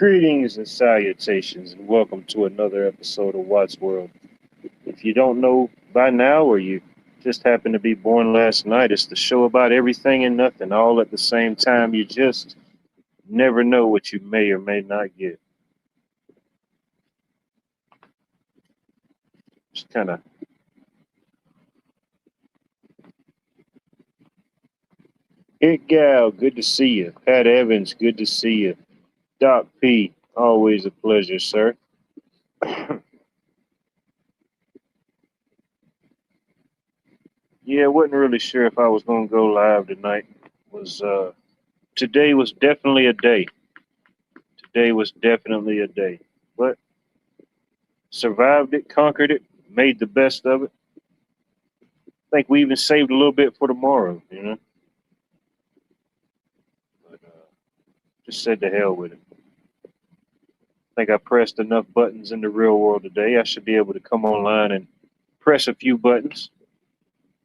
Greetings and salutations, and welcome to another episode of Watts World. If you don't know by now, or you just happened to be born last night, it's the show about everything and nothing all at the same time. You just never know what you may or may not get. Just kind of, Hit Gal, good to see you. Pat Evans, good to see you. Doc P, always a pleasure, sir. Yeah, wasn't really sure if I was gonna go live tonight. Was Today was definitely a day. Today was definitely a day. But survived it, conquered it, made the best of it. I think we even saved a little bit for tomorrow. But just said to hell with it. I think I pressed enough buttons in the real world today. I should be able to come online and press a few buttons.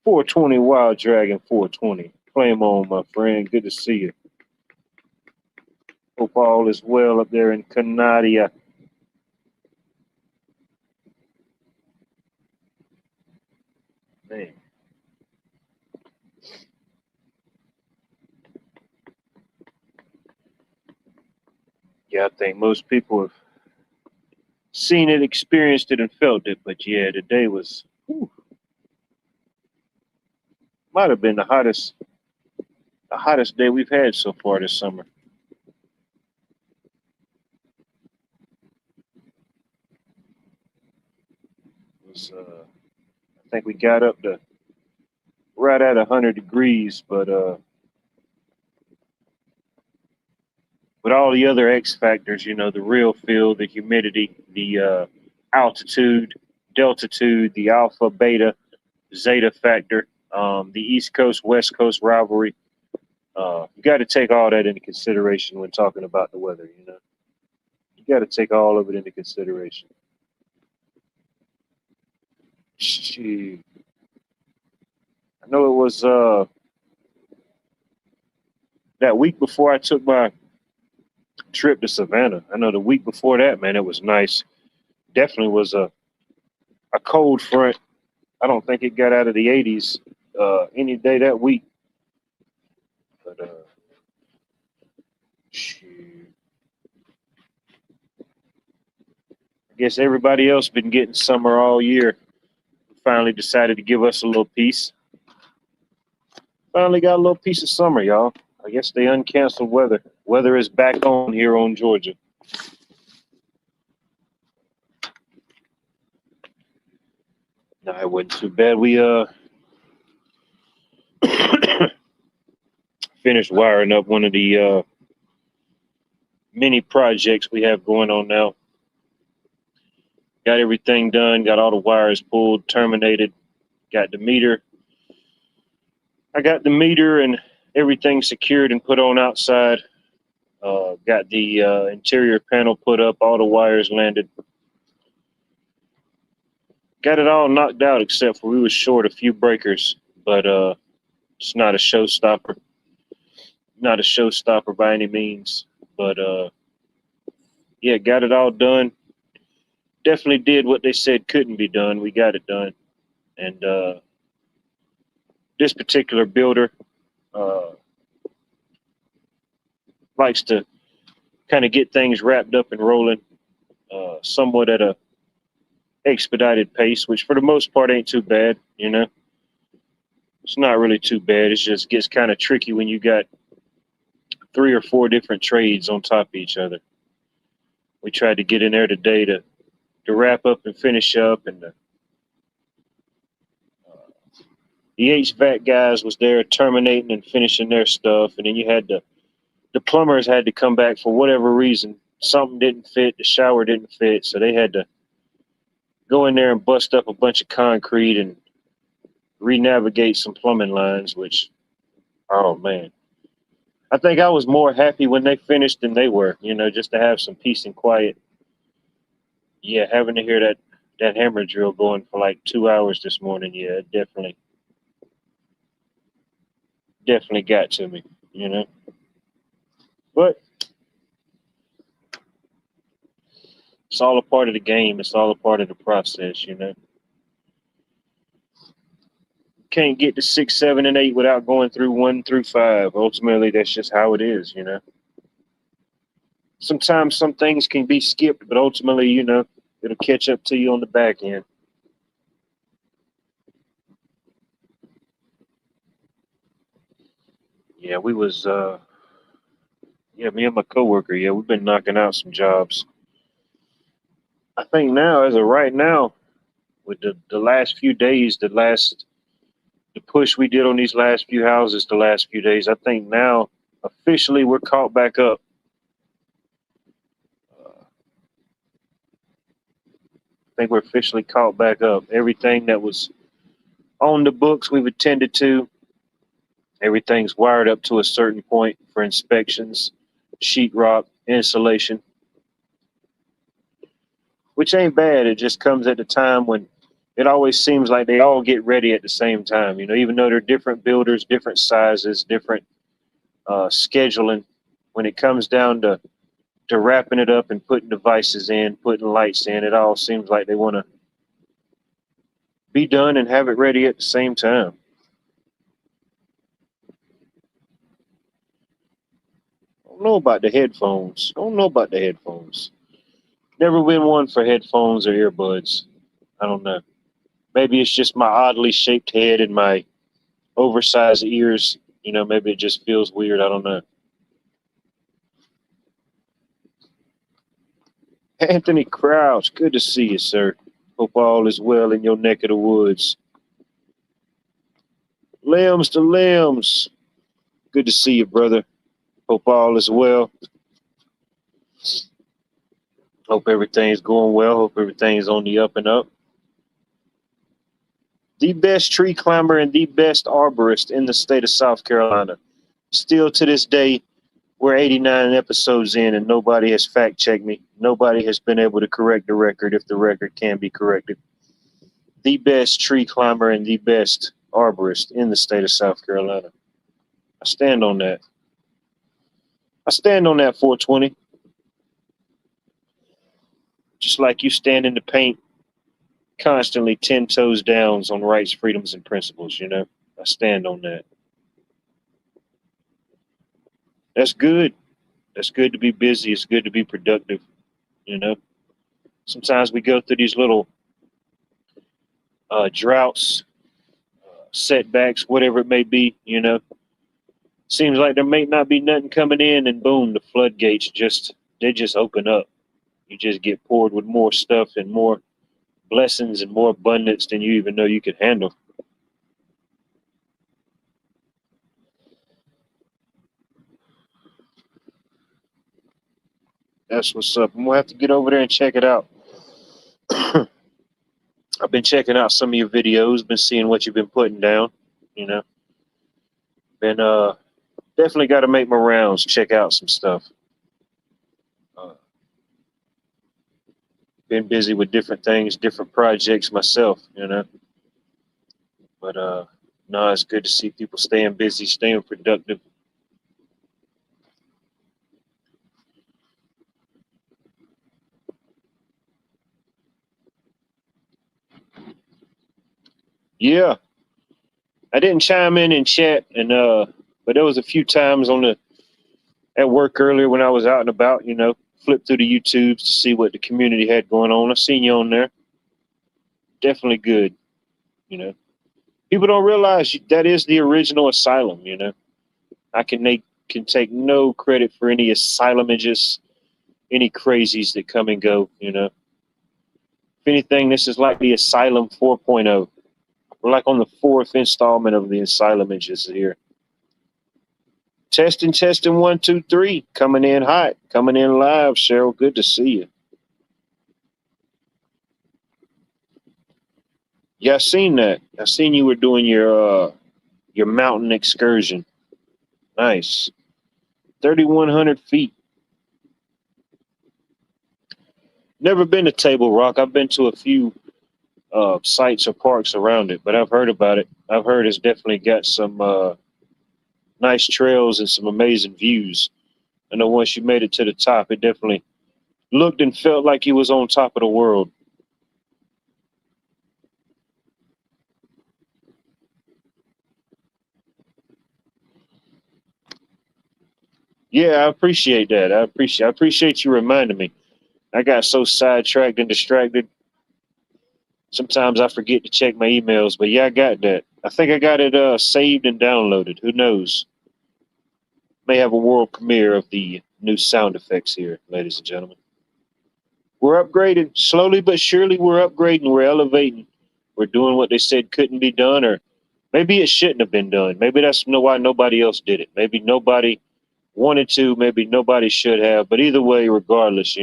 420 Wild Dragon 420. Flame on, my friend. Good to see you. Hope all is well up there in Canada. Man. Yeah, I think most people have seen it, experienced it, and felt it. But yeah, today was might have been the hottest day we've had so far this summer. It was I think we got up to right at 100 degrees, but with all the other X factors, the real feel, the humidity, the altitude, deltitude, the alpha, beta, zeta factor, the East Coast West Coast rivalry. You got to take all that into consideration when talking about the weather. You got to take all of it into consideration. Shoot. I know it was that week before I took my trip to Savannah. I know the week before that, man, it was nice. Definitely was a cold front. I don't think it got out of the 80s any day that week. But shoot. I guess everybody else been getting summer all year. Finally decided to give us a little piece. Finally got a little piece of summer, y'all. I guess they uncanceled weather. Weather is back on here on Georgia. No, it wasn't too bad. We finished wiring up one of the mini projects we have going on now. Got everything done, got all the wires pulled, terminated, got the meter. I got the meter and everything secured and put on outside. Got the interior panel put up, all the wires landed. Got it all knocked out except for we were short a few breakers, but it's not a showstopper. Not a showstopper by any means. But yeah, got it all done. Definitely did what they said couldn't be done. We got it done. And this particular builder uh, likes to kind of get things wrapped up and rolling somewhat at a expedited pace, which for the most part ain't too bad. It's not really too bad. It just gets kind of tricky when you got 3 or 4 different trades on top of each other. We tried to get in there today to wrap up and finish up, and the HVAC guys was there terminating and finishing their stuff, and then you had the plumbers had to come back for whatever reason. Something didn't fit, the shower didn't fit, so they had to go in there and bust up a bunch of concrete and re-navigate some plumbing lines, which, oh man. I think I was more happy when they finished than they were, just to have some peace and quiet. Yeah, having to hear that hammer drill going for like 2 hours this morning, yeah, it definitely got to me. But It's all a part of the game. It's all a part of the process, you know. Can't get to 6, 7, and 8 without going through 1 through 5. Ultimately, that's just how it is, you know. Sometimes some things can be skipped, but ultimately, you know, it'll catch up to you on the back end. Yeah, we was yeah, me and my coworker, yeah, we've been knocking out some jobs. I think now, as of right now, with the last few days, the push we did on these last few houses the last few days, I think now officially we're caught back up. I think we're officially caught back up. Everything that was on the books we've attended to, everything's wired up to a certain point for inspections, sheetrock, insulation, which ain't bad. It just comes at the time when it always seems like they all get ready at the same time. You know, even though they're different builders, different sizes, different scheduling, when it comes down to wrapping it up and putting devices in, putting lights in, it all seems like they want to be done and have it ready at the same time. I don't know about the headphones. I don't know about the headphones. Never been one for headphones or earbuds. I don't know. Maybe it's just my oddly shaped head and my oversized ears. You know, maybe it just feels weird. I don't know. Anthony Crouch, good to see you, sir. Hope all is well in your neck of the woods. Limbs to limbs. Good to see you, brother. Hope all is well. Hope everything's going well. Hope everything's on the up and up. The best tree climber and the best arborist in the state of South Carolina. Still to this day, we're 89 episodes in and nobody has fact checked me. Nobody has been able to correct the record if the record can be corrected. The best tree climber and the best arborist in the state of South Carolina. I stand on that. I stand on that 420. Just like you stand in the paint constantly 10 toes down on rights, freedoms, and principles, you know? I stand on that. That's good. That's good to be busy. It's good to be productive, you know? Sometimes we go through these little droughts, setbacks, whatever it may be, you know? Seems like there may not be nothing coming in, and boom, the floodgates they just open up. You just get poured with more stuff and more blessings and more abundance than you even know you could handle. That's what's up. I'm gonna have to get over there and check it out. I've been checking out some of your videos, been seeing what you've been putting down, you know. Been definitely got to make my rounds, check out some stuff. Uh, been busy with different things, different projects myself, you know. But no, it's good to see people staying busy, staying productive. Yeah, I didn't chime in chat, and but there was a few times at work earlier when I was out and about, you know, flip through the YouTubes to see what the community had going on. I seen you on there. Definitely good, you know. People don't realize that is the original asylum, you know. Can take no credit for any asylum images, any crazies that come and go, you know. If anything, this is like the Asylum 4.0. We're like on the fourth installment of the Asylum images here. Testing, testing, 1, 2, 3. Coming in hot, coming in live, Cheryl. Good to see you. Yeah, I seen that. I seen you were doing your mountain excursion. Nice. 3,100 feet. Never been to Table Rock. I've been to a few sites or parks around it, but I've heard about it. I've heard it's definitely got some nice trails and some amazing views. I know once you made it to the top, it definitely looked and felt like he was on top of the world. Yeah, I appreciate that. I appreciate you reminding me. I got so sidetracked and distracted. Sometimes I forget to check my emails, but yeah, I got that. I think I got it saved and downloaded. Who knows? May have a world premiere of the new sound effects here, ladies and gentlemen. We're upgrading slowly but surely. We're upgrading. We're elevating. We're doing what they said couldn't be done, or maybe it shouldn't have been done. Maybe that's why nobody else did it. Maybe nobody wanted to. Maybe nobody should have. But either way, regardless,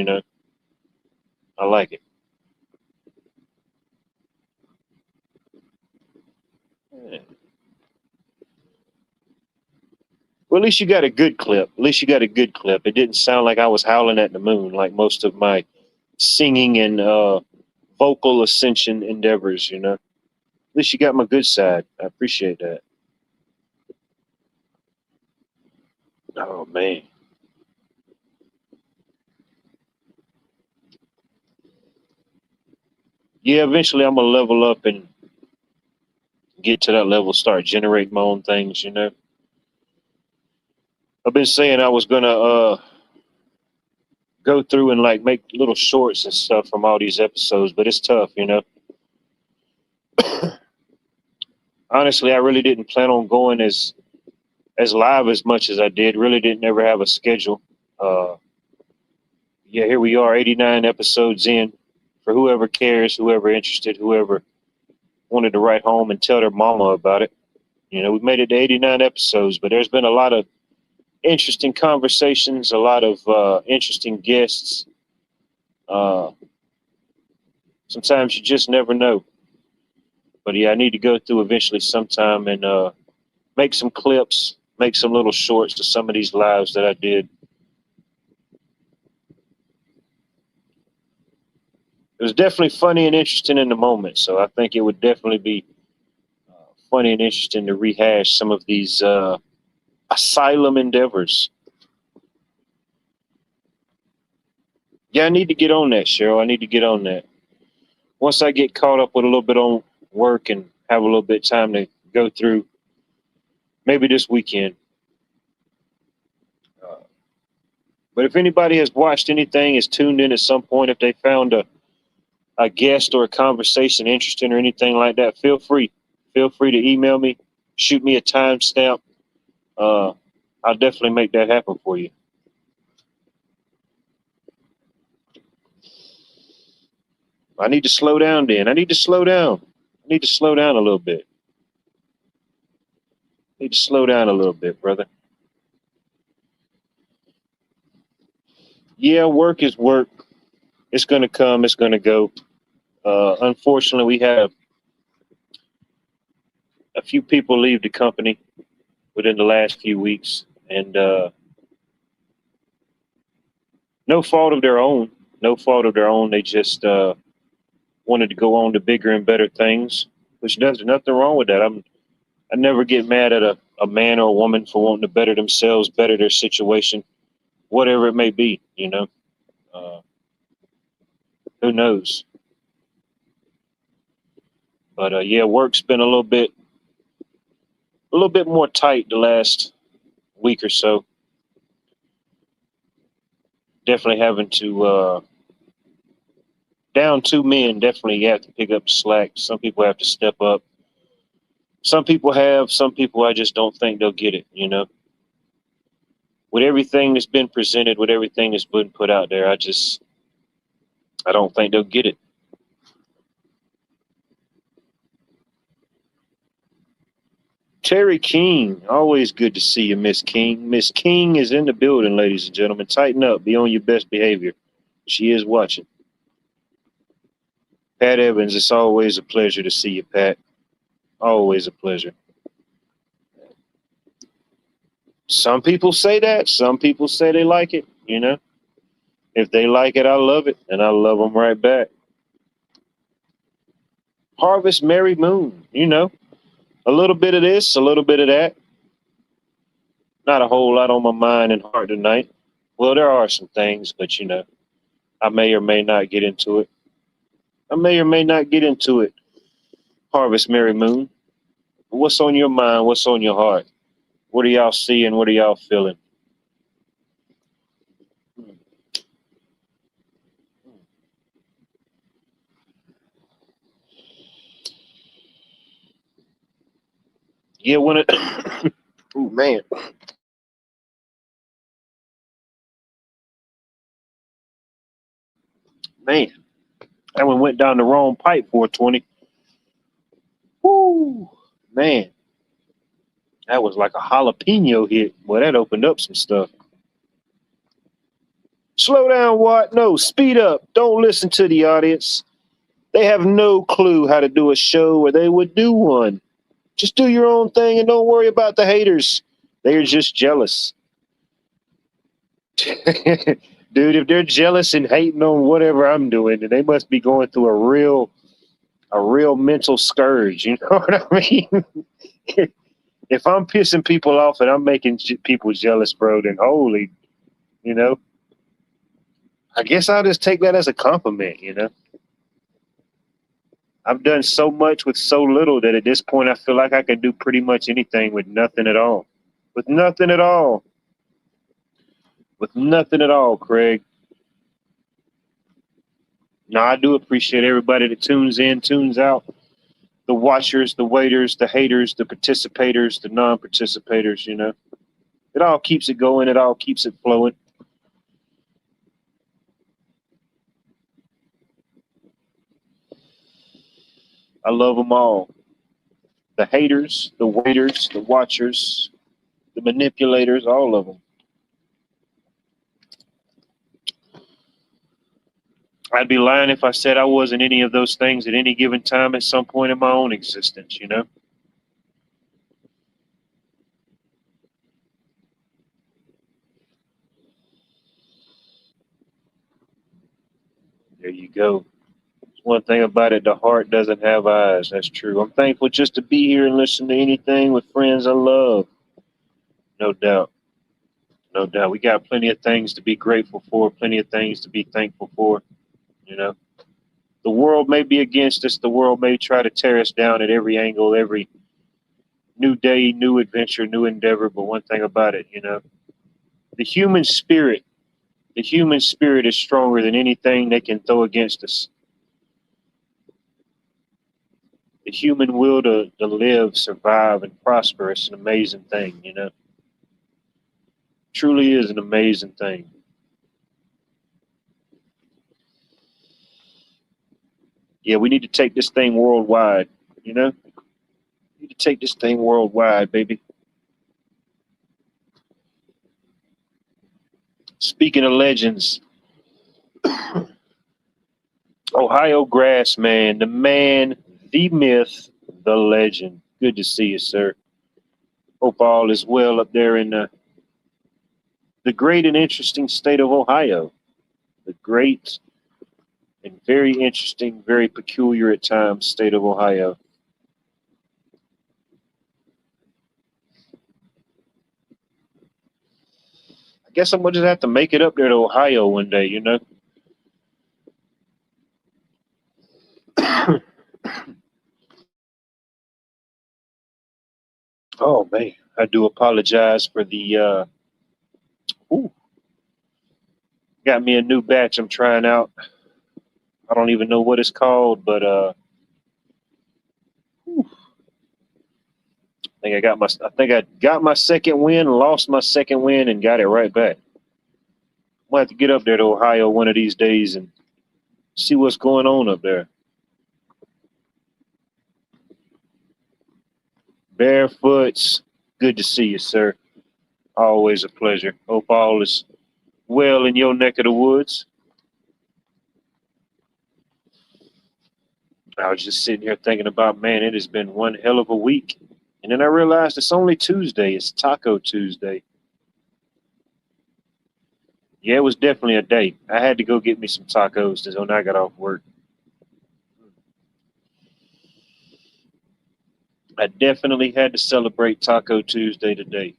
I like it. Yeah. Well, at least you got a good clip. At least you got a good clip. It didn't sound like I was howling at the moon like most of my singing and vocal ascension endeavors. At least you got my good side. I appreciate that. Oh man. Yeah, eventually I'm gonna level up and get to that level, start generating my own things. I've been saying I was gonna go through and like make little shorts and stuff from all these episodes, but it's tough. Honestly, I really didn't plan on going as live as much as I did. Really didn't ever have a schedule. Uh, yeah, here we are, 89 episodes in. For whoever cares, whoever interested, whoever wanted to write home and tell their mama about it. We made it to 89 episodes, but there's been a lot of interesting conversations, a lot of interesting guests. Uh, Sometimes you just never know. But yeah, I need to go through eventually sometime and make some clips, make some little shorts to some of these lives that I did. It was definitely funny and interesting in the moment, so I think it would definitely be funny and interesting to rehash some of these asylum endeavors. Yeah, I need to get on that, Cheryl. I need to get on that. Once I get caught up with a little bit on work and have a little bit of time to go through, maybe this weekend. Uh, but if anybody has watched anything, is tuned in at some point, if they found a guest or a conversation interesting or anything like that, feel free. Feel free to email me, shoot me a timestamp. Uh, I'll definitely make that happen for you. I need to slow down then. I need to slow down. I need to slow down a little bit. I need to slow down a little bit, brother. Yeah, work is work. It's going to come, it's going to go. Unfortunately, we have a few people leave the company within the last few weeks, and no fault of their own. No fault of their own. They just wanted to go on to bigger and better things, which there's nothing wrong with that. I never get mad at a man or a woman for wanting to better themselves, better their situation, whatever it may be. Uh, who knows? But yeah, work's been a little bit more tight the last week or so. Definitely having to down two men. Definitely you have to pick up the slack. Some people have to step up. Some people have. Some people I just don't think they'll get it. With everything that's been presented, with everything that's been put out there, I don't think they'll get it. Terry King, always good to see you, Miss King. Miss King is in the building, ladies and gentlemen. Tighten up. Be on your best behavior. She is watching. Pat Evans, it's always a pleasure to see you, Pat. Always a pleasure. Some people say that. Some people say they like it. If they like it, I love it, and I love them right back. Harvest Merry Moon. A little bit of this, a little bit of that. Not a whole lot on my mind and heart tonight. Well, there are some things, but. I may or may not get into it. I may or may not get into it. Harvest Mary Moon. What's on your mind? What's on your heart? What are y'all seeing? What are y'all feeling? Yeah, when it. Oh man, man, that one went down the wrong pipe. 420. Woo, man, that was like a jalapeno hit. Boy, that opened up some stuff. Slow down, Watt. No, speed up. Don't listen to the audience. They have no clue how to do a show or they would do one. Just do your own thing and don't worry about the haters. They're just jealous. Dude, if they're jealous and hating on whatever I'm doing, then they must be going through a real mental scourge. You know what I mean? If I'm pissing people off and I'm making people jealous, bro, then holy, you know, I guess I'll just take that as a compliment, you know. I've done so much with so little that at this point I feel like I can do pretty much anything with nothing at all. With nothing at all. With nothing at all, Craig. Now, I do appreciate everybody that tunes in, tunes out, the watchers, the waiters, the haters, the participators, the non participators, you know. It all keeps it going, it all keeps it flowing. I love them all. The haters, the waiters, the watchers, the manipulators, all of them. I'd be lying if I said I wasn't any of those things at any given time at some point in my own existence, you know? There you go. One thing about it, the heart doesn't have eyes. That's true. I'm thankful just to be here and listen to anything with friends I love. No doubt. No doubt. We got plenty of things to be grateful for, plenty of things to be thankful for. You know, the world may be against us. The world may try to tear us down at every angle, every new day, new adventure, new endeavor. But one thing about it, you know, the human spirit, the human spirit is stronger than anything they can throw against us. The human will to live, survive, and prosper is an amazing thing, you know. Truly is an amazing thing. Yeah, we need to take this thing worldwide, you know. We need to take this thing worldwide, baby. Speaking of legends, Ohio Grassman, the man, the myth, the legend. Good to see you, sir. Hope all is well up there in the great and interesting state of Ohio. The great and very interesting, very peculiar at times state of Ohio. I guess I'm gonna just have to make it up there to Ohio one day, you know. Oh man, I do apologize for the ooh, got me a new batch I'm trying out. I don't even know what it's called, but I think I got my second win, lost my second win, and got it right back. We'll have to get up there to Ohio one of these days and see what's going on up there. Barefoots, good to see you, sir. Always a pleasure. Hope all is well in your neck of the woods. I was just sitting here thinking about, man, it has been one hell of a week. And then I realized it's only Tuesday. It's Taco Tuesday. Yeah, it was definitely a date. I had to go get me some tacos when I got off work. I definitely had to celebrate Taco Tuesday today.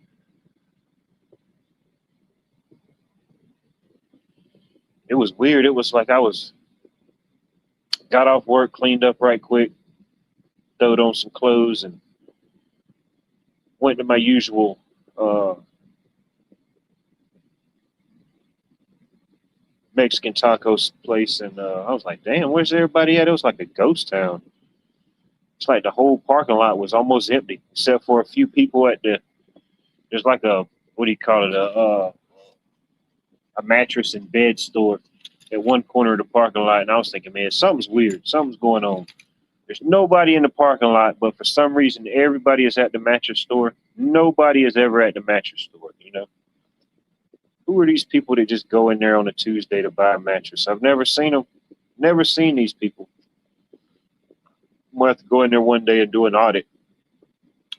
It was was weird. It was like I was got off work, cleaned up right quick, throwed on some clothes, and went to my usual uh, Mexican tacos place, and I was like, "Damn, where's everybody at?" It was like a ghost town. It's like the whole parking lot was almost empty, except for a few people at the. There's like a what do you call it? A mattress and bed store at one corner of the parking lot, and I was thinking, man, something's weird. Something's going on. There's nobody in the parking lot, but for some reason, everybody is at the mattress store. Nobody is ever at the mattress store. You know, who are these people that just go in there on a Tuesday to buy a mattress? I've never seen them. Never seen these people. I'm gonna have to go in there one day and do an audit.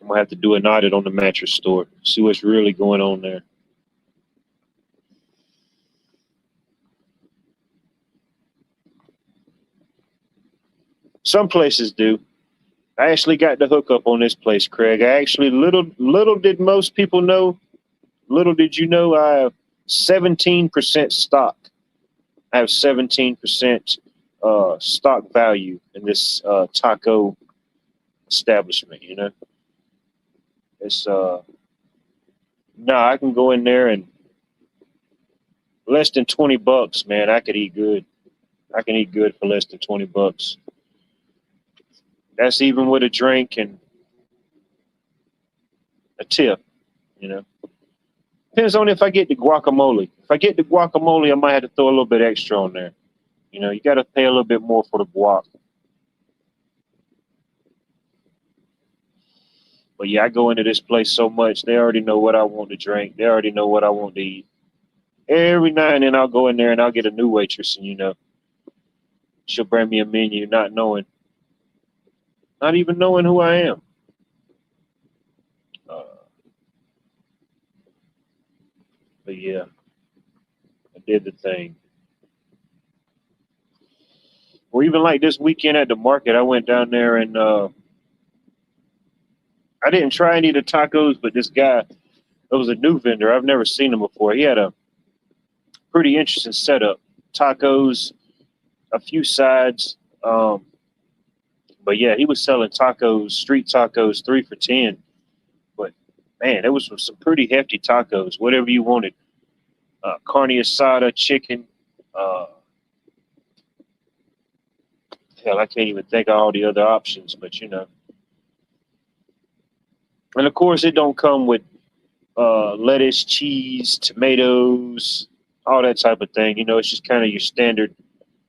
I'm gonna have to do an audit on the mattress store, see what's really going on there. Some places do. I actually got the hookup on this place, Craig. I actually little did most people know, little did you know, I have 17% stock. I have 17% stock value in this taco establishment. You know, it's no, I can go in there and less than $20, man. I could eat good. I can eat good for less than $20. That's even with a drink and a tip. You know, depends on if I get the guacamole. If I get the guacamole, I might have to throw a little bit extra on there. You know, you got to pay a little bit more for the guac. But yeah, I go into this place so much, they already know what I want to drink. They already know what I want to eat. Every now and then I'll go in there and I'll get a new waitress, and you know, she'll bring me a menu, not even knowing who I am. Uh, but yeah, I did the thing. Or even like this weekend at the market, I went down there and I didn't try any of the tacos, but this guy, it was a new vendor. I've never seen him before. He had a pretty interesting setup. Tacos, a few sides. But yeah, he was selling tacos, street tacos, 3 for $10. But man, it was some pretty hefty tacos. Whatever you wanted, carne asada, chicken. Uh, hell, I can't even think of all the other options. But you know, and of course, it don't come with lettuce, cheese, tomatoes, all that type of thing. You know, it's just kind of your standard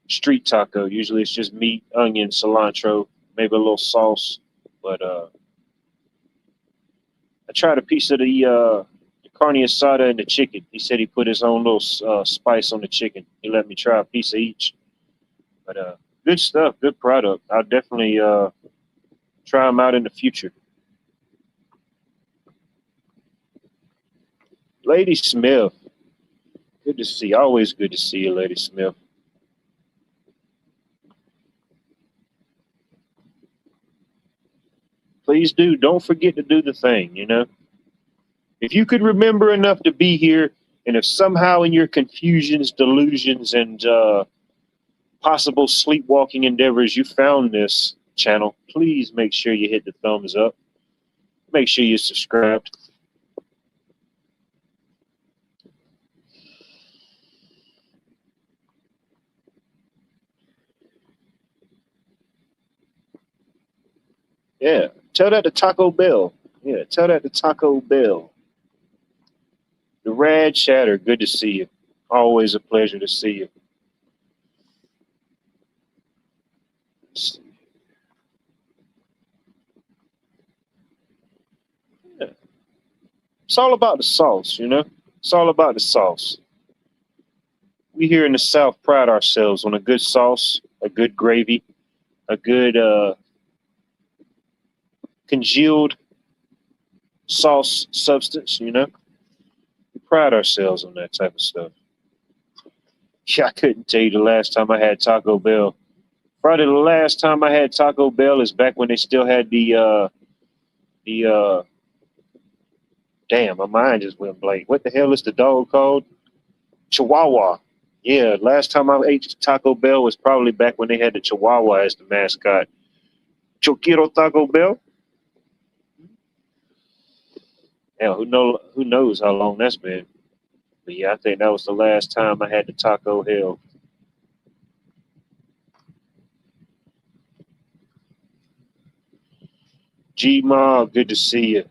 street taco. Usually, it's just meat, onion, cilantro, maybe a little sauce. But I tried a piece of the carne asada and the chicken. He said he put his own little spice on the chicken. He let me try a piece of each. But good stuff, good product. I'll definitely try them out in the future. Lady Smith, good to see. Always good to see you, Lady Smith. Please do. Don't forget to do the thing. You know, if you could remember enough to be here, and if somehow in your confusions, delusions, and possible sleepwalking endeavors you found this channel, please make sure you hit the thumbs up. Make sure you're subscribed. Yeah, tell that to Taco Bell. Yeah, tell that to Taco Bell. The Rad Shatter, good to see you. Always a pleasure to see you. Yeah. It's all about the sauce, you know? It's all about the sauce. We here in the South pride ourselves on a good sauce, a good gravy, a good congealed sauce substance, you know? We pride ourselves on that type of stuff. Yeah, I couldn't tell you the last time I had Taco Bell. Probably the last time I had Taco Bell is back when they still had the damn, my mind just went blank. What the hell is the dog called? Chihuahua. Yeah, last time I ate Taco Bell was probably back when they had the Chihuahua as the mascot. Choquito Taco Bell. Hell, who knows how long that's been. But yeah, I think that was the last time I had the Taco Hell. G Ma, good to see you.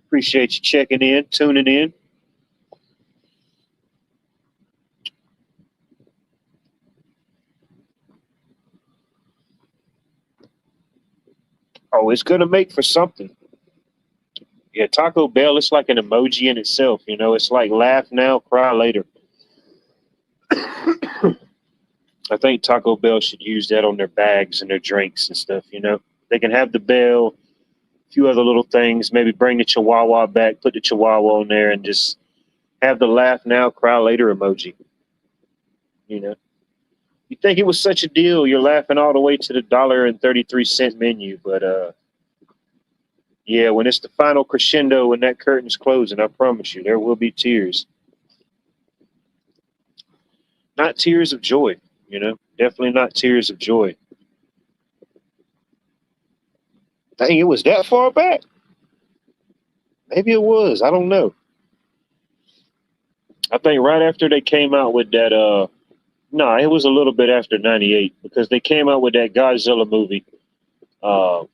Appreciate you checking in, tuning in. Oh, it's gonna make for something. Yeah, Taco Bell, it's like an emoji in itself, you know, it's like laugh now, cry later. I think Taco Bell should use that on their bags and their drinks and stuff, you know. They can have the bell, a few other little things, maybe bring the Chihuahua back, put the Chihuahua on there and just have the laugh now, cry later emoji, you know. You think it was such a deal, you're laughing all the way to the $1.33 menu, but yeah, when it's the final crescendo and that curtain's closing, I promise you, there will be tears. Not tears of joy, you know, definitely not tears of joy. Dang, it was that far back. Maybe it was. I don't know. I think right after they came out with that. No, it was a little bit after '98 because they came out with that Godzilla movie. Uh,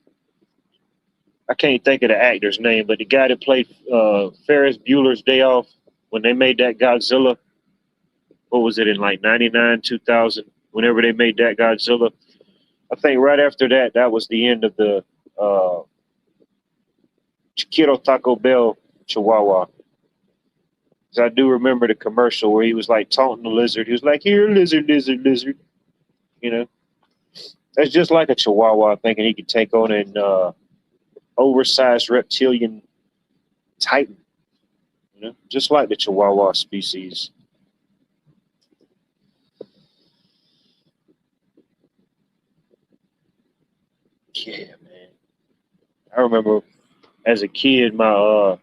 I can't think of the actor's name, but the guy that played Ferris Bueller's Day Off when they made that Godzilla. What was it in like '99, 2000? Whenever they made that Godzilla, I think right after that, that was the end of the uh, Chiquito Taco Bell Chihuahua. 'Cause I do remember the commercial where he was like taunting the lizard. He was like, "Here, lizard, lizard, lizard." You know, that's just like a Chihuahua thinking he could take on an oversized reptilian titan. You know, just like the Chihuahua species. Yeah, man. I remember as a kid, my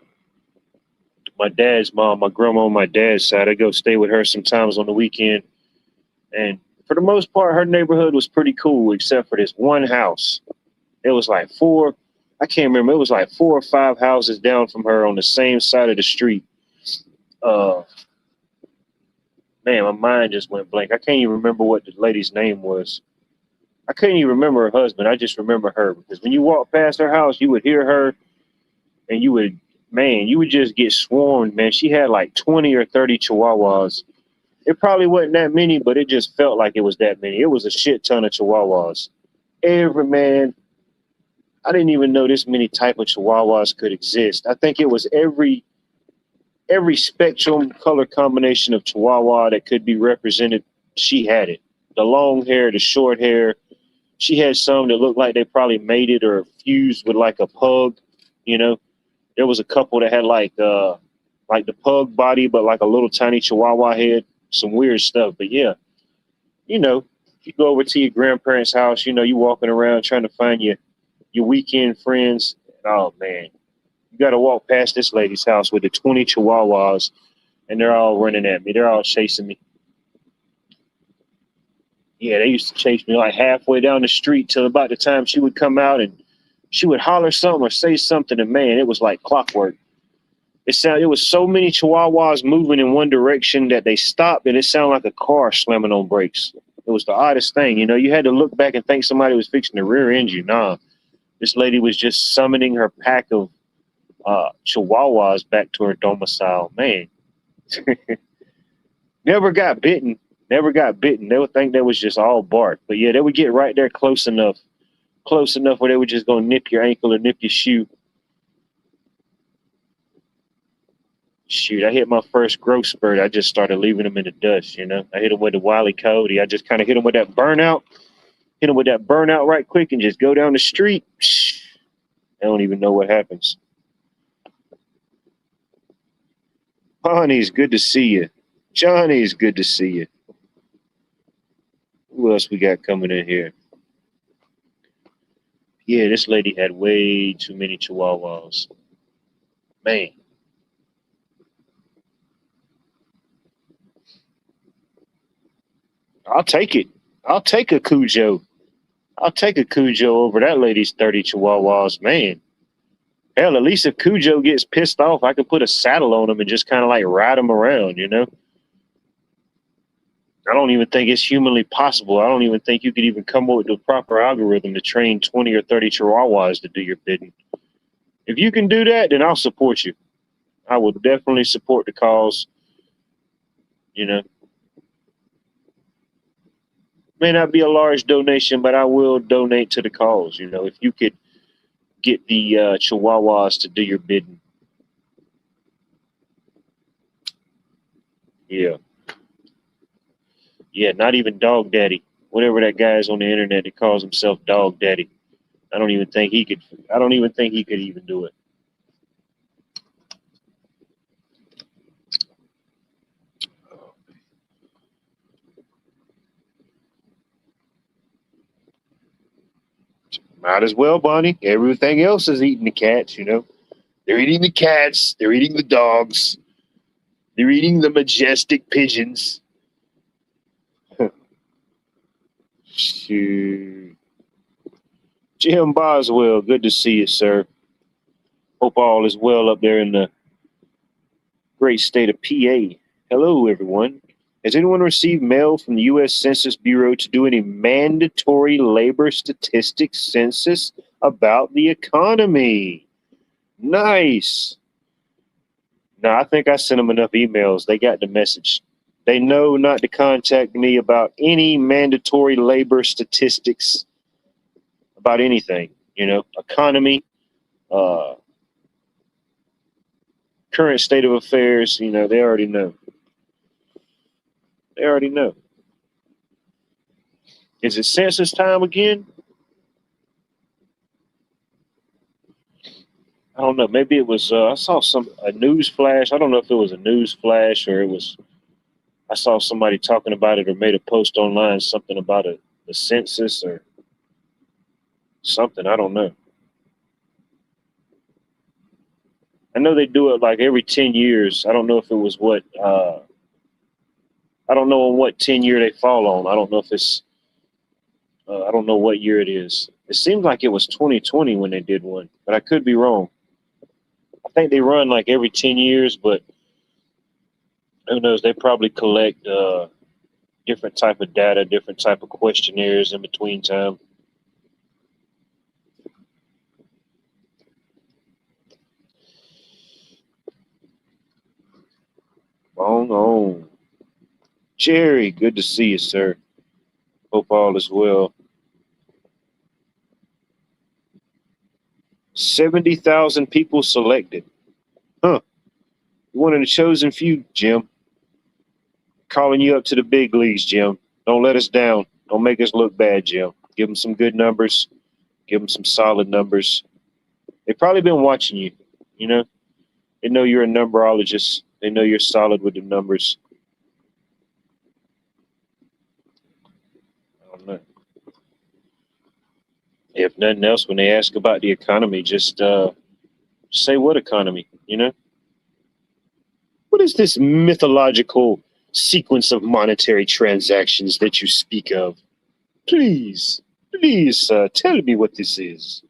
dad's mom, my grandma on my dad's side, I go stay with her sometimes on the weekend, and for the most part, her neighborhood was pretty cool, except for this one house. It was like four, I can't remember. It was like 4 or 5 houses down from her on the same side of the street. Uh, Man, my mind just went blank. I can't even remember what the lady's name was. I couldn't even remember her husband. I just remember her because when you walk past her house, you would hear her, and you would just get swarmed. Man, she had like 20 or 30 Chihuahuas. It probably wasn't that many, but it just felt like it was that many. It was a shit ton of Chihuahuas. Every man, I didn't even know this many type of Chihuahuas could exist. I think it was every spectrum color combination of Chihuahua that could be represented. She had it. The long hair, the short hair. She had some that looked like they probably mated or fused with like a pug. You know, there was a couple that had like the pug body, but like a little tiny Chihuahua head. Some weird stuff, but yeah, you know, if you go over to your grandparents' house, you know, you walking around trying to find your weekend friends. Oh man, you got to walk past this lady's house with the 20 Chihuahuas, and they're all running at me. They're all chasing me. Yeah, they used to chase me like halfway down the street till about the time she would come out and she would holler something or say something, and man, it was like clockwork. It was so many Chihuahuas moving in one direction that they stopped, and it sounded like a car slamming on brakes. It was the oddest thing, you know. You had to look back and think somebody was fixing the rear end you. Nah, this lady was just summoning her pack of Chihuahuas back to her domicile. Man, never got bitten. Never got bitten. They would think that was just all bark. But yeah, they would get right there close enough where they were just gonna nip your ankle or nip your shoe. Shoot, I hit my first growth spurt. I just started leaving them in the dust. You know, I hit them with the Wile E. Cody. I just kind of hit them with that burnout. Hit them with that burnout right quick and just go down the street. I don't even know what happens. Honey's good to see you. Johnny's good to see you. Who else we got coming in here? Yeah, this lady had way too many chihuahuas. Man, I'll take it. I'll take a Cujo. I'll take a Cujo over that lady's 30 Chihuahuas, man. Hell, at least if Cujo gets pissed off, I can put a saddle on him and just kind of like ride him around, you know? I don't even think it's humanly possible. I don't even think you could even come up with the proper algorithm to train 20 or 30 Chihuahuas to do your bidding. If you can do that, then I'll support you. I will definitely support the cause, you know. May not be a large donation, but I will donate to the cause, you know, if you could get the Chihuahuas to do your bidding. Yeah. Yeah, not even Dog Daddy. Whatever that guy is on the internet that calls himself Dog Daddy. I don't even think he could even do it. Might as well, Bonnie. Everything else is eating the cats, you know. They're eating the cats, they're eating the dogs, they're eating the majestic pigeons. Shoot. Jim Boswell, good to see you, sir. Hope all is well up there in the great state of PA. Hello, everyone. Has anyone received mail from the U.S. Census Bureau to do any mandatory labor statistics census about the economy? Nice. No, I think I sent them enough emails. They got the message. They know not to contact me about any mandatory labor statistics about anything, you know, economy, uh, current state of affairs, you know, they already know. They already know. Is it census time again? I don't know. Maybe it was. I saw a news flash. I don't know if it was a news flash or it was. I saw somebody talking about it or made a post online something about the census or something. I don't know. I know they do it like every 10 years. I don't know if it was what. I don't know on what 10 year they fall on. I don't know if it's. I don't know what year it is. It seems like it was 2020 when they did one, but I could be wrong. I think they run like every 10 years, but who knows? They probably collect different type of data, different type of questionnaires in between time. Long on. Jerry, good to see you, sir. Hope all is well. 70,000 people selected. Huh. You're one of the chosen few, Jim. Calling you up to the big leagues, Jim. Don't let us down. Don't make us look bad, Jim. Give them some good numbers. Give them some solid numbers. They've probably been watching you, you know? They know you're a numberologist. They know you're solid with the numbers. I don't know. If nothing else, when they ask about the economy, just say what economy, you know? What is this mythological sequence of monetary transactions that you speak of? Please, please, tell me what this is.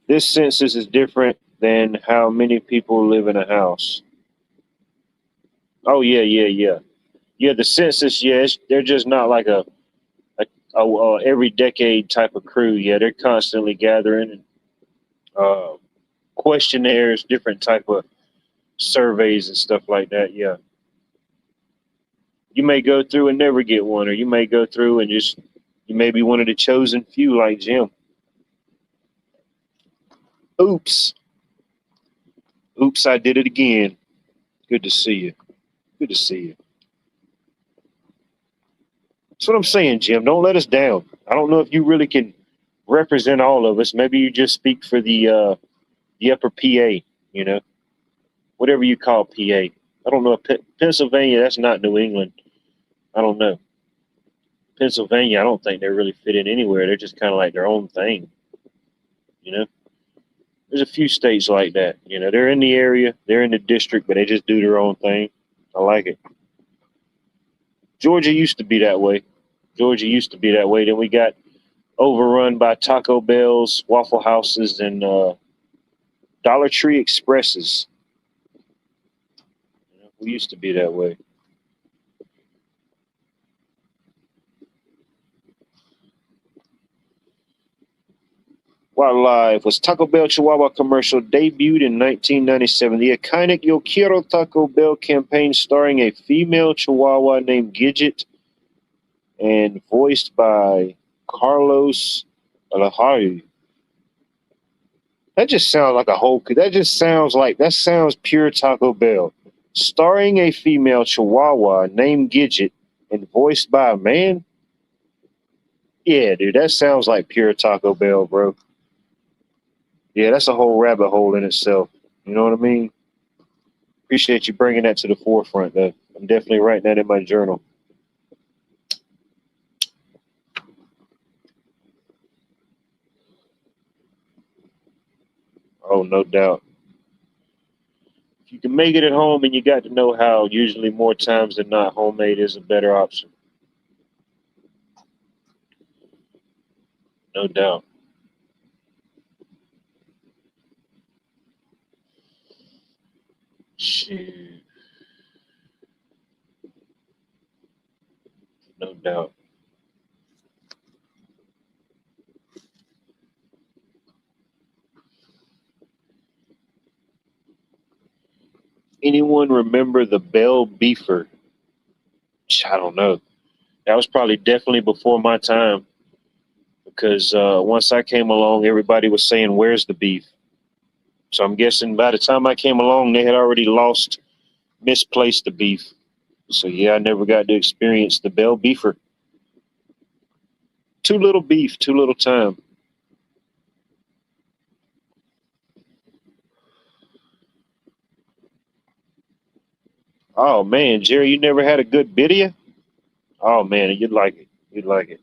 This census is different than how many people live in a house. Oh, yeah, yeah, yeah. Yeah, the census, yes, they're just not like a every decade type of crew. Yeah, they're constantly gathering uh, questionnaires, different type of surveys and stuff like that. Yeah, you may go through and never get one, or you may go through and just you may be one of the chosen few, like Jim. Oops, oops, I did it again. Good to see you. Good to see you. That's what I'm saying, Jim. Don't let us down. I don't know if you really can represent all of us. Maybe you just speak for the upper PA. You know, whatever you call PA. I don't know. Pennsylvania, that's not New England. I don't know. Pennsylvania, I don't think they really fit in anywhere. They're just kind of like their own thing. You know, there's a few states like that. You know, they're in the area, they're in the district, but they just do their own thing. I like it. Georgia used to be that way. Georgia used to be that way. Then we got overrun by Taco Bells, Waffle Houses, and Dollar Tree Expresses. We used to be that way. While live was Taco Bell Chihuahua commercial debuted in 1997. The iconic Yo Quiero Taco Bell campaign starring a female Chihuahua named Gidget and voiced by Carlos Alajari. That just sounds like a whole. That sounds pure Taco Bell. Starring a female Chihuahua named Gidget and voiced by a man. Yeah, dude, that sounds like pure Taco Bell, bro. Yeah, that's a whole rabbit hole in itself. You know what I mean? Appreciate you bringing that to the forefront, though. I'm definitely writing that in my journal. Oh, no doubt. If you can make it at home and you got to know how, usually more times than not, homemade is a better option. No doubt. Shoot, no doubt. Anyone remember the Bell Beefer? I don't know. That was probably definitely before my time because once I came along, everybody was saying, "Where's the beef?" So I'm guessing by the time I came along, they had already misplaced the beef. So yeah, I never got to experience the Bell Beefer. Too little beef, too little time. Oh man, Jerry, you never had a good birria? Oh man, you'd like it. You'd like it.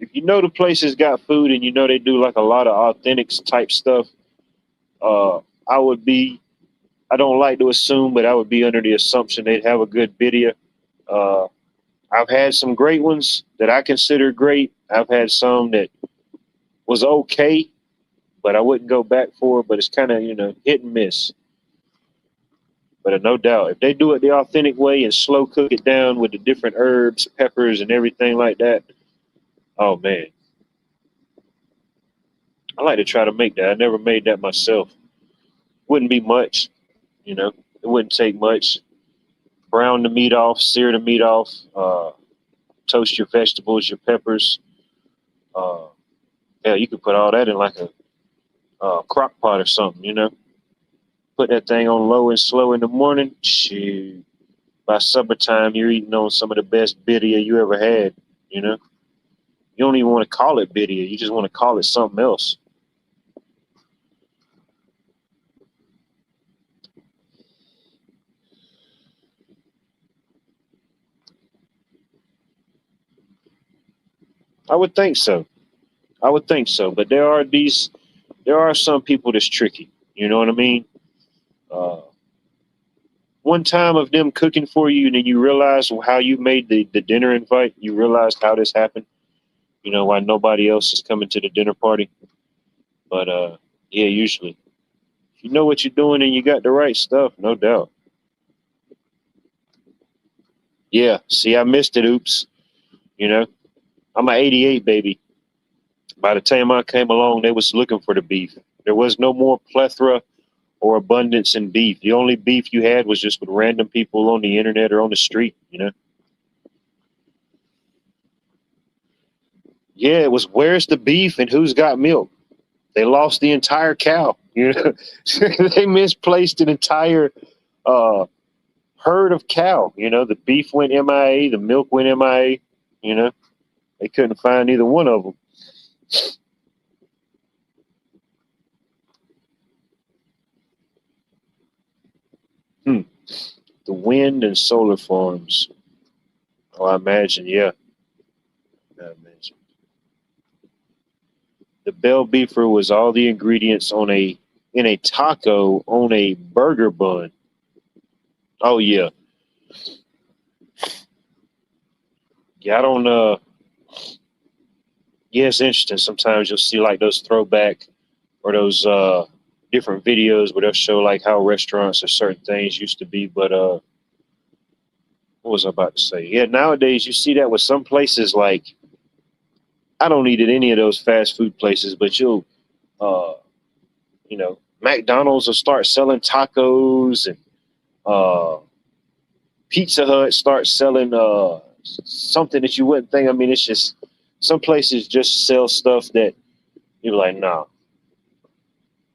If you know the place has got food and you know they do like a lot of authentic type stuff, uh, I would be. I don't like to assume, but I would be under the assumption they'd have a good birria. Uh, I've had some great ones that I consider great. I've had some that was okay, but I wouldn't go back for it. But it's kind of hit and miss. But no doubt, if they do it the authentic way and slow cook it down with the different herbs, peppers, and everything like that, oh man, I like to try to make that. I never made that myself. Wouldn't be much, you know. It wouldn't take much. Brown the meat off, sear the meat off, toast your vegetables, your peppers. Uh, yeah, you could put all that in like a crock pot or something. Put that thing on low and slow in the morning. Shoot, by supper time, you're eating on some of the best birria you ever had. You know, you don't even want to call it birria. You just want to call it something else. I would think so. I would think so. But there are some people that's tricky. You know what I mean? Uh, one time of them cooking for you, and then you realize how you made the dinner invite. You realized how this happened. Why nobody else is coming to the dinner party. But yeah, usually, if you know what you're doing and you got the right stuff, no doubt. Yeah. See, I missed it. Oops. You know, I'm an '88 baby. By the time I came along, they was looking for the beef. There was no more plethora or abundance in beef. The only beef you had was just with random people on the internet or on the street. Yeah, it was where's the beef and who's got milk. They lost the entire cow. They misplaced an entire uh, herd of cow. The beef went MIA, the milk went MIA. You know, they couldn't find either one of them. Hmm. The wind and solar farms. Oh, I imagine, yeah. I imagine. The bell beefer was all the ingredients in a taco on a burger bun. Oh yeah, yeah. I don't. Yeah, it's interesting. Sometimes you'll see like those throwback or those different videos where they'll show like how restaurants or certain things used to be. But what was I about to say? Yeah, nowadays you see that with some places like I don't eat at any of those fast food places, but you'll uh, McDonald's will start selling tacos and uh, Pizza Hut starts selling something that you wouldn't think. I mean, it's just some places just sell stuff that you're like, nah.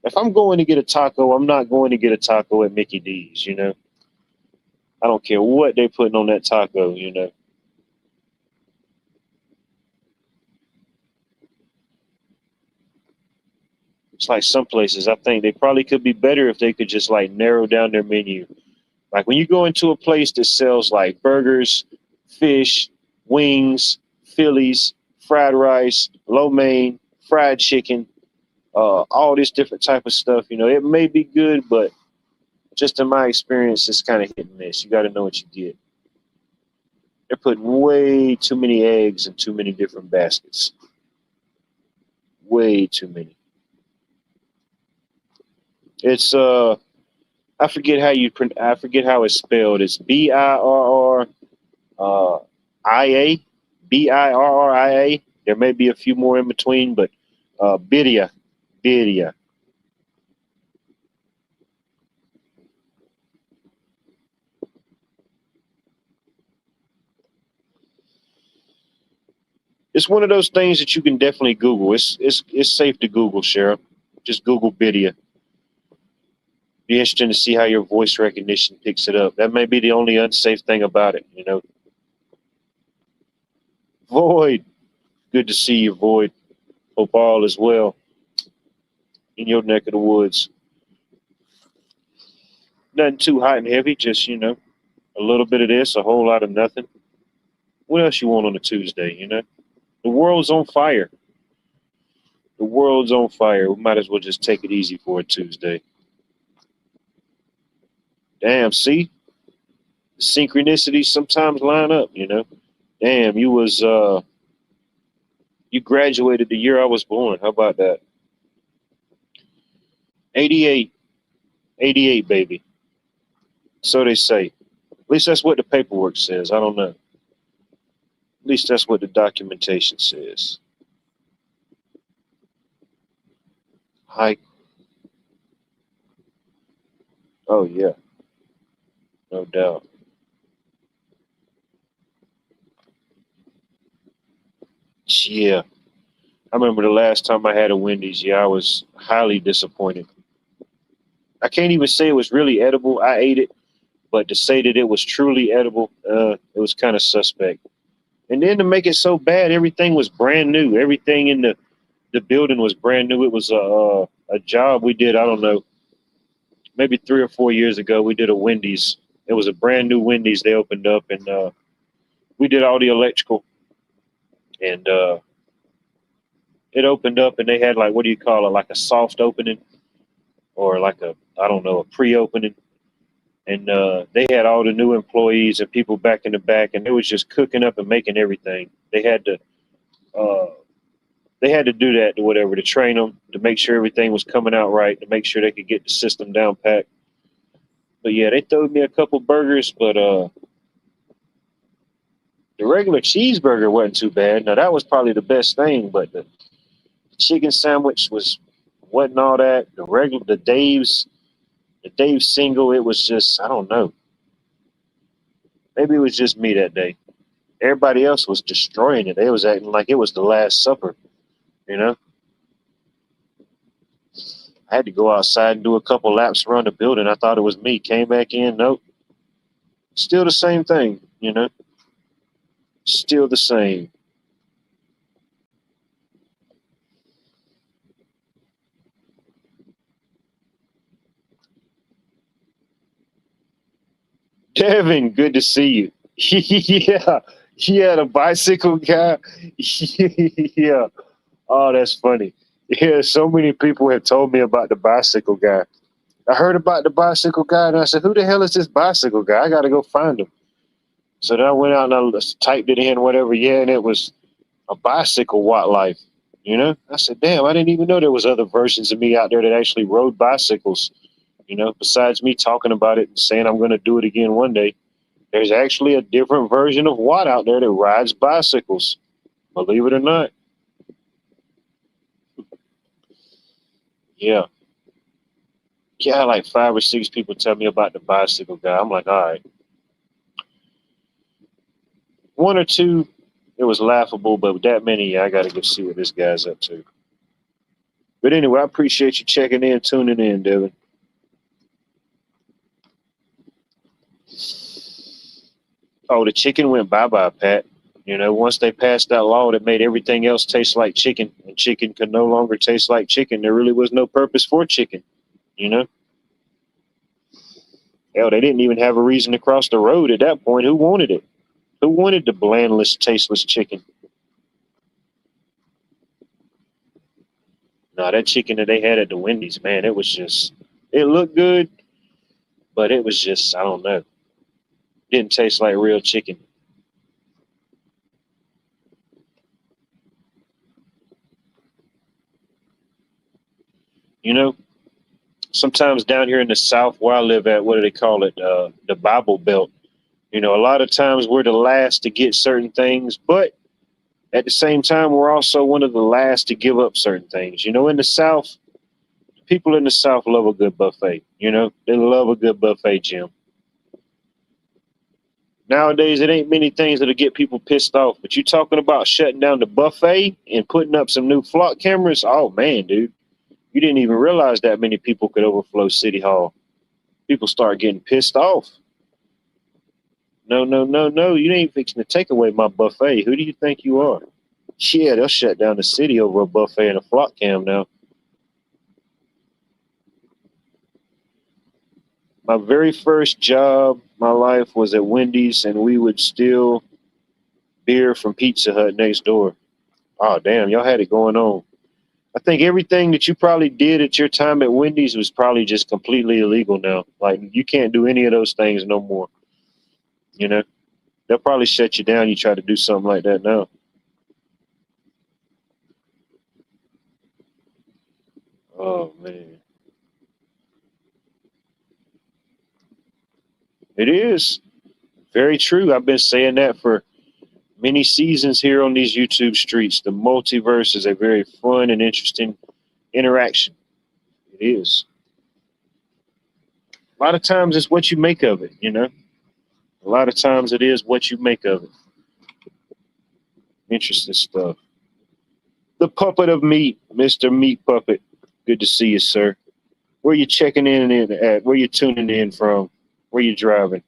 If I'm going to get a taco, I'm not going to get a taco at Mickey D's. I don't care what they're putting on that taco. It's like some places. I think they probably could be better if they could just like narrow down their menu. Like when you go into a place that sells like burgers, fish, wings, Phillies, fried rice, lo mein, fried chicken, all this different type of stuff. It may be good, but just in my experience, it's kind of hit and miss. You got to know what you get. They're putting way too many eggs in too many different baskets. Way too many. It's I forget how it's spelled. It's uh IA, BIRRIA. There may be a few more in between, but Bidia, Bidia. It's one of those things that you can definitely Google. It's safe to Google, Sheriff. Just Google Bidia. Be interesting to see how your voice recognition picks it up. That may be the only unsafe thing about it. Void, good to see you, Void. Hope all is well in your neck of the woods. Nothing too hot and heavy, just a little bit of this, a whole lot of nothing. What else you want on a Tuesday? The world's on fire. The world's on fire. We might as well just take it easy for a Tuesday. Damn, see? The synchronicities sometimes line up. Damn, you graduated the year I was born. How about that? 88. 88, baby. So they say. At least that's what the paperwork says. I don't know. At least that's what the documentation says. Hi. Oh yeah, no doubt. Yeah. I remember the last time I had a Wendy's. Yeah, I was highly disappointed. I can't even say it was really edible. I ate it, but to say that it was truly edible, it was kind of suspect. And then to make it so bad, everything was brand new. Everything in the building was brand new. It was a job we did. I don't know, maybe 3 or 4 years ago. We did a Wendy's. It was a brand new Wendy's they opened up, and we did all the electrical. And it opened up, and they had like, what do you call it, like a soft opening or like a, I don't know, a pre-opening. And they had all the new employees and people back in the back, and they was just cooking up and making everything. Uh, they had to do that to whatever to train them to make sure everything was coming out right, to make sure they could get the system down pat. But yeah, they threw me a couple burgers, but the regular cheeseburger wasn't too bad. Now that was probably the best thing, but the chicken sandwich wasn't all that. The Dave's single, it was just, I don't know. Maybe it was just me that day. Everybody else was destroying it. They was acting like it was the Last Supper. You know, I had to go outside and do a couple laps around the building. I thought it was me. Came back in. Nope. Still the same thing. Still the same. Devin, good to see you. Yeah. Yeah, the bicycle guy. Yeah. Oh, that's funny. Yeah, so many people have told me about the bicycle guy. I heard about the bicycle guy, and I said, who the hell is this bicycle guy? I got to go find him. So then I went out and I typed it in, whatever. Yeah, and it was a bicycle life. You know, I said, damn, I didn't even know there was other versions of me out there that actually rode bicycles. You know, besides me talking about it and saying I'm going to do it again one day, there's actually a different version of Watt out there that rides bicycles. Believe it or not. Yeah. Yeah, like 5 or 6 people tell me about the bicycle guy. I'm like, all right. 1 or 2, it was laughable, but with that many, I got to go see what this guy's up to. But anyway, I appreciate you checking in, tuning in, Devin. Oh, the chicken went bye-bye, Pat. You know, once they passed that law that made everything else taste like chicken, and chicken could no longer taste like chicken, there really was no purpose for chicken, you know? Hell, they didn't even have a reason to cross the road at that point. Who wanted it? Who wanted the blandless, tasteless chicken? No, that chicken that they had at the Wendy's, man, it was just, it looked good, but it was just, I don't know. Didn't taste like real chicken. You know, sometimes down here in the South where I live at, what do they call it? The Bible Belt. You know, a lot of times we're the last to get certain things, but at the same time, we're also one of the last to give up certain things. You know, in the South, people in the South love a good buffet. You know, they love a good buffet, Jim. Nowadays, it ain't many things that'll get people pissed off. But you talking about shutting down the buffet and putting up some new flock cameras? Oh man, dude, you didn't even realize that many people could overflow City Hall. People start getting pissed off. No, no, no, no. You ain't fixing to take away my buffet. Who do you think you are? Yeah, they'll shut down the city over a buffet and a flock cam now. My very first job, my life was at Wendy's, and we would steal beer from Pizza Hut next door. Oh, damn, y'all had it going on. I think everything that you probably did at your time at Wendy's was probably just completely illegal now. Like, you can't do any of those things no more. You know, they'll probably shut you down. You try to do something like that now. Oh, man. It is very true. I've been saying that for many seasons here on these YouTube streets. The multiverse is a very fun and interesting interaction. It is. A lot of times it's what you make of it, you know? A lot of times it is what you make of it. Interesting stuff. The puppet of meat, Mr. Meat Puppet. Good to see you, sir. Where you checking in at? Where you tuning in from? Where you driving?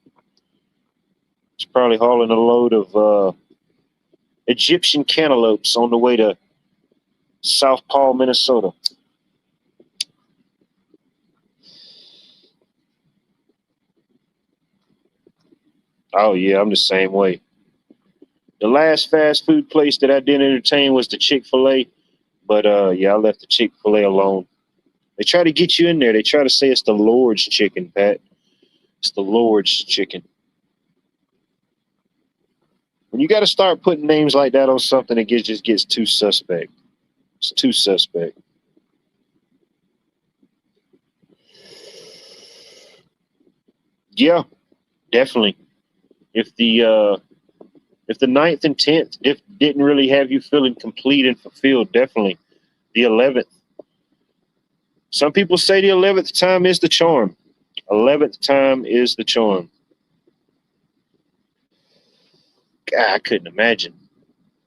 It's probably hauling a load of Egyptian cantaloupes on the way to South Paul, Minnesota. Oh yeah, I'm the same way. The last fast food place that I didn't entertain was the Chick-fil-A, but yeah, I left the Chick-fil-A alone. They try to get you in there. They try to say it's the Lord's chicken, Pat. It's the Lord's chicken. When you got to start putting names like that on something, it just gets too suspect. It's too suspect. Yeah, definitely. If the if the ninth and tenth didn't really have you feeling complete and fulfilled, definitely the 11th. Some people say the 11th time is the charm. 11th time is the charm. God, I couldn't imagine.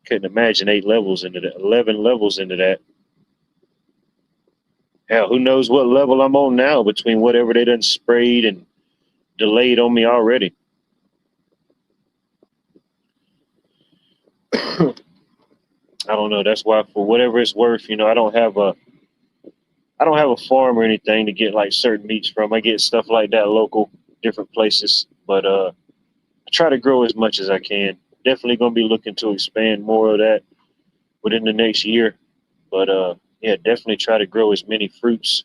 Couldn't imagine 8 levels into that, 11 levels into that. Hell, who knows what level I'm on now between whatever they done sprayed and delayed on me already. I don't know. That's why, for whatever it's worth, you know, I don't have a farm or anything to get like certain meats from. I get stuff like that local, different places. But I try to grow as much as I can. Definitely gonna be looking to expand more of that within the next year. But yeah, definitely try to grow as many fruits,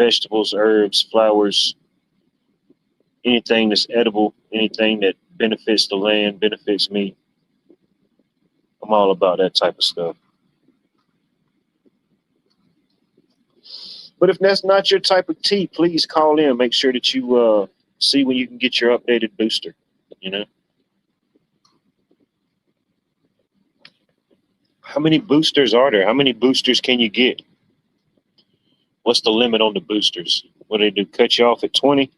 vegetables, herbs, flowers, anything that's edible, anything that benefits the land, benefits me. I'm all about that type of stuff. But if that's not your type of tea, please call in. Make sure that you see when you can get your updated booster. You know, how many boosters are there? How many boosters can you get? What's the limit on the boosters? What do they do? Cut you off at 20?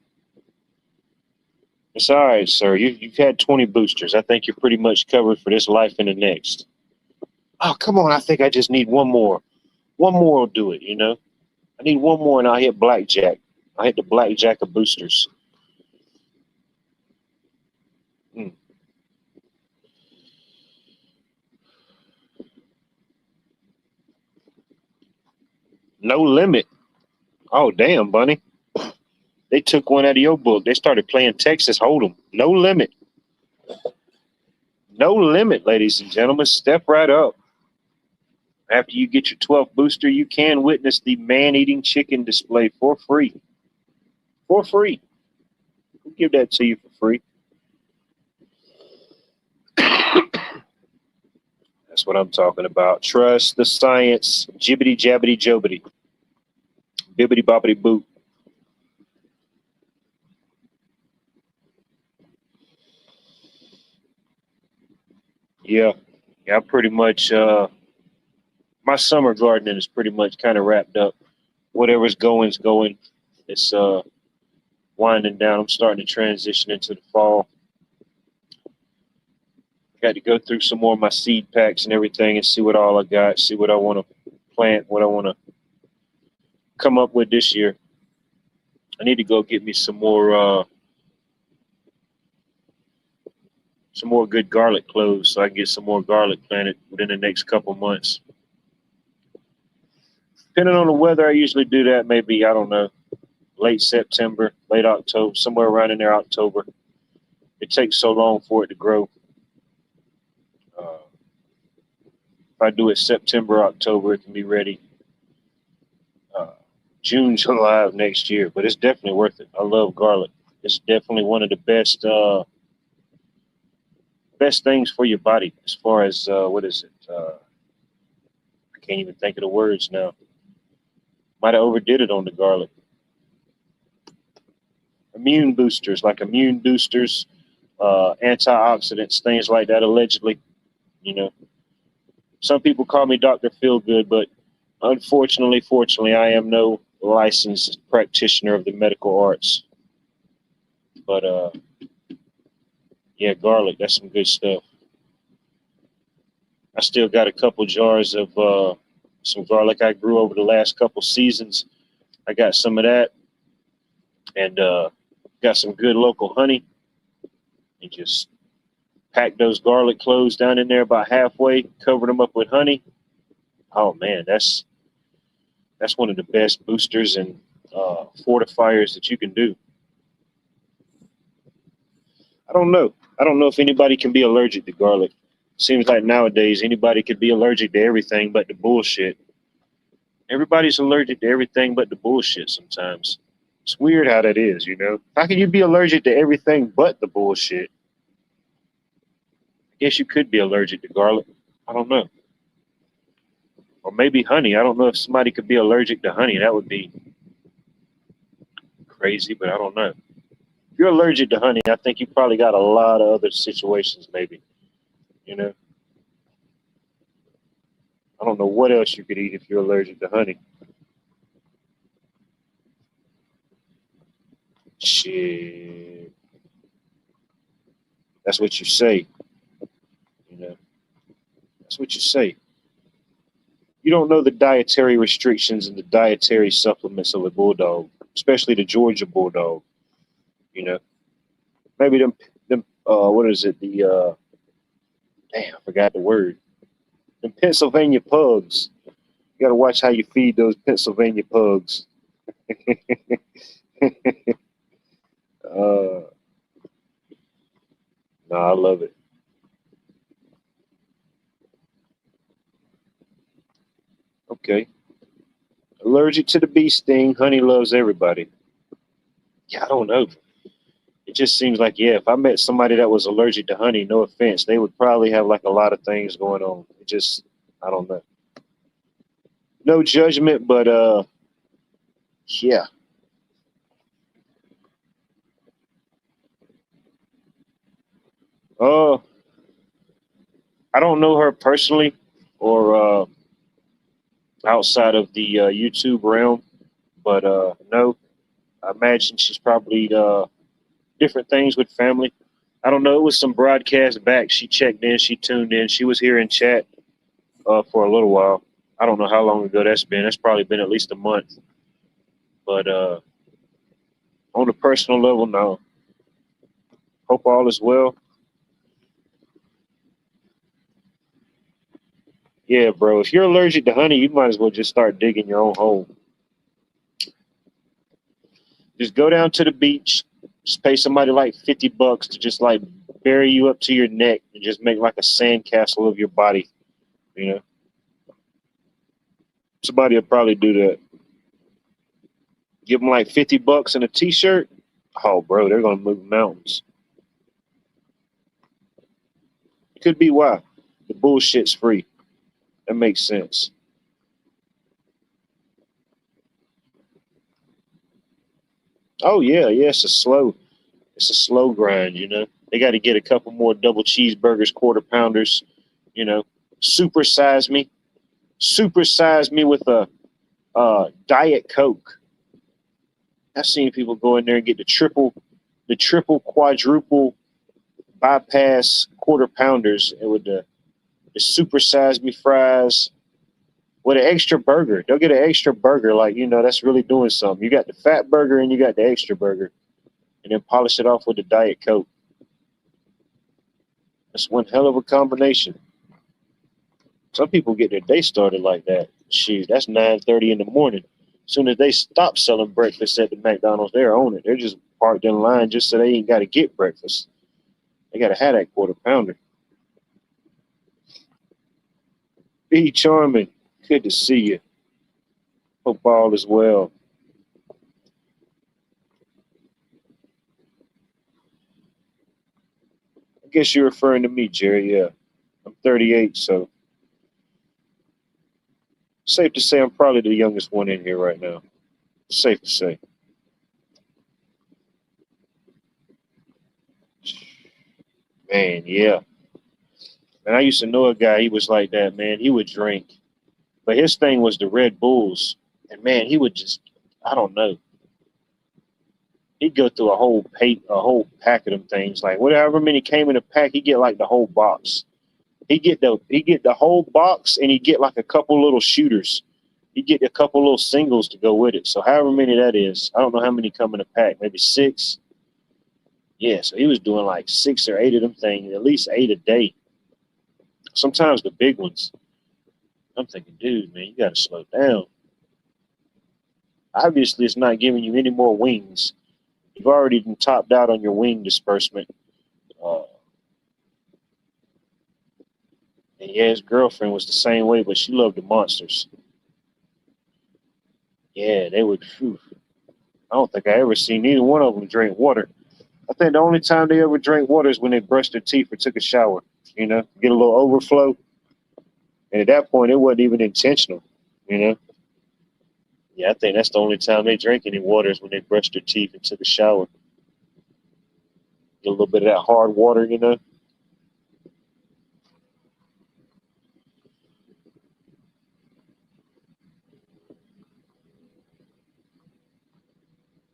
It's all right, sir. You've had 20 boosters. I think you're pretty much covered for this life and the next. Oh, come on. I think I just need one more. One more will do it, you know? I need one more and I'll hit blackjack. I hit the blackjack of boosters. Mm. No limit. Oh, damn, Bunny. They took one out of your book. They started playing Texas Hold'em. No limit. No limit, ladies and gentlemen. Step right up. After you get your 12th booster, you can witness the man-eating chicken display for free. For free. We'll give that to you for free. That's what I'm talking about. Trust the science. Jibbity jabbity jobity. Bibbity boppity boop. Yeah. Yeah, I pretty much my summer gardening is pretty much kind of wrapped up. Whatever's going's going. It's winding down. I'm starting to transition into the fall. Got to go through some more of my seed packs and everything and see what all I got, see what I want to plant, what I want to come up with this year. I need to go get me some more good garlic cloves so I can get some more garlic planted within the next couple months. Depending on the weather, I usually do that maybe, I don't know, late September, late October, somewhere around in there, October. It takes so long for it to grow. If I do it September, October, it can be ready uh, June, July of next year. But it's definitely worth it. I love garlic. It's definitely one of the best things for your body as far as what is it? I can't even think of the words now. Might have overdid it on the garlic. Immune boosters, like immune boosters, antioxidants, things like that. Allegedly, you know, some people call me Doctor Feelgood, but fortunately, I am no licensed practitioner of the medical arts. But yeah, garlic, that's some good stuff. I still got a couple jars of some garlic I grew over the last couple seasons. I got some of that and got some good local honey and just packed those garlic cloves down in there about halfway, covered them up with honey. Oh man, that's one of the best boosters and fortifiers that you can do. I don't know. I don't know if anybody can be allergic to garlic. Seems like nowadays anybody could be allergic to everything but the bullshit. Everybody's allergic to everything but the bullshit sometimes. It's weird how that is, you know? How can you be allergic to everything but the bullshit? I guess you could be allergic to garlic. I don't know. Or maybe honey. I don't know if somebody could be allergic to honey. That would be crazy, but I don't know. If you're allergic to honey, I think you probably got a lot of other situations, maybe. You know? I don't know what else you could eat if you're allergic to honey. Shit. That's what you say. You know? That's what you say. You don't know the dietary restrictions and the dietary supplements of a bulldog, especially the Georgia bulldog. You know, maybe them what is it? The damn, I forgot the word. The Pennsylvania pugs. You got to watch how you feed those Pennsylvania pugs. No, I love it. Okay. Allergic to the bee sting. Honey loves everybody. Yeah, I don't know. It just seems like, yeah, if I met somebody that was allergic to honey, no offense, they would probably have like a lot of things going on. It just, I don't know. No judgment, but yeah. Uh, I don't know her personally or outside of the YouTube realm, but no, I imagine she's probably different things with family. I don't know. It was some broadcast back. She checked in. She tuned in. She was here in chat for a little while. I don't know how long ago that's been. That's probably been at least a month. But on a personal level, no. Hope all is well. Yeah, bro. If you're allergic to honey, you might as well just start digging your own hole. Just go down to the beach. Just pay somebody like $50 to just like bury you up to your neck and just make like a sandcastle of your body. You know, somebody will probably do that. Give them like $50 and a T-shirt. Oh, bro, they're gonna move mountains. Could be why the bullshit's free. That makes sense. Oh yeah, yeah. It's a slow grind. You know, they got to get a couple more double cheeseburgers, quarter pounders. You know, supersize me, supersize me with a diet coke. I've seen people go in there and get the triple, quadruple bypass quarter pounders and with the supersize me fries with an extra burger. They'll get an extra burger, like that's really doing something. You got the fat burger and you got the extra burger, and then polish it off with the diet coke. That's one hell of a combination. Some people get their day started like that. Shoot, that's 9:30 in the morning. As soon as they stop selling breakfast at the McDonald's, they're on it. They're just parked in line just so they ain't got to get breakfast. They got to have that quarter pounder. Be charming. Good to see you. Hope all is well. I guess you're referring to me, Jerry. Yeah. I'm 38, so safe to say I'm probably the youngest one in here right now. Safe to say. Man, yeah. And I used to know a guy, he was like that, man. He would drink. But his thing was the Red Bulls. And man, he would just, I don't know. He'd go through a whole pack of them things. Like whatever many came in a pack, he'd get like the whole box. He get the whole box and he'd get like a couple little shooters. He'd get a couple little singles to go with it. So however many that is, I don't know how many come in a pack, maybe six. Yeah, so he was doing like 6 or 8 of them things, at least 8 a day. Sometimes the big ones. I'm thinking, dude, man, you got to slow down. Obviously, it's not giving you any more wings. You've already been topped out on your wing disbursement. Uh, and yeah, his girlfriend was the same way, but she loved the monsters. Yeah, they would. Whew, I don't think I ever seen either one of them drink water. I think the only time they ever drank water is when they brushed their teeth or took a shower. Get a little overflow. And at that point, it wasn't even intentional. You know. Yeah, I think that's the only time they drink any water is when they brush their teeth and took a shower. Get a little bit of that hard water.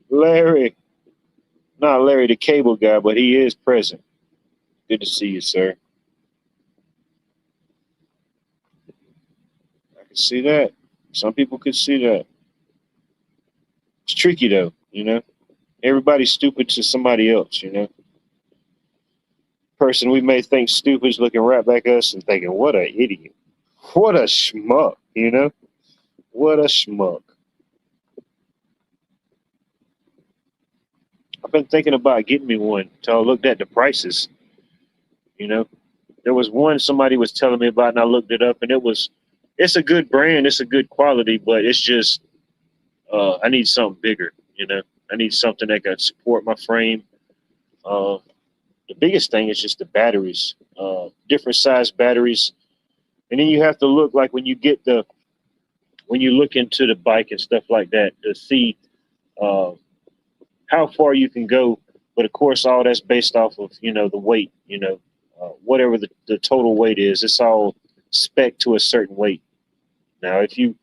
Larry, not Larry the cable guy, but he is present. Good to see you, sir. I can see that. Some people could see that. It's tricky though. Everybody's stupid to somebody else. Person we may think stupid is looking right back at us and thinking, what a idiot. What a schmuck. What a schmuck. I've been thinking about getting me one until I looked at the prices. You know, there was one somebody was telling me about, and I looked it up, and it's a good brand, it's a good quality, but it's just I need something bigger. You know, I need something that can support my frame. Uh, the biggest thing is just the batteries, different size batteries, and then you have to look like when you look into the bike and stuff like that to see uh, how far you can go. But of course, all that's based off of the weight. Whatever the total weight is, it's all spec to a certain weight. Now, if you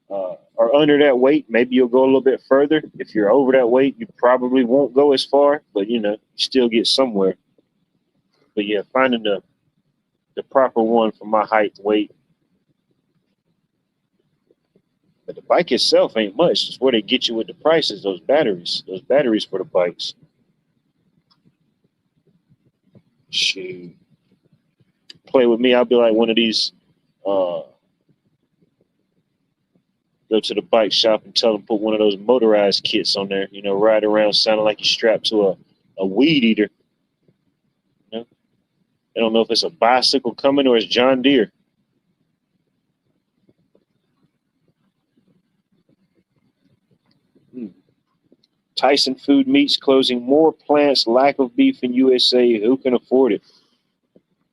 are under that weight, maybe you'll go a little bit further. If you're over that weight, you probably won't go as far, but you still get somewhere. But yeah, finding the proper one for my height and weight. But the bike itself ain't much. It's where they get you with the prices, those batteries for the bikes. Shoot. Play with me, I'll be like one of these go to the bike shop and tell them put one of those motorized kits on there, ride around sounding like you're strapped to a weed eater. You know? I don't know if it's a bicycle coming or it's John Deere. Tyson Food Meats closing more plants, lack of beef in USA. Who can afford it?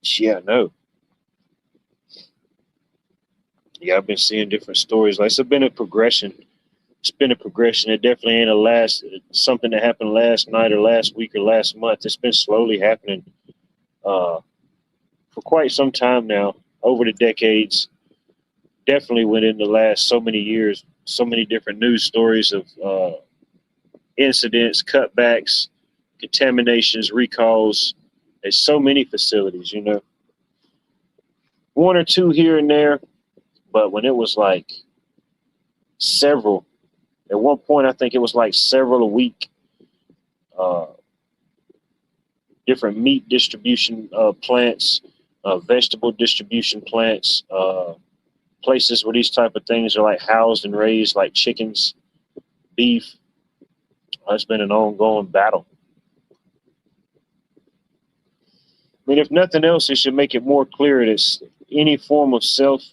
Yeah, no. Yeah, I've been seeing different stories. Like it's been a progression. It's been a progression. It definitely ain't something that happened last night or last week or last month. It's been slowly happening for quite some time now, over the decades. Definitely within the last so many years, so many different news stories of incidents, cutbacks, contaminations, recalls. There's so many facilities, one or two here and there, but when it was like several, at one point I think it was like several a week. Uh, Different meat distribution plants, vegetable distribution plants, places where these type of things are like housed and raised, like chickens, beef. It's been an ongoing battle. I mean, if nothing else, it should make it more clear that any form of self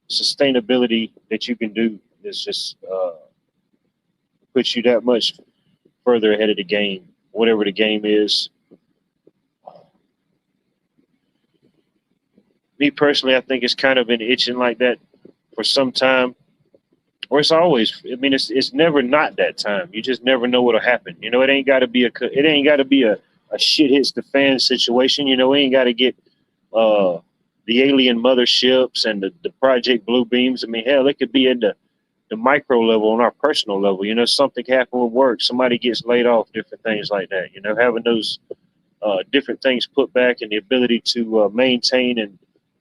sustainability that you can do is just puts you that much further ahead of the game, whatever the game is. Me personally, I think it's kind of been itching like that for some time, or it's always. I mean, it's never not that time. You just never know what'll happen. It ain't got to be a shit hits the fan situation. We ain't got to get the alien motherships and the Project Blue Beams. I mean, hell, it could be in the micro level, on our personal level. Something happen with work, somebody gets laid off, different things like that. Having those different things put back and the ability to maintain and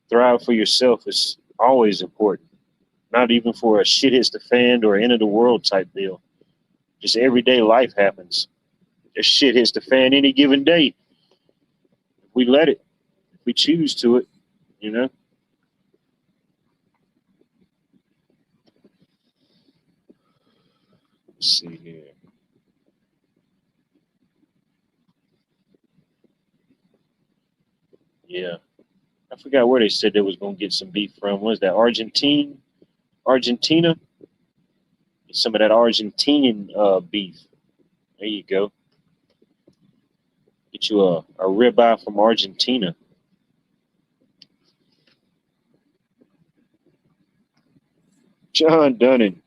thrive for yourself is always important. Not even for a shit hits the fan or end of the world type deal. Just everyday life happens. If shit hits the fan any given day, if we let it, if we choose to it, you know. Let's see here. Yeah. I forgot where they said they was gonna get some beef from. Was that Argentina? Some of that Argentinian beef. There you go. Get you a ribeye from Argentina. John Dunning.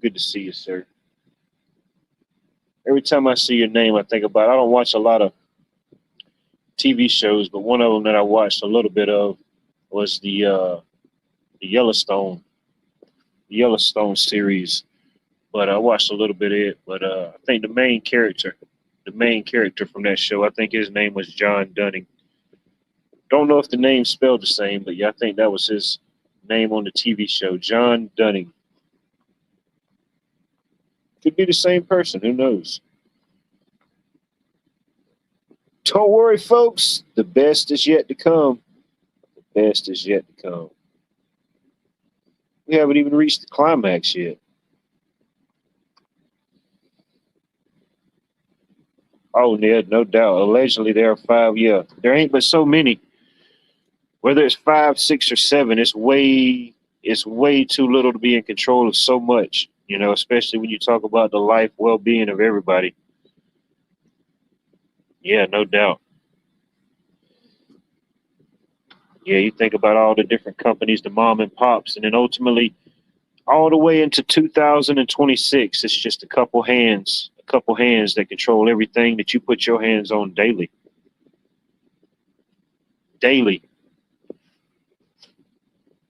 Good to see you, sir. Every time I see your name, I think about. I don't watch a lot of TV shows, but one of them that I watched a little bit of was the Yellowstone series. But I watched a little bit of it. But I think the main character from that show, I think his name was John Dunning. Don't know if the name's spelled the same, but yeah, I think that was his name on the TV show, John Dunning. Could be the same person. Who knows? Don't worry, folks. The best is yet to come. The best is yet to come. We haven't even reached the climax yet. Oh, Ned, no doubt. Allegedly, there are 5. Yeah, there ain't but so many. Whether it's 5, 6, or 7, it's way too little to be in control of so much. You know, especially when you talk about the life well-being of everybody. Yeah, no doubt. Yeah, you think about all the different companies, the mom and pops, and then ultimately all the way into 2026, it's just a couple hands that control everything that you put your hands on daily. Daily.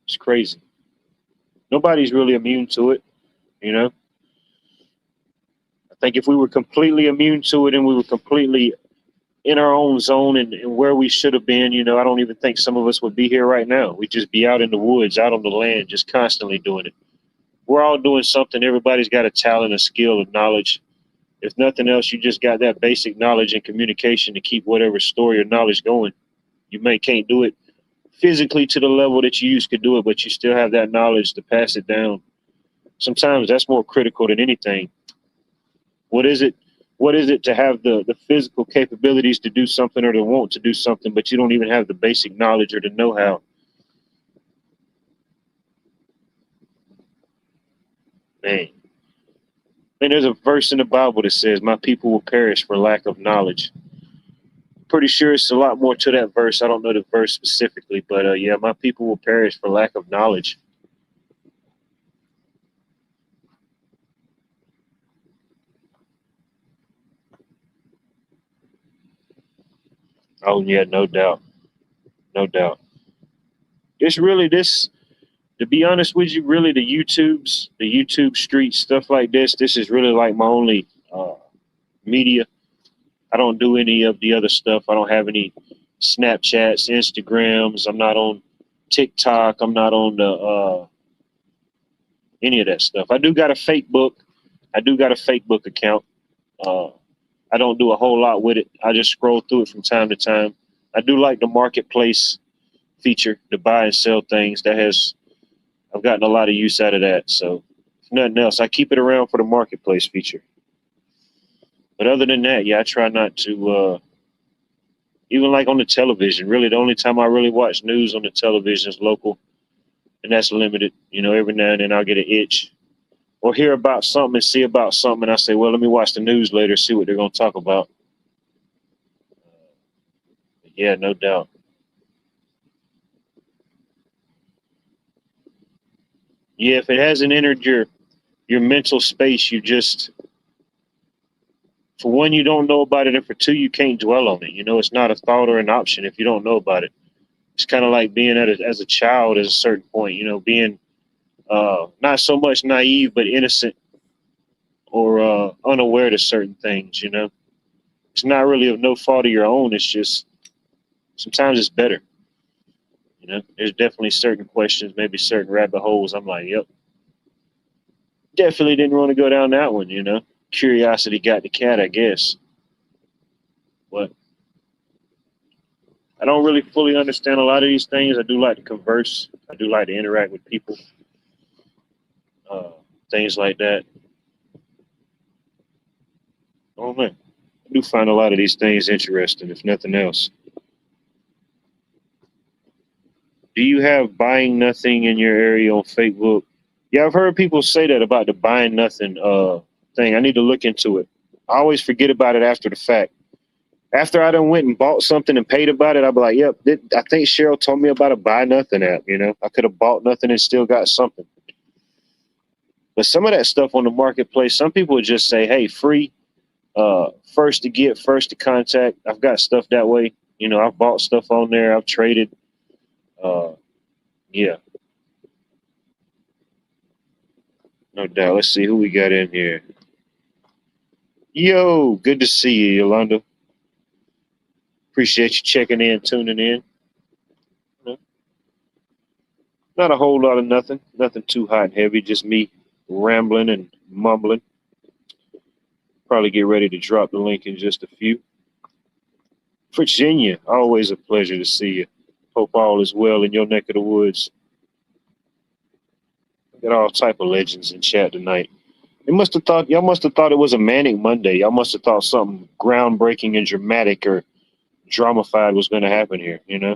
It's crazy. Nobody's really immune to it, you know? I think if we were completely immune to it and we were completely in our own zone and where we should have been, you know, I don't even think some of us would be here right now. We'd just be out in the woods, out on the land, just constantly doing it. We're all doing something. Everybody's got a talent, a skill, a knowledge. If nothing else, you just got that basic knowledge and communication to keep whatever story or knowledge going. You may can't do it physically to the level that you used to do it, but you still have that knowledge to pass it down. Sometimes that's more critical than anything. What is it? What is it to have the physical capabilities to do something or to want to do something, but you don't even have the basic knowledge or the know-how? Man, man, there's a verse in the Bible that says, "My people will perish for lack of knowledge." Pretty sure it's a lot more to that verse. I don't know the verse specifically, but yeah, my people will perish for lack of knowledge. Oh yeah, no doubt, no doubt. It's really this. To be honest with you, really the YouTube street stuff like this. This is really like my only media. I don't do any of the other stuff. I don't have any Snapchats, Instagrams. I'm not on TikTok. I'm not on the any of that stuff. I do got a fake book. I do got a fake book account. Uh, I don't do a whole lot with it. I just scroll through it from time to time. I do like the marketplace feature to buy and sell things. I've gotten a lot of use out of that. So if nothing else, I keep it around for the marketplace feature. But other than that, yeah, I try not to even like on the television. Really, the only time I really watch news on the television is local, and that's limited. You know, every now and then I'll get an itch or hear about something and see about something, and I say, well, let me watch the news later, see what they're going to talk about. Yeah, no doubt. Yeah, if it hasn't entered your mental space, you just for one, you don't know about it, and for two, you can't dwell on it. You know, it's not a thought or an option if you don't know about it. It's kind of like being as a child at a certain point. You know, being not so much naive but innocent or unaware to certain things. You know, it's not really of no fault of your own. It's just sometimes it's better. You know, there's definitely certain questions, maybe certain rabbit holes. I'm like, yep, definitely didn't want to go down that one. You know, curiosity got the cat, I guess. But I don't really fully understand a lot of these things. I do like to converse. I do like to interact with people, uh, things like that. Oh man, I do find a lot of these things interesting, if nothing else. Do you have buying nothing in your area on Facebook? Yeah, I've heard people say that about the buying nothing thing. I need to look into it. I always forget about it after the fact. After I done went and bought something and paid about it, I'll be like, yep, I think Cheryl told me about a buy nothing app. You know, I could have bought nothing and still got something. But some of that stuff on the marketplace, some people would just say, hey, free, first to get, first to contact. I've got stuff that way. You know, I've bought stuff on there. I've traded. Uh, yeah, no doubt. Let's see who we got in here. Yo, good to see you, Yolanda. Appreciate you checking in, tuning in. Not a whole lot of nothing. Nothing too hot and heavy. Just me rambling and mumbling. Probably get ready to drop the link in just a few. Virginia, always a pleasure to see you. Hope all is well in your neck of the woods. Got all type of legends in chat tonight. Y'all must have thought it was a manic Monday. Y'all must have thought something groundbreaking and dramatic or dramified was going to happen here. You know,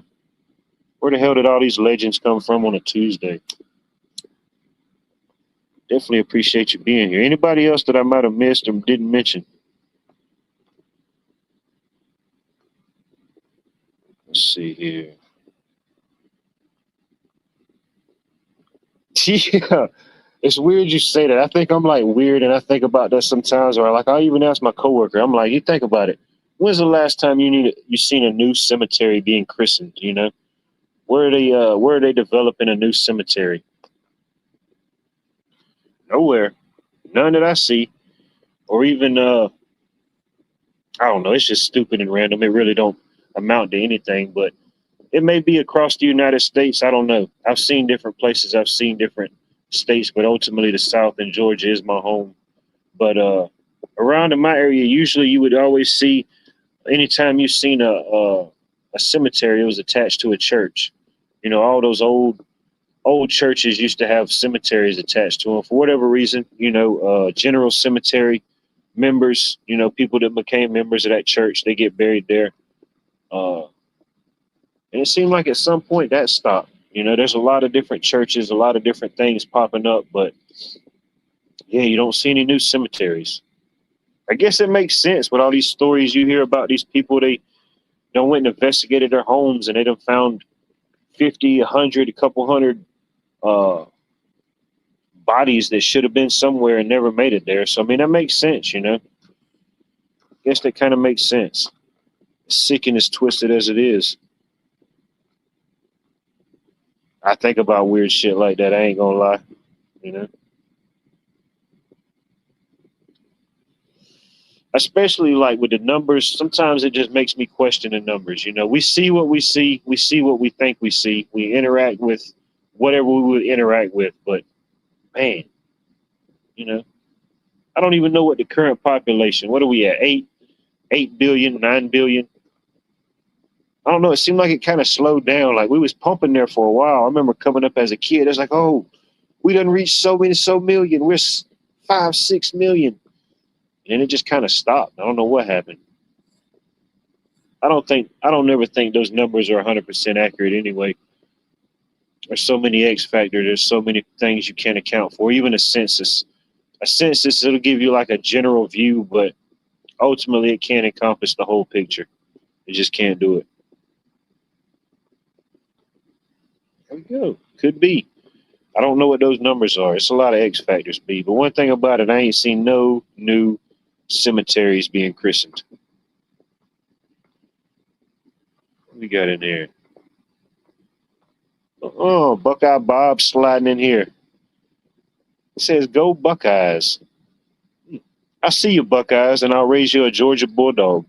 where the hell did all these legends come from on a Tuesday? Definitely appreciate you being here. Anybody else that I might have missed or didn't mention? Let's see here. Yeah, it's weird you say that. I think I'm like weird, and I think about that sometimes. Or like I even ask my coworker, I'm like, you think about it. When's the last time you seen a new cemetery being christened? You know, where are they developing a new cemetery? Nowhere, none that I see, or even I don't know. It's just stupid and random. It really don't amount to anything, but it may be across the United States. I don't know. I've seen different places. I've seen different states, but ultimately the South and Georgia is my home. But around in my area, usually you would always see anytime you've seen a cemetery, it was attached to a church. You know, all those old churches used to have cemeteries attached to them for whatever reason. You know, general cemetery members. You know, people that became members of that church, they get buried there. Uh, and it seemed like at some point that stopped. You know, there's a lot of different churches, a lot of different things popping up, but yeah, you don't see any new cemeteries. I guess it makes sense with all these stories you hear about these people. They done went and investigated their homes and they done found 50, 100, a couple hundred uh, bodies that should have been somewhere and never made it there. So, I mean, that makes sense, you know. I guess that kind of makes sense. Sick and as twisted as it is. I think about weird shit like that. I ain't gonna lie, you know. Especially like with the numbers, sometimes it just makes me question the numbers. You know, we see what we see, we see what we think we see, we interact with whatever we would interact with, but man, you know, I don't even know what the current population. What are we at? 8 billion, 9 billion. I don't know. It seemed like it kind of slowed down. Like we was pumping there for a while. I remember coming up as a kid. It's like, oh, we done reached so million. We're 5, 6 million, and it just kind of stopped. I don't know what happened. I don't ever think those numbers are 100% accurate anyway. There's so many X factors. There's so many things you can't account for. Even a census. A census, it'll give you like a general view, but ultimately it can't encompass the whole picture. It just can't do it. There we go. Could be. I don't know what those numbers are. It's a lot of X factors, B. But one thing about it, I ain't seen no new cemeteries being christened. What we got in there? Oh, Buckeye Bob sliding in here. It says, "Go Buckeyes." I see you, Buckeyes, and I'll raise you a Georgia Bulldog.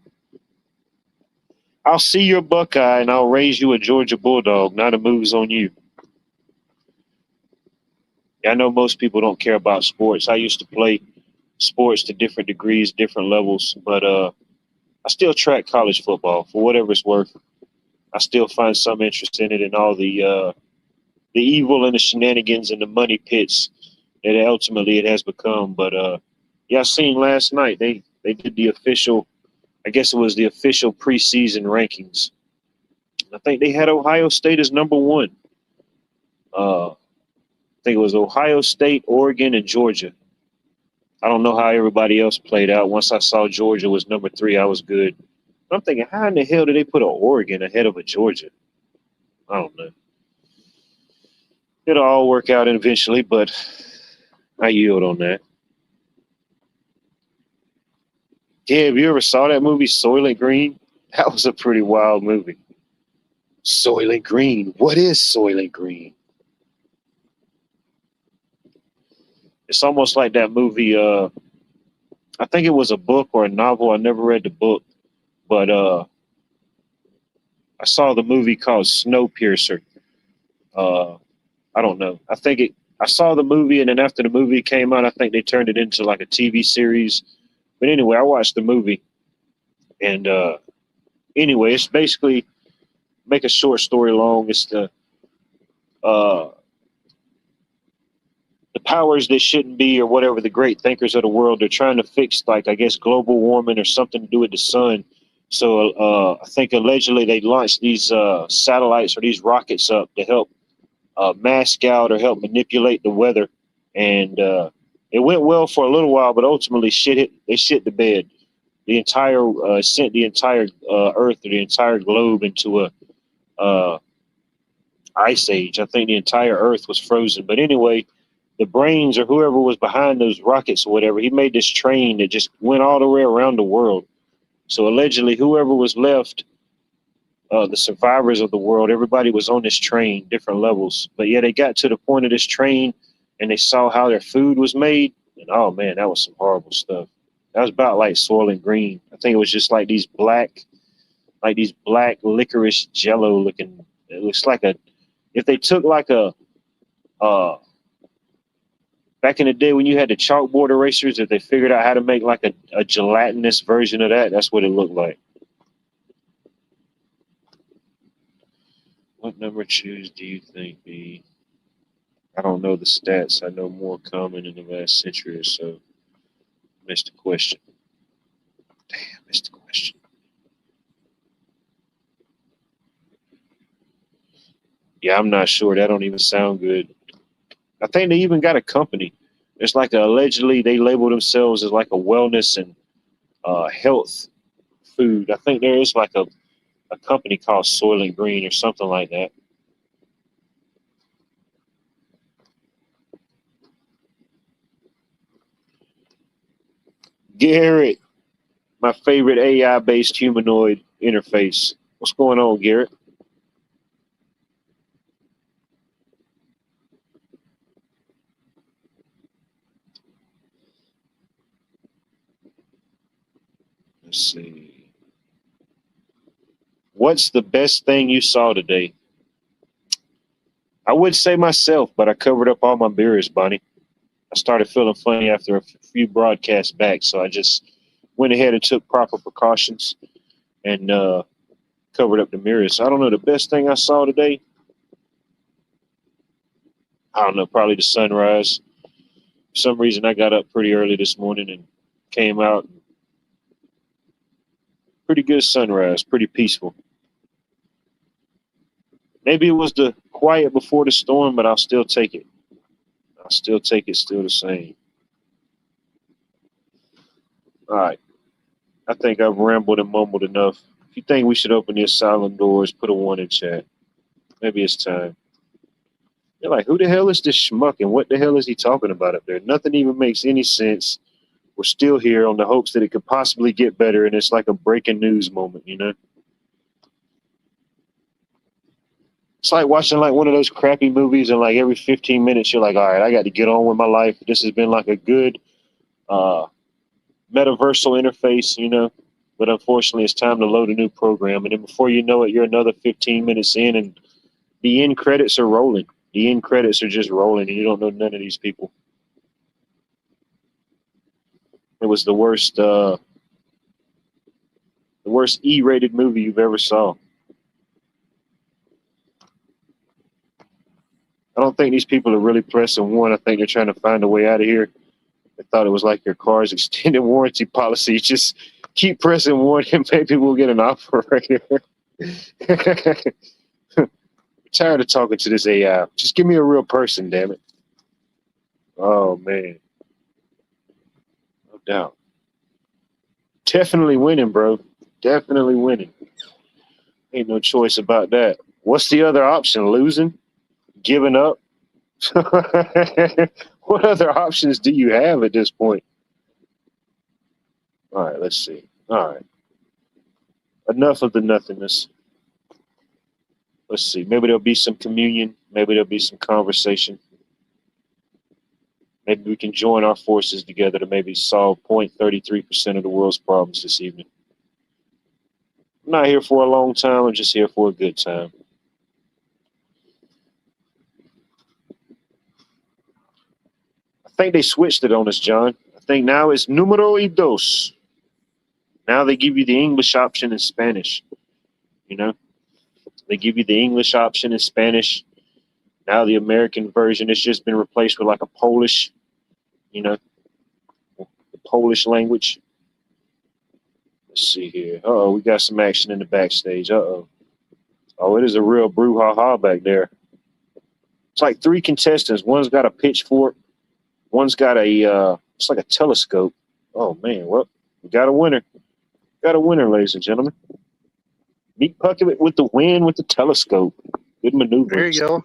I'll see your Buckeye, and I'll raise you a Georgia Bulldog. Now the move's on you. I know most people don't care about sports. I used to play sports to different degrees, different levels, but I still track college football for whatever it's worth. I still find some interest in it and all the evil and the shenanigans and the money pits that ultimately it has become. But yeah, I seen last night they did the official. I guess it was the official preseason rankings. I think they had Ohio State as number one. I think it was Ohio State, Oregon, and Georgia. I don't know how everybody else played out. Once I saw Georgia was number three, I was good. I'm thinking, how in the hell did they put an Oregon ahead of a Georgia? I don't know. It'll all work out eventually, but I yield on that. Yeah, have you ever saw that movie Soylent Green? That was a pretty wild movie. Soylent Green. What is Soylent Green? It's almost like that movie. I think it was a book or a novel. I never read the book, but I saw the movie called Snowpiercer. Uh, I don't know. I think it. I saw the movie, and then after the movie came out, I think they turned it into like a TV series. But anyway, I watched the movie, and anyway, it's basically make a short story long. It's uh, the powers that shouldn't be, or whatever, the great thinkers of the world. They're trying to fix, like I guess, global warming or something to do with the sun. So I think allegedly they launched these satellites or these rockets up to help mask out or help manipulate the weather and it went well for a little while, but ultimately they shit the bed. The entire sent the entire Earth or the entire globe into a uh, ice age. I think the entire Earth was frozen. But anyway, the brains or whoever was behind those rockets or whatever, he made this train that just went all the way around the world. So allegedly, whoever was left, the survivors of the world, everybody was on this train, different levels. But yeah, they got to the point of this train and they saw how their food was made. And oh man, that was some horrible stuff. That was about like Soylent Green. I think it was just like these black licorice jello looking. It looks like if they took like uh, back in the day when you had the chalkboard erasers, if they figured out how to make like a gelatinous version of that, that's what it looked like. What number choose do you think be? I don't know the stats. I know more common in the last century or so. Missed the question. Damn, missed the question. Yeah, I'm not sure. That don't even sound good. I think they even got a company. It's like allegedly they label themselves as like a wellness and health food. I think there is like a company called Soylent Green or something like that. Garrett, my favorite AI based humanoid interface. What's going on, Garrett? Let's see. What's the best thing you saw today? I would say myself, but I covered up all my beers, Bonnie. I started feeling funny after a few broadcasts back, so I just went ahead and took proper precautions and covered up the mirrors. So I don't know. The best thing I saw today, I don't know, probably the sunrise. For some reason, I got up pretty early this morning and came out. Pretty good sunrise, pretty peaceful. Maybe it was the quiet before the storm, but I'll still take it. I'll still take it, still the same. All right. I think I've rambled and mumbled enough. If you think we should open the asylum doors, put a one in chat. Maybe it's time. They're like, who the hell is this schmuck and what the hell is he talking about up there? Nothing even makes any sense. We're still here on the hopes that it could possibly get better, and it's like a breaking news moment, you know? It's like watching like one of those crappy movies, and like every 15 minutes, you're like, all right, I got to get on with my life. This has been like a good uh, metaversal interface, you know? But unfortunately, it's time to load a new program. And then before you know it, you're another 15 minutes in, and the end credits are rolling. The end credits are just rolling, and you don't know none of these people. It was the worst E-rated movie you've ever saw. I don't think these people are really pressing one. I think they're trying to find a way out of here. They thought it was like your car's extended warranty policy. Just keep pressing one, and maybe we'll get an offer right here. I'm tired of talking to this AI. Just give me a real person, damn it. Oh man, no doubt. Definitely winning, bro. Definitely winning. Ain't no choice about that. What's the other option? Losing? Giving up? What other options do you have at this point? All right, let's see. All right. Enough of the nothingness. Let's see. Maybe there'll be some communion. Maybe there'll be some conversation. Maybe we can join our forces together to maybe solve 0.33% of the world's problems this evening. I'm not here for a long time. I'm just here for a good time. I think they switched it on us, John. I think now it's numero y dos. Now they give you the English option in Spanish. You know, they give you the English option in Spanish. Now the American version has just been replaced with like a Polish, you know, the Polish language. Let's see here. Oh, we got some action in the backstage. Uh-oh. Oh, it is a real brouhaha back there. It's like three contestants. One's got a pitchfork. One's got a it's like a telescope. Oh man, well, we got a winner. Got a winner, ladies and gentlemen. Meet Puckett with the win with the telescope. Good There you maneuvers. go.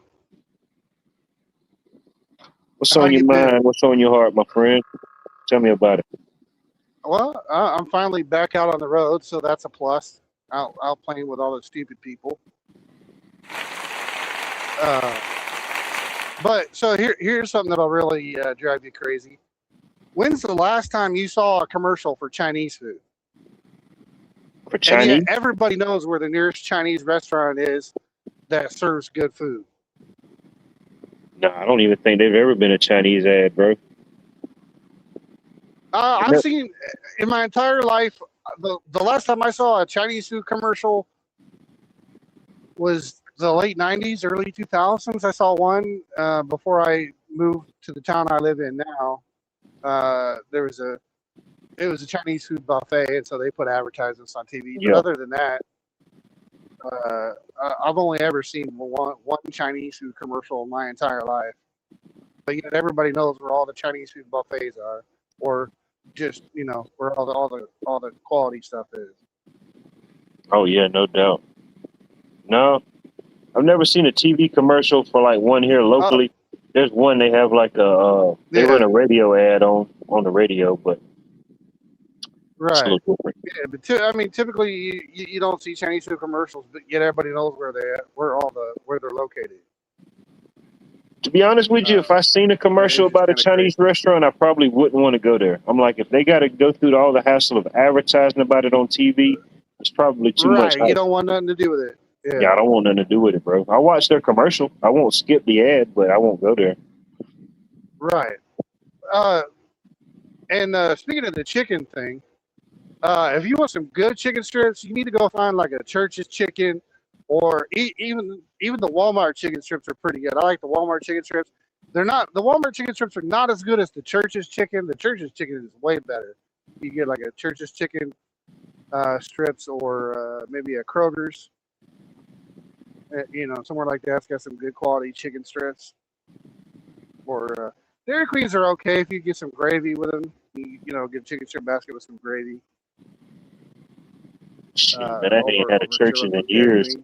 What's How on your you been? mind? What's on your heart, my friend? Tell me about it. Well, I'm finally back out on the road, so that's a plus. Out playing with all the stupid people. But so here's something that'll really drive you crazy. When's the last time you saw a commercial for Chinese food? For And yet Chinese? everybody knows where the nearest Chinese restaurant is that serves good food. No, I don't even think they've ever been a Chinese ad, bro. I've seen in my entire life, the last time I saw a Chinese food commercial was the late 90s, early 2000s. I saw one before I moved to the town I live in now. It was a Chinese food buffet, and so they put advertisements on TV. But Yeah. other than that, I've only ever seen one Chinese food commercial in my entire life. But yet everybody knows where all the Chinese food buffets are, or just where all the quality stuff is. Oh yeah, no doubt. No, I've never seen a TV commercial for like one here locally. There's one they have like a they run a radio ad on the radio, but it's a right. little different. Yeah, but I mean, typically you don't see Chinese food commercials, but yet everybody knows where they're located. To be honest with you, if I seen a commercial It's just about a kind of crazy. Chinese restaurant, I probably wouldn't want to go there. I'm like, if they got to go through all the hassle of advertising about it on TV, it's probably too much. Right, you don't want nothing to do with it. Yeah, I don't want nothing to do with it, bro. I watch their commercial. I won't skip the ad, but I won't go there. Right. And speaking of the chicken thing, if you want some good chicken strips, you need to go find like a Church's Chicken, or even the Walmart chicken strips are pretty good. I like the Walmart chicken strips. The Walmart chicken strips are not as good as the Church's Chicken. The Church's Chicken is way better. You get like a Church's Chicken strips, or maybe a Kroger's. Somewhere like that's got some good quality chicken strips. Or Dairy Queens are okay if you get some gravy with them. Get a chicken strip basket with some gravy. Shit, man, I ain't had a Church's in years.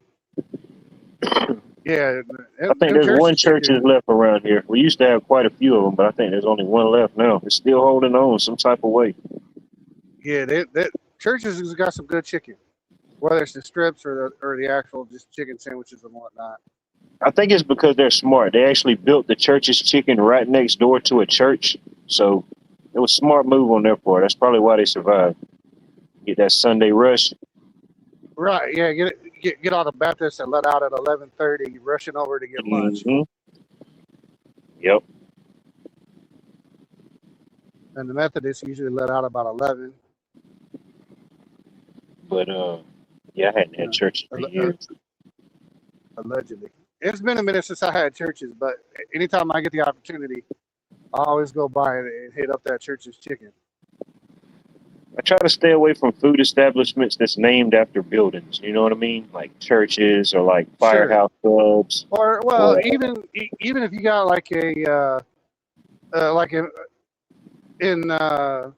Yeah, I think there's one Church's left around here. We used to have quite a few of them, but I think there's only one left now. It's still holding on some type of way. Yeah, Church's has got some good chicken, whether it's the strips or the actual just chicken sandwiches and whatnot. I think it's because they're smart. They actually built the Church's Chicken right next door to a church, so it was a smart move on their part. That's probably why they survived. Get that Sunday rush. Right. Yeah. Get all the Baptists that let out at 11:30, rushing over to get lunch. Yep. And the Methodists usually let out about 11. But yeah, I hadn't had churches for years. Allegedly, it's been a minute since I had churches, but anytime I get the opportunity, I always go by and hit up that Church's Chicken. I try to stay away from food establishments that's named after buildings. You know what I mean? Like churches or like firehouse clubs. Or even if you got like a in not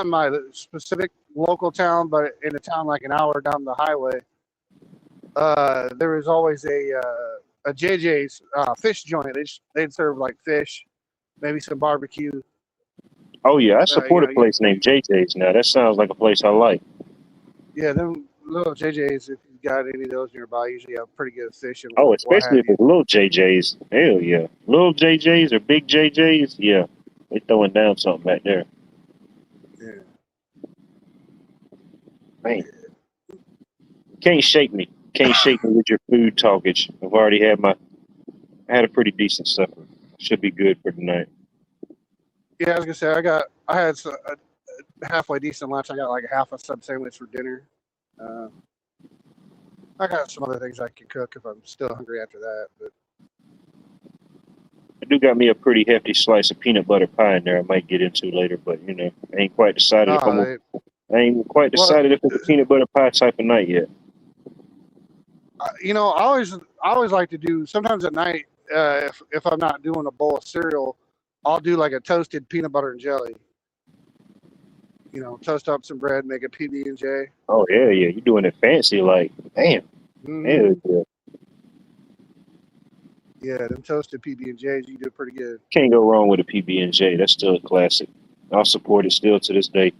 in my specific local town, but in a town like an hour down the highway, there was always a JJ's fish joint. They'd serve like fish, maybe some barbecue. Oh yeah, I support a place named JJ's now. That sounds like a place I like. Yeah, them little JJ's, if you've got any of those nearby, usually have pretty good fish. And especially if it's little JJ's. Hell yeah. Little JJ's or big JJ's, yeah. They throwing down something back there. Yeah. Man. Can't shake me. Can't shake me with your food talkage. I had a pretty decent supper. Should be good for tonight. Yeah, I was gonna say I had a halfway decent lunch. I got like a half a sub sandwich for dinner. I got some other things I can cook if I'm still hungry after that. But I do got me a pretty hefty slice of peanut butter pie in there. I might get into later, but I ain't quite decided if it's a peanut butter pie type of night yet. I always like to do sometimes at night if I'm not doing a bowl of cereal, I'll do like a toasted peanut butter and jelly. You know, toast up some bread, make a PB and J. Oh yeah, yeah. You doing it fancy, like damn. Mm-hmm. Hell yeah. Yeah, them toasted PB and J's, you do pretty good. Can't go wrong with a PB and J. That's still a classic. I'll support it still to this day.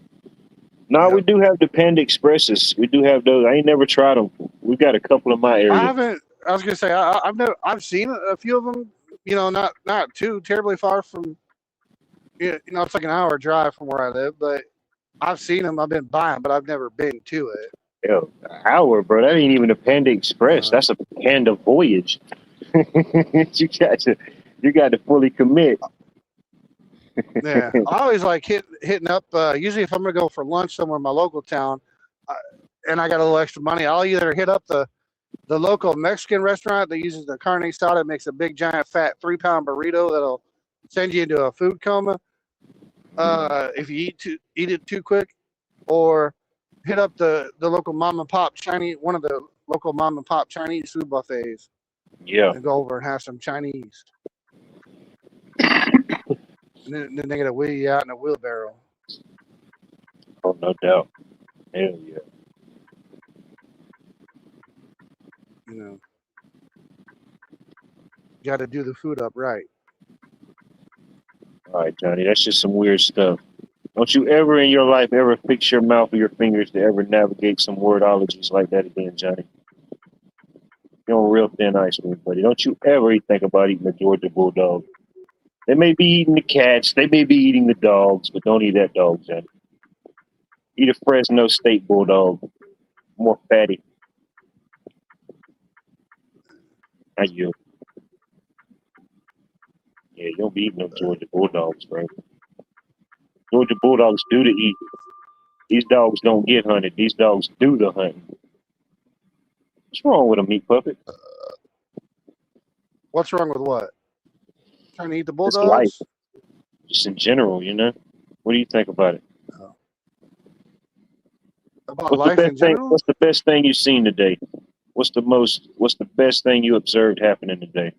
No, we Yep. do have the Panda Expresses. We do have those. I ain't never tried them. We got a couple in my I area. haven't. I was gonna say I've never. I've seen a few of them. You know, not too terribly far from. You know, it's like an hour drive from where I live, but I've seen them. I've been by them, but I've never been to it. Hell, an hour, bro. That ain't even a Panda Express. Uh, That's a Panda Voyage. You got to fully commit. yeah, I always like hitting up. Usually, if I'm gonna go for lunch somewhere in my local town, uh, and I got a little extra money, I'll either hit up the local Mexican restaurant that uses the carne asada, makes a big giant fat 3-pound burrito that'll send you into a food coma if you eat it too quick, or hit up the local mom and pop Chinese, one of the local mom and pop Chinese food buffets, Yeah. and go over and have some Chinese. And then they get a wheel you out in a wheelbarrow. Oh, no doubt. Hell yeah. You know, got to do the food up right. All right, Johnny. That's just some weird stuff. Don't you ever in your life ever fix your mouth or your fingers to ever navigate some wordologies like that again, Johnny? You're on real thin ice, man, buddy. Don't you ever think about eating a Georgia Bulldog. They may be eating the cats, they may be eating the dogs, but don't eat that dog, Johnny. Eat a Fresno State Bulldog. More fatty. I you. Yeah, you don't be eating no Georgia Bulldogs, bro. Georgia Bulldogs do the eat. These dogs don't get hunted. These dogs do the hunting. What's wrong with a meat puppet? What's wrong with what? Trying to eat the It's life, bulldogs? just in general, you know? What do you think about it? Oh. About life in general? What's the best thing you've seen today? What's the best thing you observed happening today?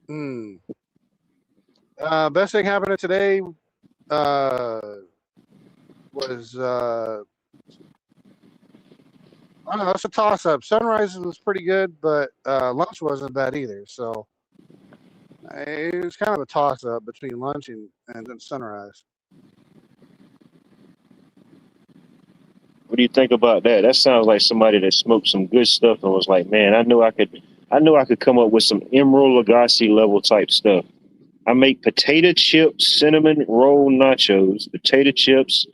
Hmm. Best thing happening today was I don't know. It's a toss up. Sunrise was pretty good, but lunch wasn't bad either. So it was kind of a toss up between lunch and then sunrise. What do you think about that? That sounds like somebody that smoked some good stuff and was like, "Man, I knew I could come up with some Emerald Lagasse level type stuff." I make potato chips, cinnamon roll nachos, potato chips,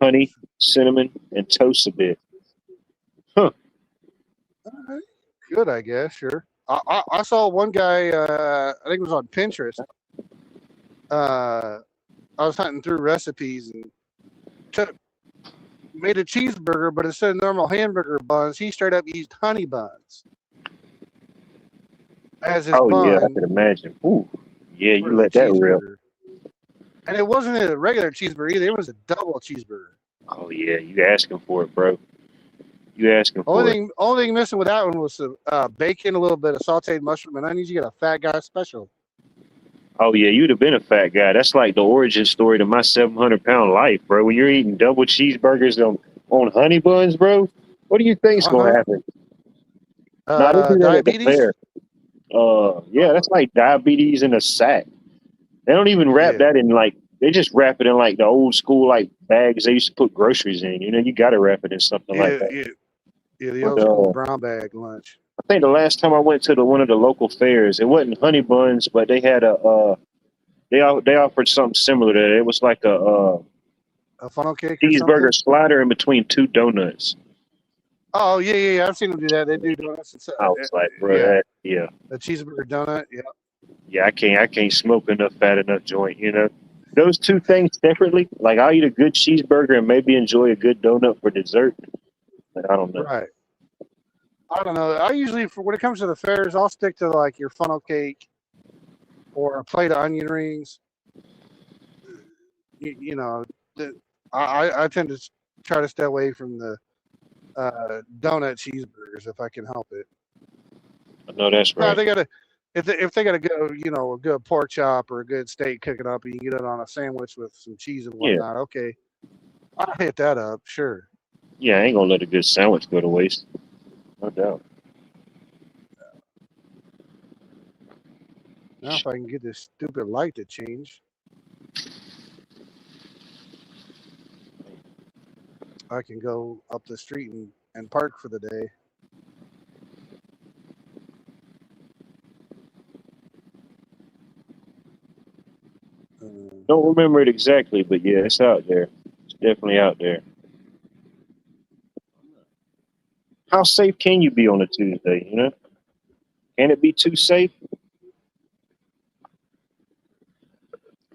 honey, cinnamon, and toast a bit. Huh. Alright. Good, I guess. Sure. I saw one guy. I think it was on Pinterest. I was hunting through recipes and took made a cheeseburger, but instead of normal hamburger buns, he straight up used honey buns as his Oh yeah, I bun can imagine. Ooh, yeah, for you the let that rip. cheeseburger. And it wasn't a regular cheeseburger either. It was a double cheeseburger. Oh yeah, you asking for it, bro. You asking for it. Only thing missing with that one was the bacon, a little bit of sauteed mushroom and onions. You get a fat guy special. Oh yeah, you'd have been a fat guy. That's like the origin story to my 700-pound life, bro. When you're eating double cheeseburgers on honey buns, bro. What do you think's gonna Uh happen? Nah, they huh. do that at the Diabetes. fair. Yeah, that's like diabetes in a sack. They don't even wrap Yeah. that in like they just wrap it in like the old school like bags they used to put groceries in. You know, you got to wrap it in something like Yeah. that. Yeah. Yeah. The But old school brown bag lunch. I think the last time I went to one of the local fairs, it wasn't honey buns, but they had they offered something similar to that. It was like A funnel cake or cheeseburger something. slider in between two donuts. Oh yeah. I've seen them do that. They do donuts. I was like, bro, Yeah. yeah, A cheeseburger donut. Yeah. yeah, I can't smoke enough fat enough joint. You know, those two things separately. Like I'll eat a good cheeseburger and maybe enjoy a good donut for dessert. But I don't know. Right. I don't know. I usually, for when it comes to the fairs, I'll stick to like your funnel cake or a plate of onion rings. You know, I tend to try to stay away from the donut cheeseburgers if I can help it. I know that's No, right. if they got a good, a good pork chop or a good steak cooking up, and you get it on a sandwich with some cheese and Yeah, whatnot, okay, I'll hit that up, sure. yeah. I ain't gonna let a good sandwich go to waste. No doubt. Now, if I can get this stupid light to change, I can go up the street and park for the day. Uh, Don't remember it exactly, but yeah, it's out there. It's definitely out there. How safe can you be on a Tuesday? Can it be too safe?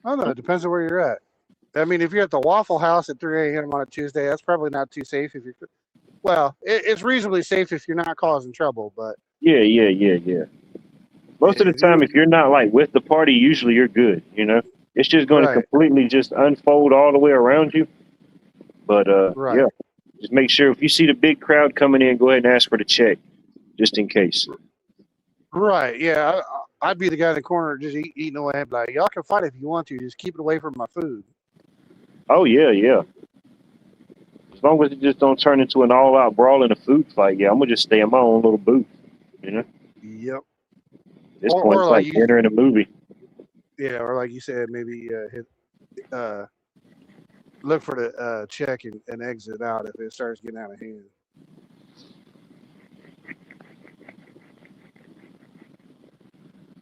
I don't know. It depends on where you're at. I mean, if you're at the Waffle House at 3 a.m. on a Tuesday, that's probably not too safe. If you're well, it's reasonably safe if you're not causing trouble. But Yeah, yeah, yeah, yeah. Most of the if time, you're if you're not like with the party, usually you're good. It's just going to right, completely just unfold all the way around you. But right, yeah, just make sure if you see the big crowd coming in, go ahead and ask for the check, just in case. right, yeah, I'd be the guy in the corner just eating away. I'd be like, y'all can fight if you want to, just keep it away from my food. Oh yeah, yeah. As long as it just don't turn into an all-out brawl in a food fight, yeah, I'm gonna just stay in my own little booth. You know, at Yep. this point, Or it's like like you, dinner in a movie. yeah, or like you said, maybe uh, look for the check and exit out if it starts getting out of hand.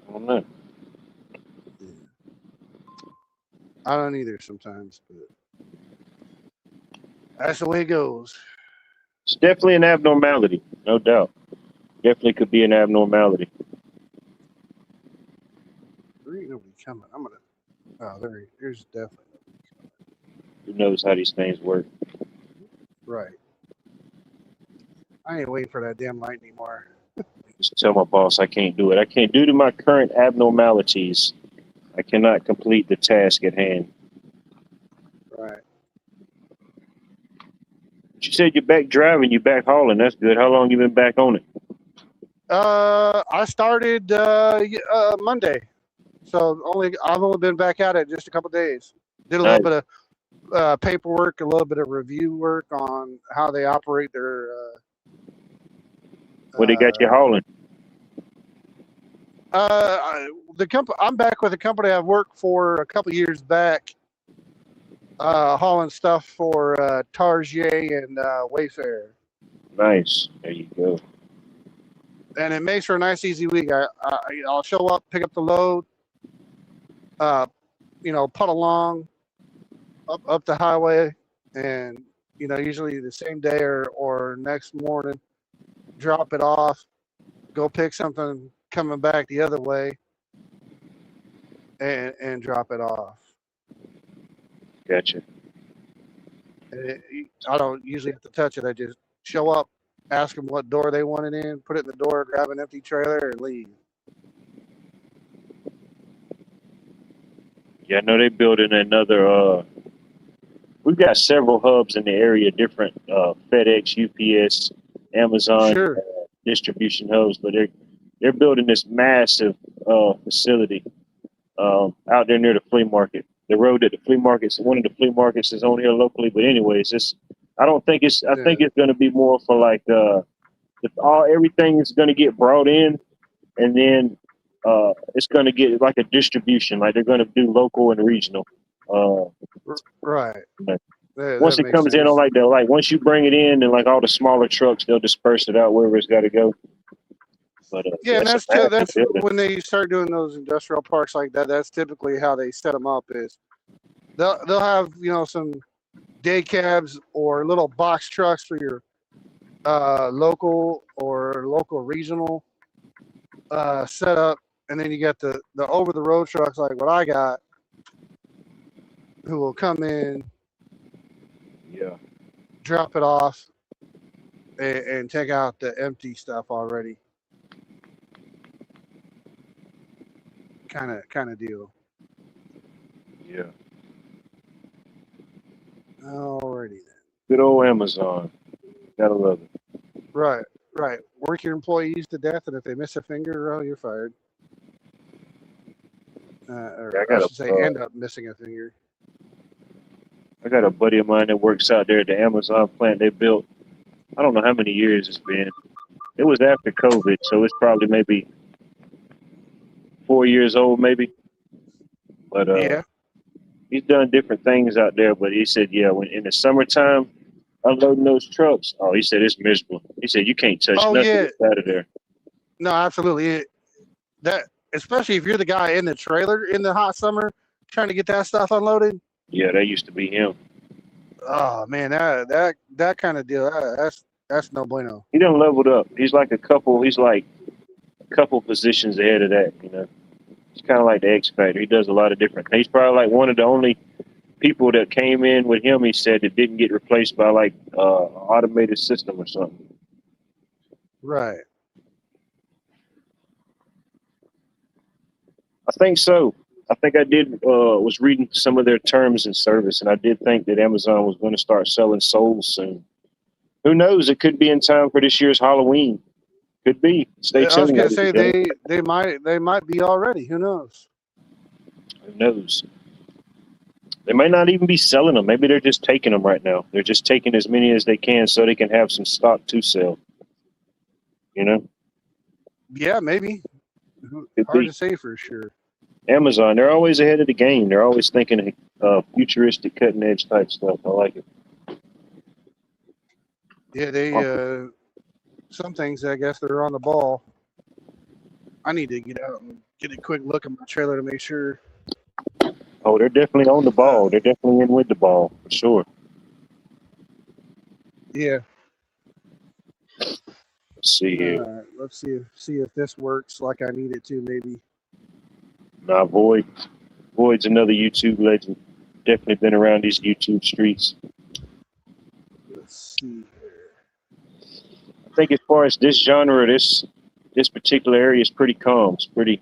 I don't know. Yeah. I don't either sometimes, but that's the way it goes. It's definitely an abnormality, no doubt. Definitely could be an abnormality. There ain't nobody coming. I'm gonna. Oh, there's definitely Who knows how these things work? right. I ain't waiting for that damn light anymore. Just tell my boss I can't do it. I can't due to my current abnormalities. I cannot complete the task at hand. Right. But you said you're back driving, you're back hauling. That's good. How long you been back on it? I started Monday, so I've only been back at it just a couple days. Did a little Nice. bit of paperwork, a little bit of review work on how they operate their. What they got you Uh, hauling? the company. I'm back with a company I've worked for a couple years back, hauling stuff for Target and Wayfair, Nice. There you go. and it makes for a nice, easy week. I'll show up, pick up the load, uh, putt along up the highway, and usually the same day or next morning, drop it off, go pick something coming back the other way, and drop it off. Gotcha. I don't usually have to touch it. I just show up, ask them what door they want it in, put it in the door, grab an empty trailer, and leave. Yeah, I know they building another. We've got several hubs in the area, different FedEx, UPS, Amazon Sure. distribution hubs, but they're building this massive facility out there near the flea market. The road that the flea markets, one of the flea markets is on here locally, but anyways, it's. I don't think it's. I think Yeah. it's going to be more for like if everything is going to get brought in, and then it's going to get like a distribution. Like they're going to do local and regional. Uh, Right. Once That it makes comes in on sense. like once you bring it in and like all the smaller trucks, they'll disperse it out wherever it's got to go. But Yeah, yeah, and it's a massive that's building. when they start doing those industrial parks like that. That's typically how they set them up. Is they'll have some day cabs or little box trucks for your local or local regional setup, and then you got the over the road trucks like what I got, who will come in, Yeah, drop it off, and take out the empty stuff already. Kind of deal. yeah. Alrighty then. Good old Amazon. Gotta love it. Right, right. Work your employees to death, and if they miss a finger, oh, you're fired. Yeah, or I should say, end up missing a finger. I got a buddy of mine that works out there at the Amazon plant they built. I don't know how many years it's been. It was after COVID, so it's probably maybe 4 years old, maybe. But Yeah. he's done different things out there. But he said, yeah, when in the summertime unloading those trucks, oh, he said it's miserable. He said you can't touch Oh nothing yeah. that's out of there. No, absolutely. That especially if you're the guy in the trailer in the hot summer trying to get that stuff unloaded. Yeah, that used to be him. Oh man, that kind of deal. That's no bueno. He done leveled up. He's like a couple. He's like a couple positions ahead of that. You know, he's kind of like the X Factor. He does a lot of different. He's probably like one of the only people that came in with him. He said that didn't get replaced by like automated system or something. Right. I think so. I think I did was reading some of their terms and service, and I did think that Amazon was going to start selling souls soon. Who knows? It could be in time for this year's Halloween. Could be. Stay I was tuned. gonna say they might be already. Who knows? Who knows? They might not even be selling them. Maybe they're just taking them right now. They're just taking as many as they can so they can have some stock to sell. You know? Yeah, maybe. Could Hard be. to say for sure. Amazon, they're always ahead of the game. They're always thinking futuristic, cutting edge type stuff. I like it. Yeah, they some things I guess they're on the ball. I need to get out and get a quick look at my trailer to make sure. Oh, they're definitely on the ball. They're definitely in with the ball for sure. Yeah. Let's see here. Let's see if this works like I need it to. Maybe. Nah, Void's another YouTube legend. Definitely been around these YouTube streets. Let's see. I think as far as this genre, this particular area is pretty calm. It's pretty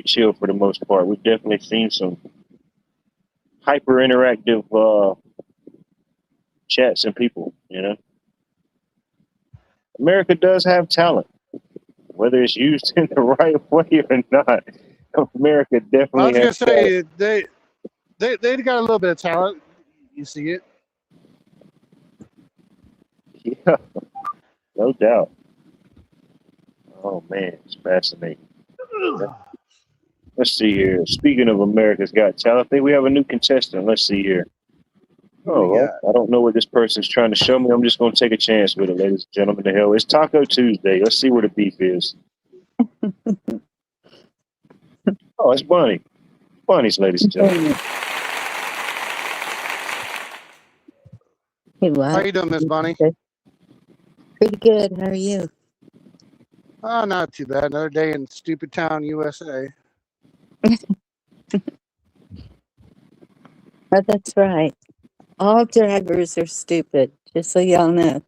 chill for the most part. We've definitely seen some hyper interactive chats and people. You know, America does have talent, whether it's used in the right way or not. America I definitely was gonna has talent. say they got a little bit of talent. You see it. Yeah, no doubt. Oh man, it's fascinating. Let's see here. Speaking of America's Got Talent, I think we have a new contestant. Let's see here. Oh, well, I don't know what this person's trying to show me. I'm just going to take a chance with it, ladies and gentlemen. The hell, it's Taco Tuesday. Let's see where the beef is. Oh, it's Bonnie. Bonnie's, ladies and gentlemen. Hey, what? How you doing, Miss Bonnie? Pretty good. How are you? Oh, not too bad. Another day in Stupid Town, USA. Oh, that's right. All drivers are stupid, just so y'all know.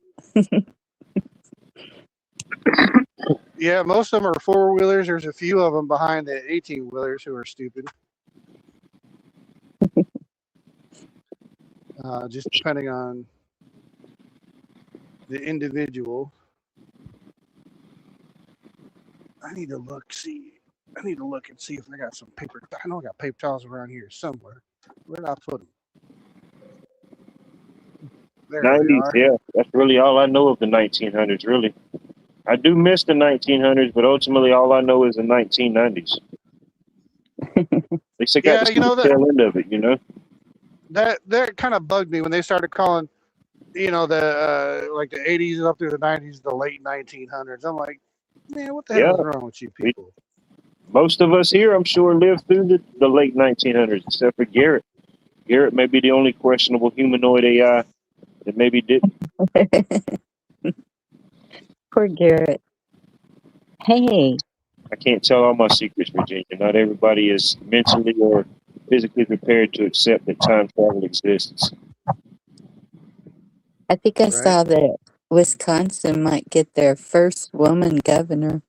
Yeah, most of them are four-wheelers. There's a few of them behind the 18-wheelers who are stupid. Just depending on the individual. I need to look and see if I got some paper. I know I got paper towels around here somewhere. Where did I put them? There 90s, they are. yeah. That's really all I know of the 1900s, really. I do miss the 1900s, but ultimately all I know is the 1990s. At least I got to see the tail end of it, you know? That kind of bugged me when they started calling, the like the 80s up through the 90s, the late 1900s. I'm like, man, what the hell is wrong with you people? Most of us here, I'm sure, lived through the late 1900s, except for Garrett. Garrett may be the only questionable humanoid AI that maybe didn't. Poor Garrett. Hey. I can't tell all my secrets, Virginia. Not everybody is mentally or physically prepared to accept that time travel exists. I think I saw that Wisconsin might get their first woman governor.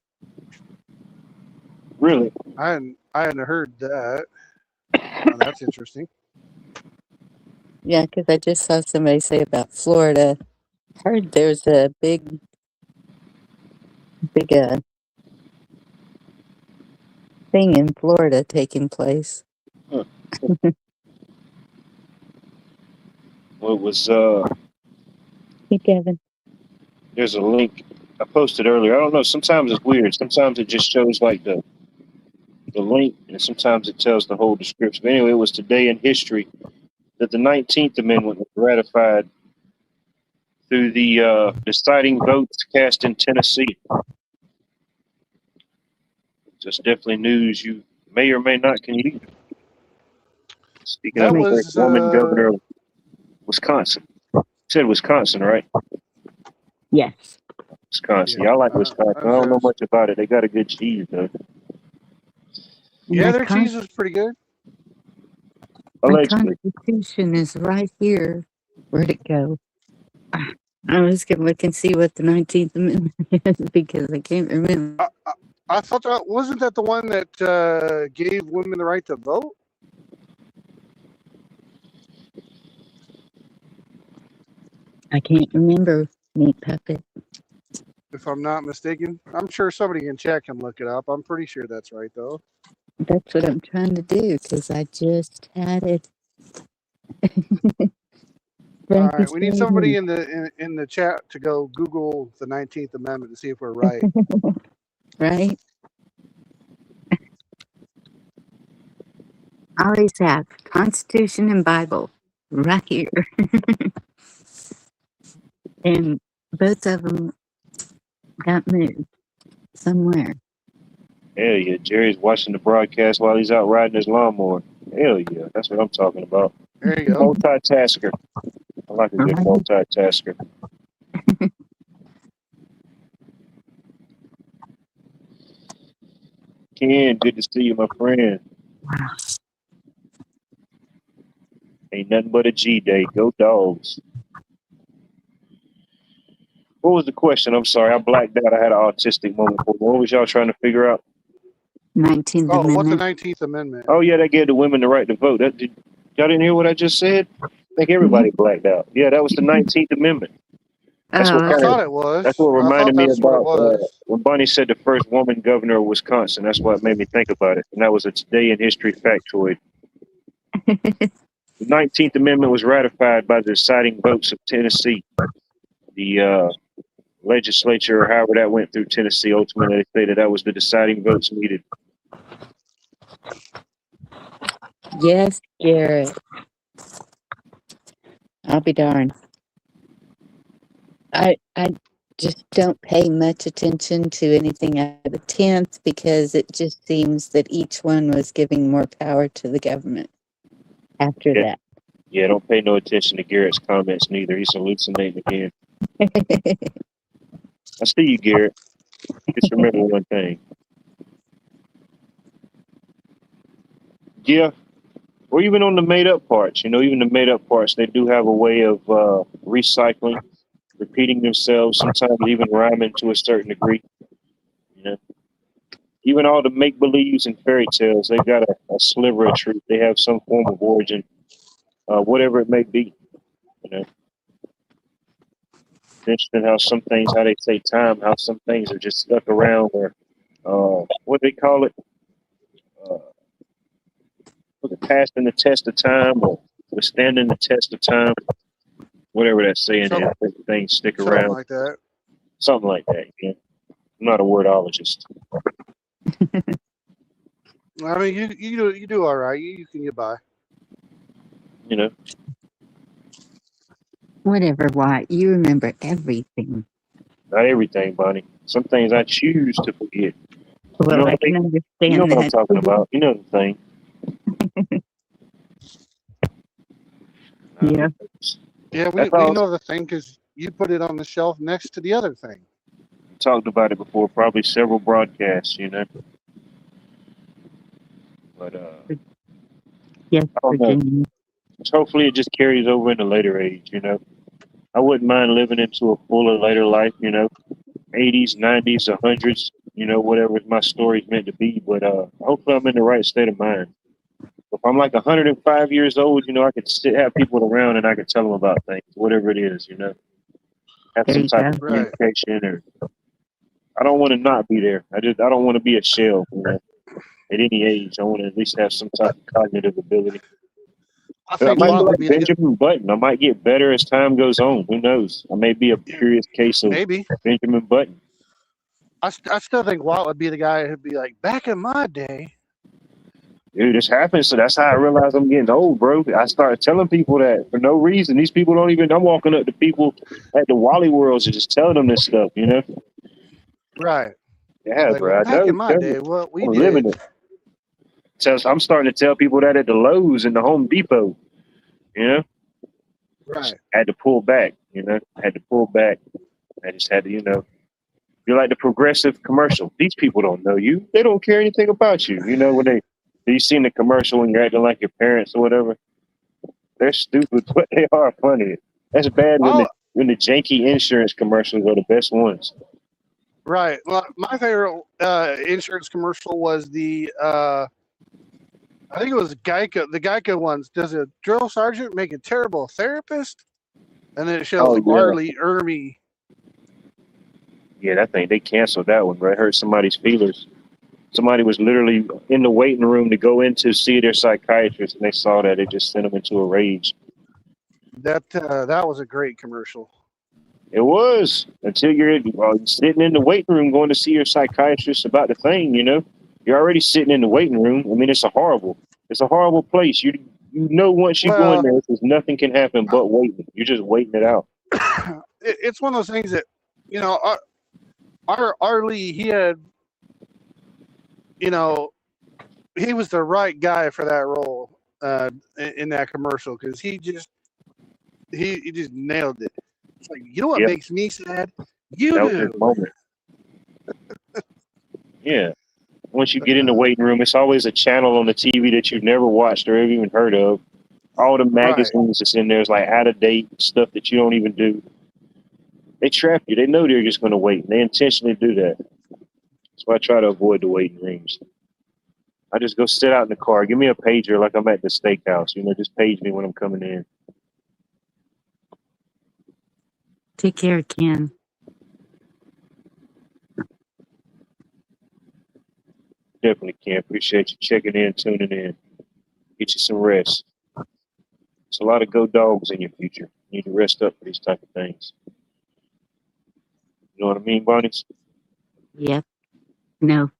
Really? I hadn't heard that. Oh, that's interesting. Yeah, because I just saw somebody say about Florida. I heard there's a big thing in Florida taking place. Huh. Well, it was Hey, Kevin. there's a link I posted earlier. I don't know. Sometimes it's weird. Sometimes it just shows like the link, and sometimes it tells the whole description. But anyway, it was today in history that the 19th Amendment was ratified through the deciding votes cast in Tennessee. Just definitely news you may or may not can use. Speaking That of Right. the was woman governor of Wisconsin. You said Wisconsin, right? Yes. Wisconsin. yeah. Yeah, I like Wisconsin. I don't know That's- much about it. They got a good cheese, though. yeah, My, their cheese is pretty good. my Allegedly. Constitution is right here. Where'd it go? I was going to look and see what the 19th Amendment is because I can't remember. I thought that wasn't that the one that gave women the right to vote. I can't remember, Meat Puppet. If I'm not mistaken. I'm sure somebody can check and look it up. I'm pretty sure that's right, though. That's what I'm trying to do because I just had it. All Thank you right, we need so somebody much. in the chat to go Google the 19th Amendment to see if we're right. Right? I always have Constitution and Bible right here. And both of them got moved somewhere. Hell yeah. Jerry's watching the broadcast while he's out riding his lawnmower. Hell yeah. That's what I'm talking about. There you go. Multitasker. I like a good Right? multitasker. Ken, good to see you, my friend. Wow. Ain't nothing but a G day. Go dogs. What was the question? I'm sorry. I blacked out. I had an autistic moment. What was y'all trying to figure out? 19th Oh, what's the Amendment. 19th Amendment? Oh, yeah, they gave the women the right to vote. Y'all didn't hear what I just said? I think everybody blacked out. Yeah, that was the 19th Amendment. That's what Oh, I kind thought of it was. that's what I thought reminded me that's what it about was. when Bonnie said the first woman governor of Wisconsin. That's what made me think about it. And that was a today in history factoid. The 19th Amendment was ratified by the deciding votes of Tennessee. The legislature, or however that went through Tennessee, ultimately they stated that was the deciding votes needed. yes, Garrett. I'll be darned. I just don't pay much attention to anything after the 10th because it just seems that each one was giving more power to the government after Yeah, that. yeah, don't pay no attention to Garrett's comments neither. He's hallucinating again. I see you, Garrett. Just remember one thing. Yeah, or even on the made up parts, even the made up parts, they do have a way of recycling, repeating themselves, sometimes even rhyming to a certain degree. You know, even all the make believes and fairy tales, they've got a sliver of truth. They have some form of origin, whatever it may be. You know, it's interesting how some things, how they say time, how some things are just stuck around, or what they call it, uh, was it passing the test of time or withstanding the test of time, whatever that saying Something, is. Things stick something around, like that. something like that. You know? I'm not a wordologist. I mean, you do all right. You can get by. You know, Whatever, White. You remember everything. not everything, Bonnie. Some things I choose to forget. Well, I What can you know understand what I'm that. talking about. You know the thing. Yeah. Yeah, That's we all. know the thing because you put it on the shelf next to the other thing. We talked about it before, probably several broadcasts. But Yes, I don't know. Virginia. Hopefully, it just carries over into later age. I wouldn't mind living into a fuller later life. 80s, 90s, 100s. Whatever my story's meant to be. But hopefully, I'm in the right state of mind. If I'm like 105 years old, I could have people around and I could tell them about things, whatever it is. Have There some you type go. of Right. communication, or I don't want to not be there. I don't want to be a shell. at any age. I want to at least have some type of cognitive ability. I But I think might be Watt would like be the guy. Benjamin Button. I might get better as time goes on. Who knows? I may be a curious case of Maybe. Benjamin Button. I still think Watt would be the guy who'd be like, back in my day. Dude, this happens. So that's how I realize I'm getting old, bro. I started telling people that for no reason. These people don't even. I'm walking up to people at the Wally Worlds and just telling them this stuff. You know? Right. Yeah, Like, well, bro. I back know. in my day, what we I'm living did. it. So I'm starting to tell people that at the Lowe's and the Home Depot. You know, Right. I had to pull back. You know, I had to pull back. I just had to, you're like the Progressive commercial. These people don't know you. They don't care anything about you. You know, when you seen the commercial when you're acting like your parents or whatever. They're stupid, but they are funny. That's bad Oh, when the janky insurance commercials are the best ones. right. Well, my favorite insurance commercial was the I think it was Geico. The Geico ones. Does a drill sergeant make a terrible therapist? And then it shows Oh yeah, Arlie Ermy. yeah. That thing they canceled that one, bro. It hurt somebody's feelers. Somebody was literally in the waiting room to go in to see their psychiatrist, and they saw that. It just sent them into a rage. That was a great commercial. It was until you're sitting in the waiting room going to see your psychiatrist about the thing. You know, you're already sitting in the waiting room. I mean, it's a horrible place. You know once you go in Well, there, there's nothing can happen but waiting. You're just waiting it out. it's one of those things that, you know, our Arlie, he had, you know, he was the right guy for that role in that commercial because he just nailed it. It's like, you know what Yep, makes me sad? You that was his do. moment. Yeah. Once you get in the waiting room, it's always a channel on the TV that you've never watched or even heard of. All the Right. magazines that's in there is like out of date stuff that you don't even do. They trap you. They know they're just going to wait. And they intentionally do that. So I try to avoid the waiting rooms. I just go sit out in the car. Give me a pager like I'm at the steakhouse. You know, just page me when I'm coming in. Take care, Ken. Definitely can. Appreciate you checking in, tuning in. Get you some rest. It's a lot of go dogs in your future. You need to rest up for these type of things. You know what I mean, Bonnie? Yep. No.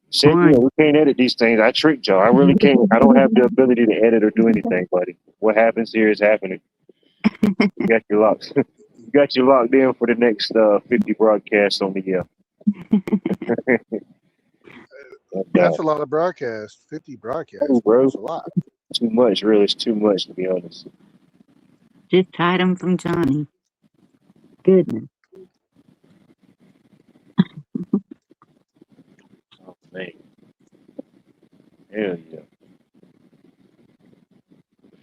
Said, Corn. we can't edit these things. I tricked y'all. I really can't. I don't have the ability to edit or do anything, buddy. What happens here is happening. You got you locked. You got you locked in for the next 50 broadcasts on the year. That's a lot of broadcasts. 50 broadcasts. Oh, bro. That's a lot. Too much, really. It's too much, to be honest. Just hide them from Johnny. Goodness. Oh, man. Hell yeah.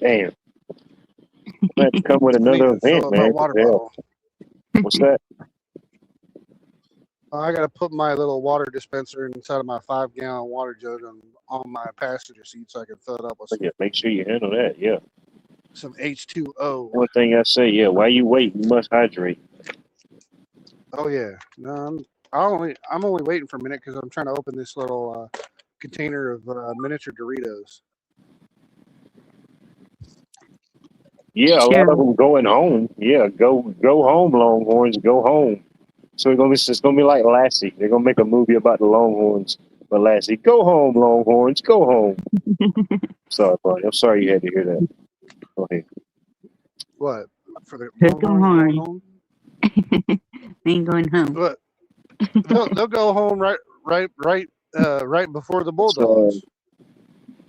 Damn. I'm going to have to come with I need another to fill event, up my man. water Hell. bottle. What's that? I got to put my little water dispenser inside of my 5-gallon water jug on my passenger seat so I can fill it up with Yeah, make sure you handle that. Yeah. some H2O. One thing I say, yeah, while you wait, you must hydrate. Oh yeah, no, I'm only waiting for a minute because I'm trying to open this little container of miniature Doritos. Yeah, a lot Sure. of them going home. Yeah, go home, Longhorns, go home. So it's gonna be like Lassie. They're gonna make a movie about the Longhorns, but Lassie, go home, Longhorns, go home. Sorry, buddy. I'm sorry you had to hear that. Go ahead. What for the Hook 'em Longhorns going horn. home? Ain't going home. What they'll go home right before the So Bulldogs.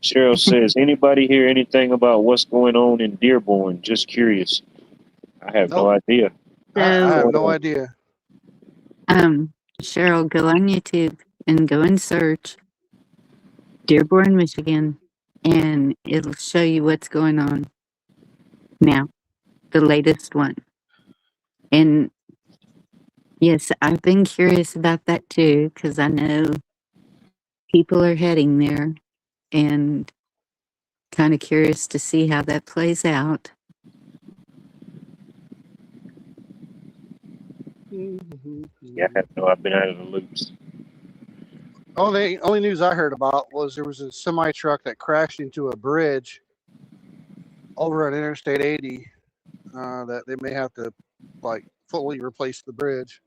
Cheryl says, anybody hear anything about what's going on in Dearborn? Just curious. I have no Nope, idea. I So, have no idea. Cheryl, go on YouTube and go and search Dearborn, Michigan, and it'll show you what's going on now, the latest one. And yes, I've been curious about that too, because I know people are heading there and kind of curious to see how that plays out. Yeah, I have no. I've been out of the loops. Only news I heard about was there was a semi truck that crashed into a bridge over on Interstate 80. That they may have to like fully replace the bridge.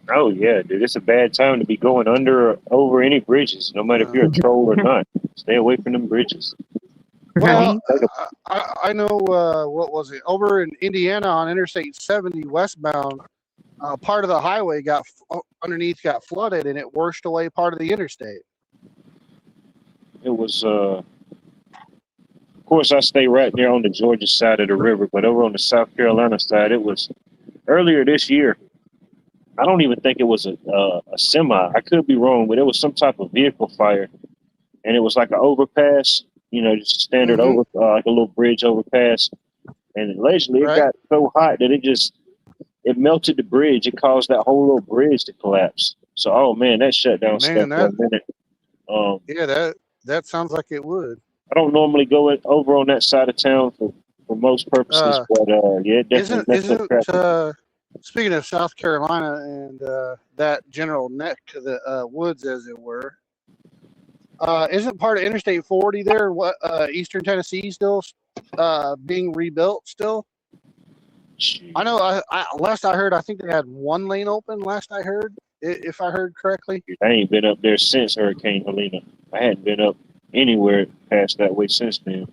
Oh yeah, dude, it's a bad time to be going under or over any bridges, no matter if you're a troll or not. Stay away from them bridges. Well, Right? I know what was it over in Indiana on Interstate 70 westbound. Part of the highway got underneath got flooded and it washed away part of the interstate. It was, of course, I stay right there on the Georgia side of the river, but over on the South Carolina side, it was earlier this year. I don't even think it was a semi. I could be wrong, but it was some type of vehicle fire, and it was like an overpass. You know, just a standard Mhm. like a little bridge overpass. And allegedly, it Right. got so hot that it melted the bridge. It caused that whole little bridge to collapse. So, oh man, that shut down stuff Man, for a minute. yeah, that sounds like it would. I don't normally go over on that side of town for most purposes, Uh, but yeah, it definitely messed up isn't traffic. speaking of South Carolina and that general neck to the woods, as it were, isn't part of Interstate 40 there? What Eastern Tennessee still being rebuilt still? I know. Last I heard, I think they had one lane open. Last I heard, if I heard correctly. I ain't been up there since Hurricane Helena. I hadn't been up anywhere past that way since then.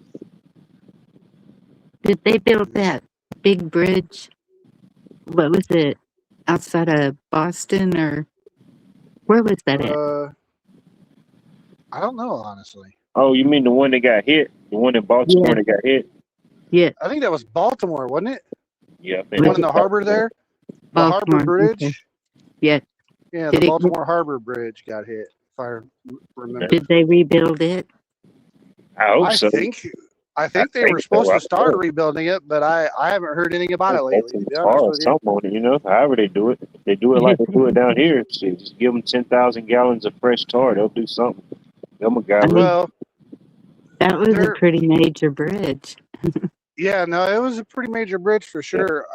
Did they build that big bridge? What was it? Outside of Boston, or where was that at? I don't know, honestly. Oh, you mean the one that got hit? The one in Baltimore Yeah. that got hit? Yeah, I think that was Baltimore, wasn't it? Yeah, I The think one in the harbor there, the harbor Baltimore. Okay. bridge. Yeah. Yeah, Did the it? Baltimore Harbor Bridge got hit. If I remember. Did they rebuild it? I hope I so. think I they were think supposed so. to start rebuilding it, but I haven't heard anything about it lately. To be honest Or with you. something on it, you know. However they do it, if they do it like they do it down here, shit, just give them 10,000 gallons of fresh tar. They'll do something. Give them a guy. I mean, Well, that was a they're pretty major bridge. yeah, no, it was a pretty major bridge for sure.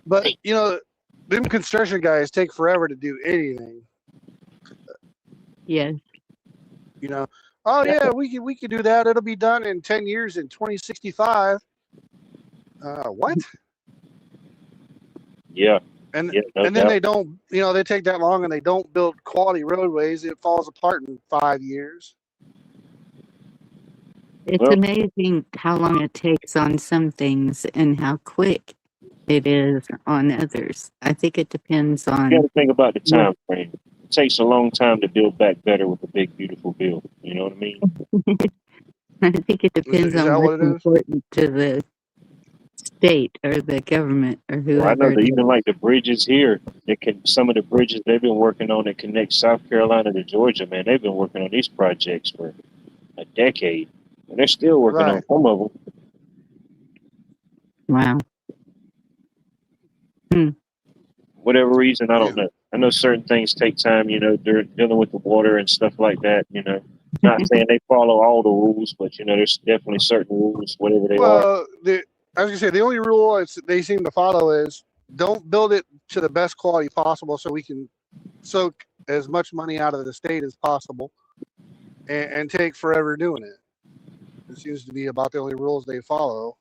But you know, them construction guys take forever to do anything. Yes. You know, oh yeah, we could do that. It'll be done in 10 years in 2065. What? Yeah. And Yeah, no and then doubt. they don't, you know, they take that long and they don't build quality roadways. It falls apart in 5 years. It's Well, amazing how long it takes on some things and how quick it is on others. I think it depends you got on to think about the what. time frame. It takes a long time to build back better with a big, beautiful bill. You know what I mean? I think it depends Is on that what's what it is? important to the state or the government or Well, I whoever know it that is. even like the bridges here, some of the bridges they've been working on that connect South Carolina to Georgia, man, they've been working on these projects for a decade, and they're still working on Right. some of them. Wow. Whatever reason, I Yeah. don't know. I know certain things take time, you know, they're dealing with the water and stuff like that, you know. Not saying they follow all the rules, but you know, there's definitely certain rules, whatever they are. Well, I was gonna say the only rule they seem to follow is don't build it to the best quality possible, so we can soak as much money out of the state as possible, and take forever doing it. It seems to be about the only rules they follow.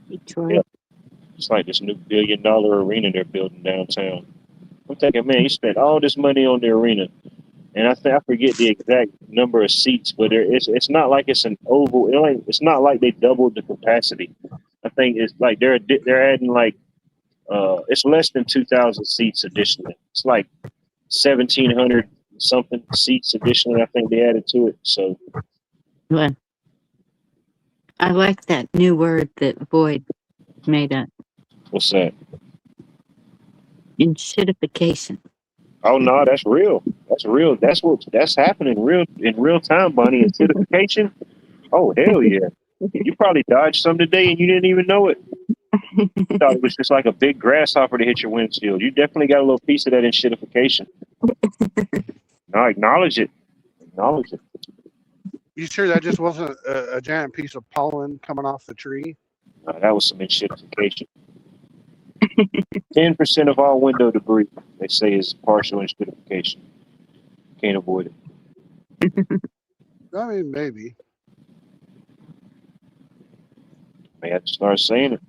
Detroit. Yeah. It's like this new $1 billion arena they're building downtown. I'm thinking, man, you spent all this money on the arena, and I forget the exact number of seats, but it's not like it's an oval. It's not like they doubled the capacity. I think it's like they're adding like it's less than 2,000 seats additionally. It's like 1,700 something seats additionally. I think they added to it. So Well, I like that new word that Boyd made up. what's that? Enshittification. Oh no, that's real. That's real. That's happening in real time, Bonnie. Acidification. Oh hell yeah! You probably dodged some today and you didn't even know it. You thought it was just like a big grasshopper to hit your windshield. You definitely got a little piece of that enshittification. No, acknowledge it. Acknowledge it. You sure that just wasn't a giant piece of pollen coming off the tree? That was some enshittification. 10% of all window debris, they say, is partial enshittification. can't avoid it. I mean, maybe. I have to start saying it.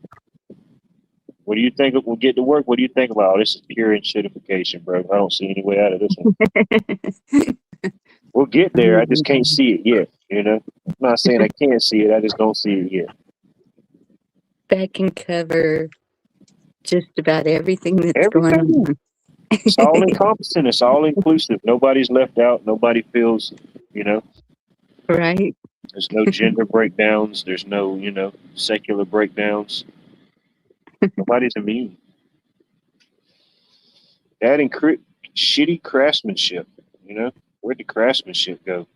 What do you think? We'll get to work. What do you think about? Oh, this is pure shitification, bro. I don't see any way out of this one. We'll get there. I just can't see it yet. You know, I'm not saying I can't see it. I just don't see it yet. That can cover just about everything that's going Everything. on. It's all encompassing. It's all inclusive. Nobody's left out. Nobody feels, you know, Right? there's no gender breakdowns. There's no, secular breakdowns. Nobody's immune. That shitty craftsmanship, where'd the craftsmanship go?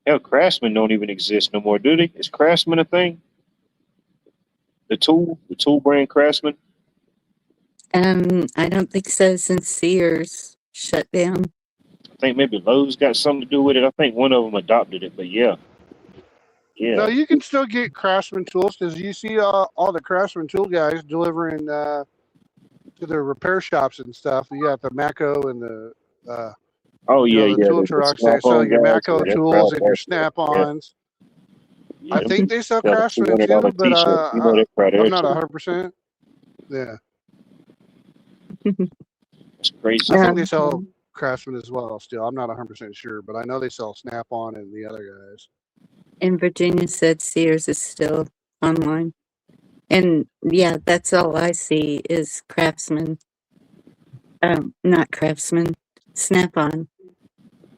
Hell, craftsmen don't even exist no more, do they? Is craftsman a thing? The tool brand craftsman? I don't think so since Sears shut down. I think maybe Lowe's got something to do with it. I think one of them adopted it, but yeah. No, you can still get Craftsman tools because you see all the Craftsman tool guys delivering to the repair shops and stuff. You got the Mako and the tool trucks. They sell your Mako tools and your Snap-ons. Yeah. I think they sell Craftsman too, but I'm not 100%. Yeah. It's crazy. I think they sell Craftsman as well still. I'm not 100% sure, but I know they sell Snap-on and the other guys. And Virginia said Sears is still online. And yeah, that's all I see is Craftsman. Not Craftsman, Snap-on.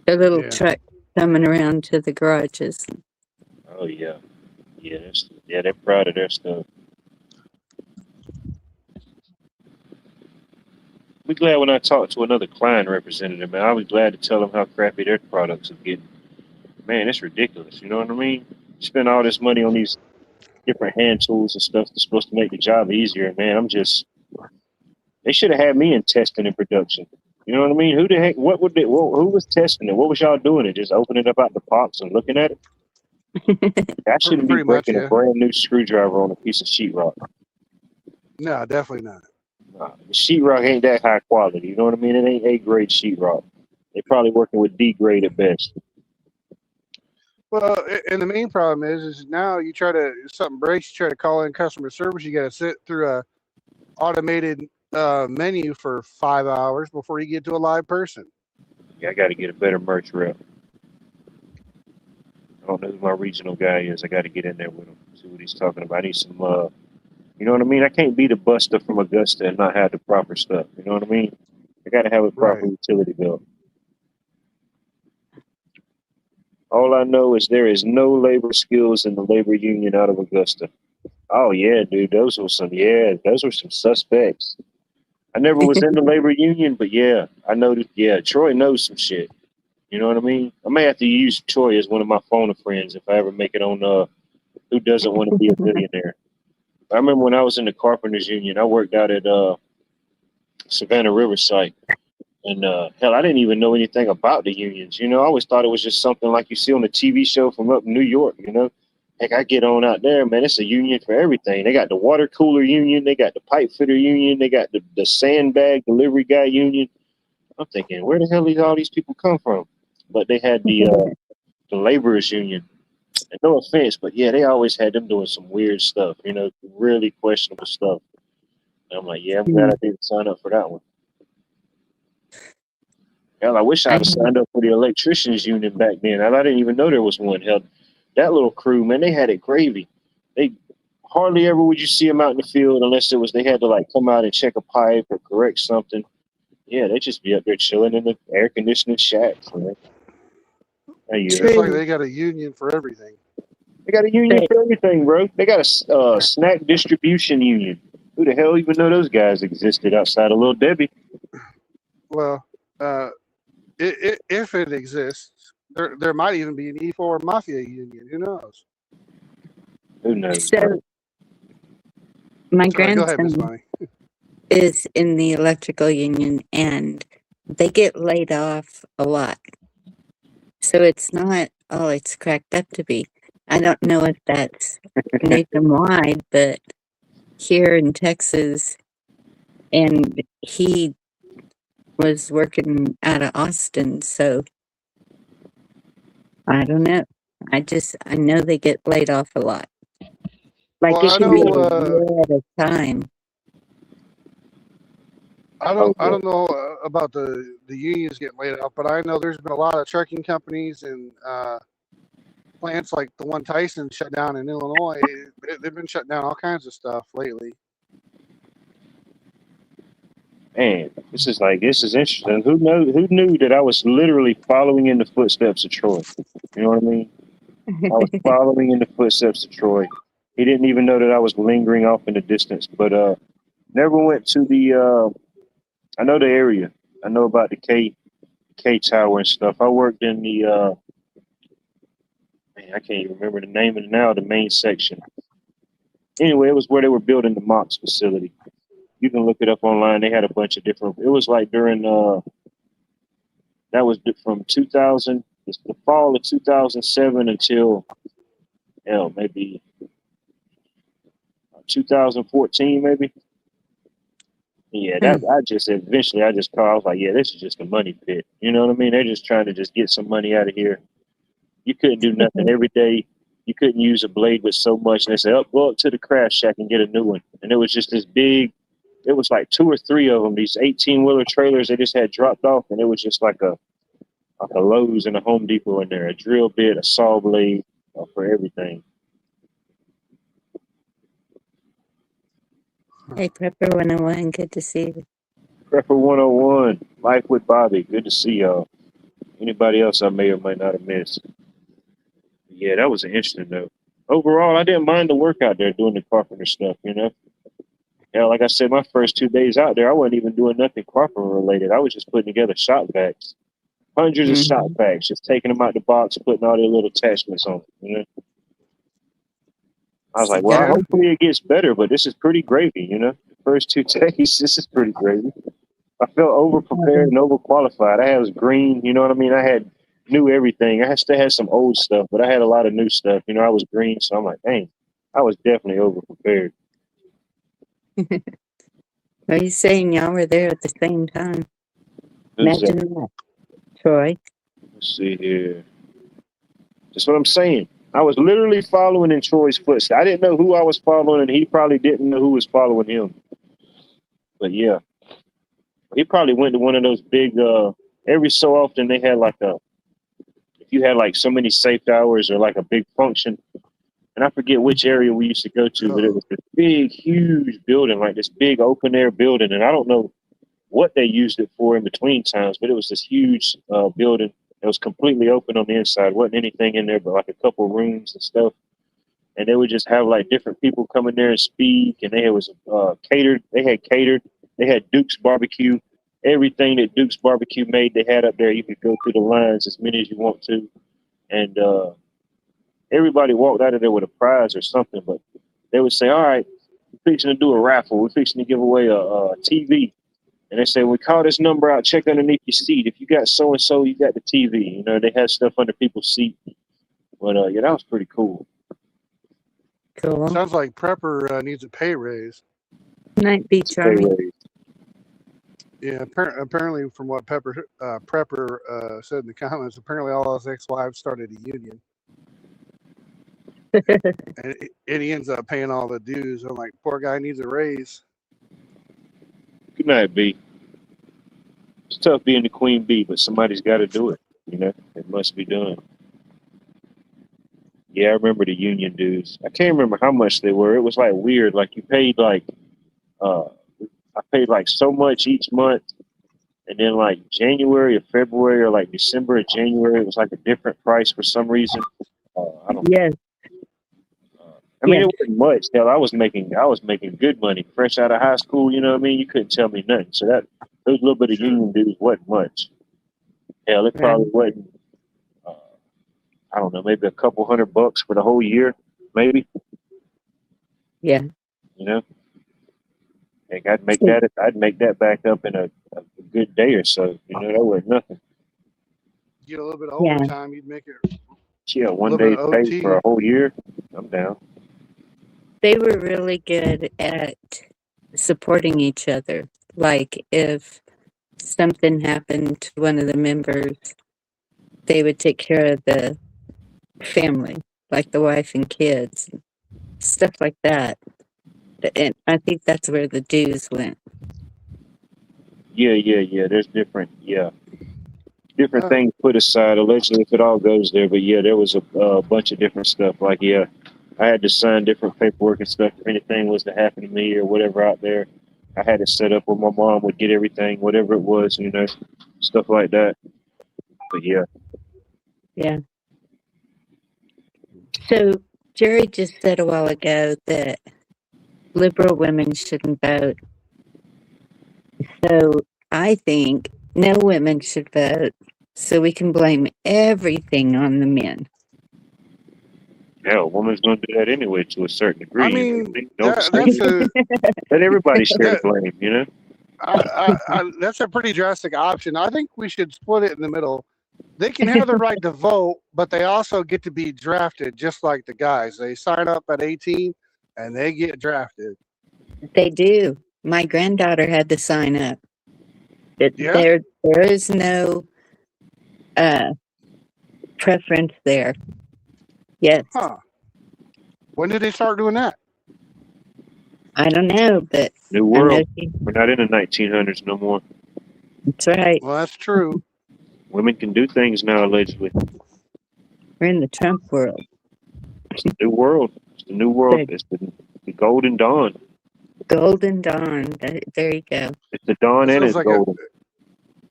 The little truck coming around to the garages. Oh yeah. Yeah, they're proud of their stuff. We're glad when I talk to another client representative, man. I was glad to tell them how crappy their products are getting. Man, it's ridiculous. You know what I mean? You spend all this money on these different hand tools and stuff that's supposed to make the job easier. Man, they should have had me in testing and production. You know what I mean? Who the heck, who was testing it? What was y'all doing? It just opening it up out the box and looking at it? I shouldn't be breaking a brand new screwdriver on a piece of sheetrock. No, definitely not. The sheetrock ain't that high quality. You know what I mean? It ain't A-grade sheetrock. They're probably working with D-grade at best. Well, and the main problem is now you something breaks, you try to call in customer service, you got to sit through a automated menu for 5 hours before you get to a live person. Yeah, I got to get a better merch rep. I don't know who my regional guy is. I got to get in there with him, see what he's talking about. I need some, you know what I mean? I can't be the buster from Augusta and not have the proper stuff. You know what I mean? I got to have a proper utility bill. All I know is there is no labor skills in the labor union out of Augusta. Oh yeah, dude, those were some suspects. I never was in the labor union, but yeah, I know that. Yeah, Troy knows some shit. You know what I mean? I may have to use Troy as one of my phone friends if I ever make it on Who Doesn't Want to Be a Billionaire. I remember when I was in the Carpenters Union, I worked out at Savannah Riverside. And hell, I didn't even know anything about the unions. I always thought it was just something like you see on the TV show from up in New York, Heck, I get on out there, man, it's a union for everything. They got the water cooler union. They got the pipe fitter union. They got the sandbag delivery guy union. I'm thinking, where the hell did all these people come from? But they had the laborers union. And no offense, but yeah, they always had them doing some weird stuff, really questionable stuff. And I'm like, yeah, I'm glad I didn't sign up for that one. Hell, I wish I'd have signed up for the electricians union back then. I didn't even know there was one. Hell, that little crew, man, they had it gravy. They hardly ever would you see them out in the field unless they had to like come out and check a pipe or correct something. Yeah, they just be up there chilling in the air conditioning shacks, man. It's like they got a union for everything. They got a union for everything, bro. They got a snack distribution union. Who the hell even know those guys existed outside of Little Debbie? Well, if it exists, there might even be an E4 Mafia union. Who knows? Who knows? So, my grandson is in the electrical union, and they get laid off a lot. So it's not all it's cracked up to be. I don't know if that's nationwide, but here in Texas, and he was working out of Austin, so I don't know. I know they get laid off a lot. Like Well, it I can be know. a year at a time. Oh, I don't know about the unions getting laid off, but I know there's been a lot of trucking companies and plants like the one Tyson shut down in Illinois. They've been shutting down all kinds of stuff lately. man, this is interesting. Who knew that I was literally following in the footsteps of Troy? You know what I mean? I was following in the footsteps of Troy. He didn't even know that I was lingering off in the distance, but never went to the I know the area. I know about the K Tower and stuff. I worked in the man, I can't even remember the name of it now, the main section. Anyway, it was where they were building the MOX facility. You can look it up online. They had a bunch of different. It was like during that was from 2000, the fall of 2007 until maybe 2014, maybe. Yeah, that I just eventually I just called. I was like, yeah, this is just a money pit. You know what I mean? They're just trying to just get some money out of here. You couldn't do nothing every day. You couldn't use a blade with so much. And they said, oh, go up to the craft shack and get a new one. And it was just this big. It was like two or three of them. These 18-wheeler trailers they just had dropped off, and it was just like a Lowe's and a Home Depot in there. A drill bit, a saw blade for everything. Hey, Prepper 101, good to see you. Prepper 101, Life with Bobby. Good to see y'all. Anybody else I may or may not have missed. Yeah, that was interesting though. Overall, I didn't mind the work out there doing the carpenter stuff, you know. Yeah, like I said, my first 2 days out there, I wasn't even doing nothing carpenter related. I was just putting together shop vacs. Hundreds of shop vacs, just taking them out the box, putting all their little attachments on, you know. I was like, well, Yeah. hopefully it gets better, but this is pretty gravy, you know. The first 2 days, this is pretty gravy. I felt over prepared and overqualified. I was green, you know what I mean? I had knew everything. Still had some old stuff, but I had a lot of new stuff. You know, I was green, so I'm like, dang, I was definitely over prepared. Are you saying y'all were there at the same time? Who's Imagine that, Troy. Let's see here. That's what I'm saying. I was literally following in Troy's footsteps. I didn't know who I was following, and he probably didn't know who was following him. But yeah, he probably went to one of those big. Every so often, they had like a. If you had like so many safe hours or like a big function, and I forget which area we used to go to, but it was this big, huge building, like this big open air building, and I don't know what they used it for in between times, but it was this huge building. It was completely open on the inside. Wasn't anything in there but like a couple rooms and stuff. And they would just have like different people come in there and speak. And they was catered. They had catered. They had Duke's barbecue. Everything that Duke's barbecue made, they had up there. You could go through the lines as many as you want to. And everybody walked out of there with a prize or something. But they would say, all right, we're fixing to do a raffle. We're fixing to give away a TV. And they say, we call this number out, check underneath your seat. If you got so-and-so, you got the TV. You know, they had stuff under people's seat. But, yeah, that was pretty cool. Cool. Sounds like Prepper needs a pay raise. Might be charming. Yeah, apparently from what Prepper said in the comments, apparently all his ex-wives started a union. and he ends up paying all the dues. I'm like, poor guy needs a raise. Good night, B. It's tough being the queen bee, but somebody's got to do it. You know, it must be done. Yeah, I remember the union dues. I can't remember how much they were. It was like weird. Like you paid like, I paid like so much each month, and then like January or February or like December or January, it was like a different price for some reason. I don't. Yes. I mean, it wasn't much. Hell, I was making good money fresh out of high school. You know what I mean? You couldn't tell me nothing. So that those little bit of union dues wasn't much. Hell, it probably wasn't. I don't know, maybe a couple $100 for the whole year, maybe. Yeah. You know, like I'd make that back up in a good day or so. You know, that wasn't nothing. Get a little bit of overtime, you'd make it. Yeah, one day pay for a whole year. I'm down. They were really good at supporting each other. Like if something happened to one of the members, they would take care of the family, like the wife and kids, stuff like that. And I think that's where the dues went. Yeah. There's different Uh, things put aside allegedly if it all goes there. But yeah, there was a bunch of different stuff. Like I had to sign different paperwork and stuff if anything was to happen to me or whatever out there. I had it set up where my mom would get everything, whatever it was, stuff like that. But yeah, Yeah. So Jerry just said a while ago that liberal women shouldn't vote. So I think no women should vote, so we can blame everything on the men. hell, a woman's going to do that anyway to a certain I degree. mean, No, that's a let everybody share the that, blame. that's a pretty drastic option. I think we should split it in the middle. They can have the right to vote, but they also get to be drafted just like the guys. They sign up at 18 and they get drafted. They do. My granddaughter had to sign up. Yeah? There is no uh, preference there. Yes, Huh. When did they start doing that? I don't know, but New I know world. We're not in the 1900s no more. that's right. Well, that's true. Women can do things now, allegedly. We're in the Trump world. It's the new world. It's the new world. The It's the golden dawn. golden dawn. There you go. It's the dawn That and it's golden.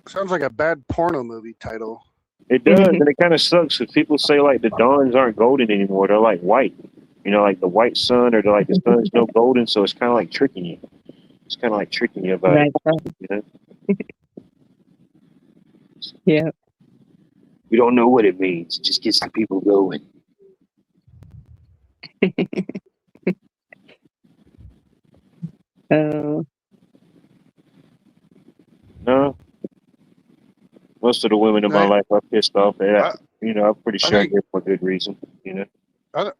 sounds like a bad porno movie title. It does, and it kind of sucks because people say like the dawns aren't golden anymore. They're like white. Like the white sun, or they're like the sun's no golden, so it's kind of like tricking you. It's kind of like tricking you about Right. it. Yeah. We don't know what it means. It just gets the people going. Oh, No, most of the women in my Hey, life are pissed off. And I, I'm pretty I sure I think did for good reason.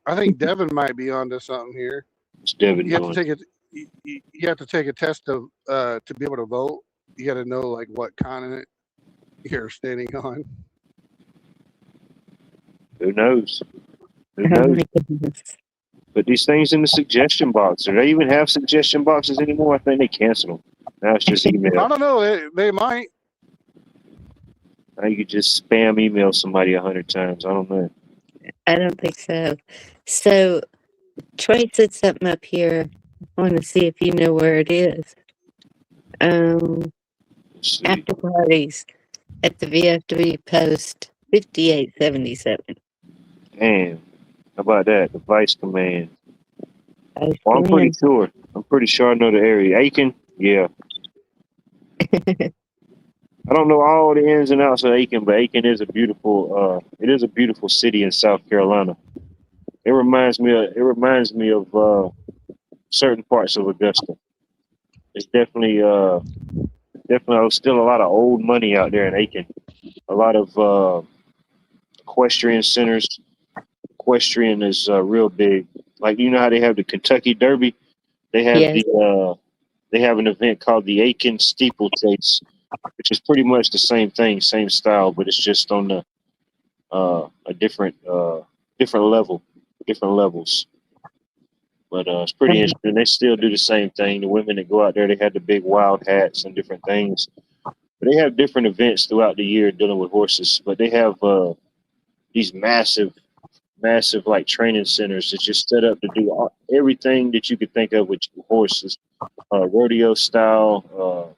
I think Devin might be onto something here. What's Devin You have to doing? take it. You have to take a test to be able to vote. You got to know like what continent you're standing on. Who knows? Who oh knows? my goodness. But these things in the suggestion box, do they even have suggestion boxes anymore? I think they canceled them. Now it's just I email. don't know. They might. Now you could just spam email somebody 100 times. I don't know. I don't think so. So Troy said something up here. I want to see if you know where it is. Um, Let's see. after parties at the VFW post 5877. Damn. How about that? The vice command. I Well, I'm pretty stand. sure. I'm pretty sure I know the area. Aiken? Yeah. I don't know all the ins and outs of Aiken, but Aiken is it is a beautiful city in South Carolina. It reminds me of certain parts of Augusta. It's definitely still a lot of old money out there in Aiken. A lot of equestrian centers. Equestrian is real big. Like how they have the Kentucky Derby, they have Yes. they have an event called the Aiken Steeplechase, which is pretty much the same thing, same style, but it's just on a different level, different levels. But it's pretty interesting. They still do the same thing. The women that go out there, they have the big wild hats and different things. But they have different events throughout the year dealing with horses. But they have these massive like training centers that's just set up to do everything that you could think of with horses, rodeo style.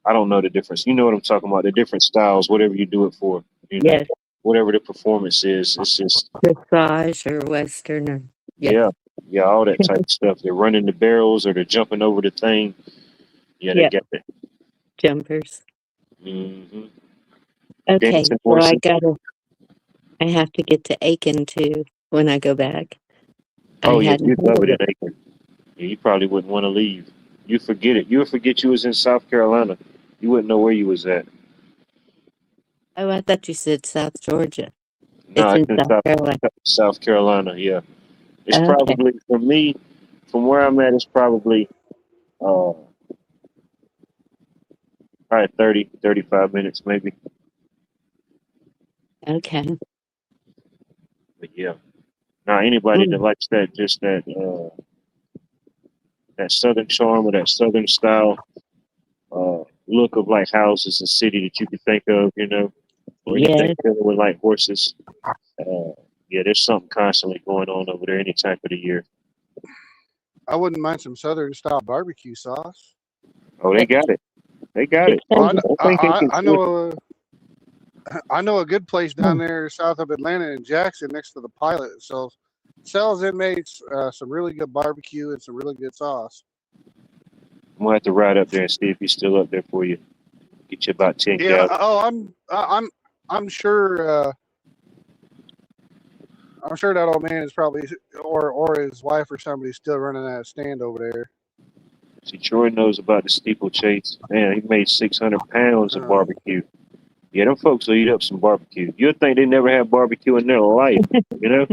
I don't know the difference. You know what I'm talking about? The different styles, whatever you do it for. Yes. Whatever the performance is, it's just Dressage or Western or yeah, yeah, all that type of stuff. They're running the barrels or they're jumping over the thing. Yeah, they yeah, got it. jumpers. Mm-hmm. Okay, Dancing well horses. I have to get to Aiken too when I go back. Oh I yeah, hadn't you'd heard love of it in it. Aiken. Yeah, you probably wouldn't want to leave. You forget it. You would forget you was in South Carolina. You wouldn't know where you was at. Oh, I thought you said South Georgia. No, It's it's in in South Carolina. South Carolina. Yeah, it's Okay. probably for me, from where I'm at, it's probably 30, 35 minutes maybe. Okay. Yeah. Now anybody that Ooh, likes that southern charm or that southern style look of like houses and city that you could think of, or anything yes. dealing with like horses. Uh, yeah, there's something constantly going on over there any time of the year. I wouldn't mind some Southern style barbecue sauce. Oh, they got it. They got It it. Well, sounds I don't think they can I switch. know I know a good place down there south of Atlanta in Jackson, next to the Pilot. Sells inmates some really good barbecue and some really good sauce. I'm gonna have to ride up there and see if he's still up there for you. Get you about 10 Yeah. gallons. Oh, I'm sure. I'm sure that old man is probably or his wife or somebody still running that stand over there. See, Troy knows about the steeplechase. Man, he made 600 pounds of Uh, barbecue. Yeah, them folks will eat up some barbecue. You'd think they never had barbecue in their life, you know?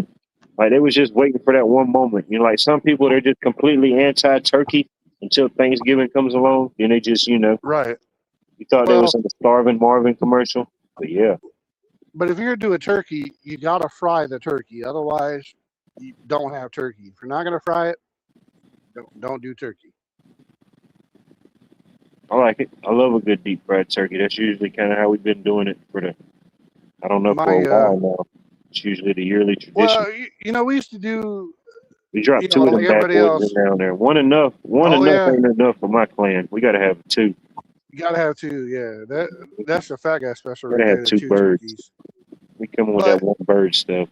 Like they was just waiting for that one moment. Like some people, they're just completely anti-turkey until Thanksgiving comes along. Then they just, right. you thought they was Well, in the Starving Marvin commercial. But yeah, but if you're gonna do a turkey, you gotta fry the turkey. Otherwise, you don't have turkey. If you're not gonna fry it, don't do turkey. I like it. I love a good deep fried turkey. That's usually kind of how we've been doing it I don't know, for a My while now. It's usually the yearly tradition. well, we used to do, We dropped two of like them bad everybody boys in else. down there. One enough. One Oh enough yeah, ain't enough for my clan. We gotta have two. you gotta have two. Yeah, that's a fat guy special right Gotta have there. The two two birds. turkeys. We coming with that But one bird stuff.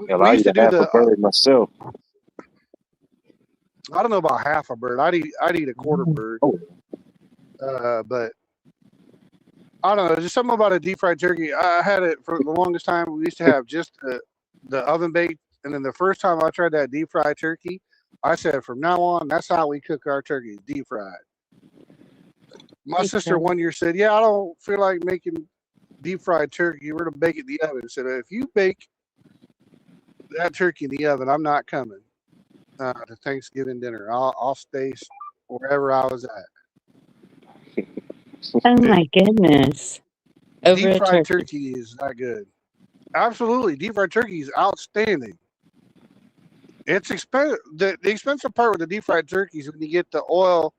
Hell, we I used eat to a do half a the. bird myself. I don't know about half a bird. I'd eat a quarter bird. Oh, But I don't know. There's just something about a deep fried turkey. I had it for the longest time. We used to have just the oven baked, and then the first time I tried that deep fried turkey, I said from now on, that's how we cook our turkeys, deep fried. My Makes sister sense. one year said, "Yeah, I don't feel like making deep fried turkey. We're gonna bake it in the oven." I said, "If you bake that turkey in the oven, I'm not coming to Thanksgiving dinner. I'll stay wherever I was at." Oh It, my goodness. Over deep a fried turkey. turkey is that good. Absolutely, deep fried turkey is outstanding. It's expensive. The expensive part with the deep fried turkey is when you get the oil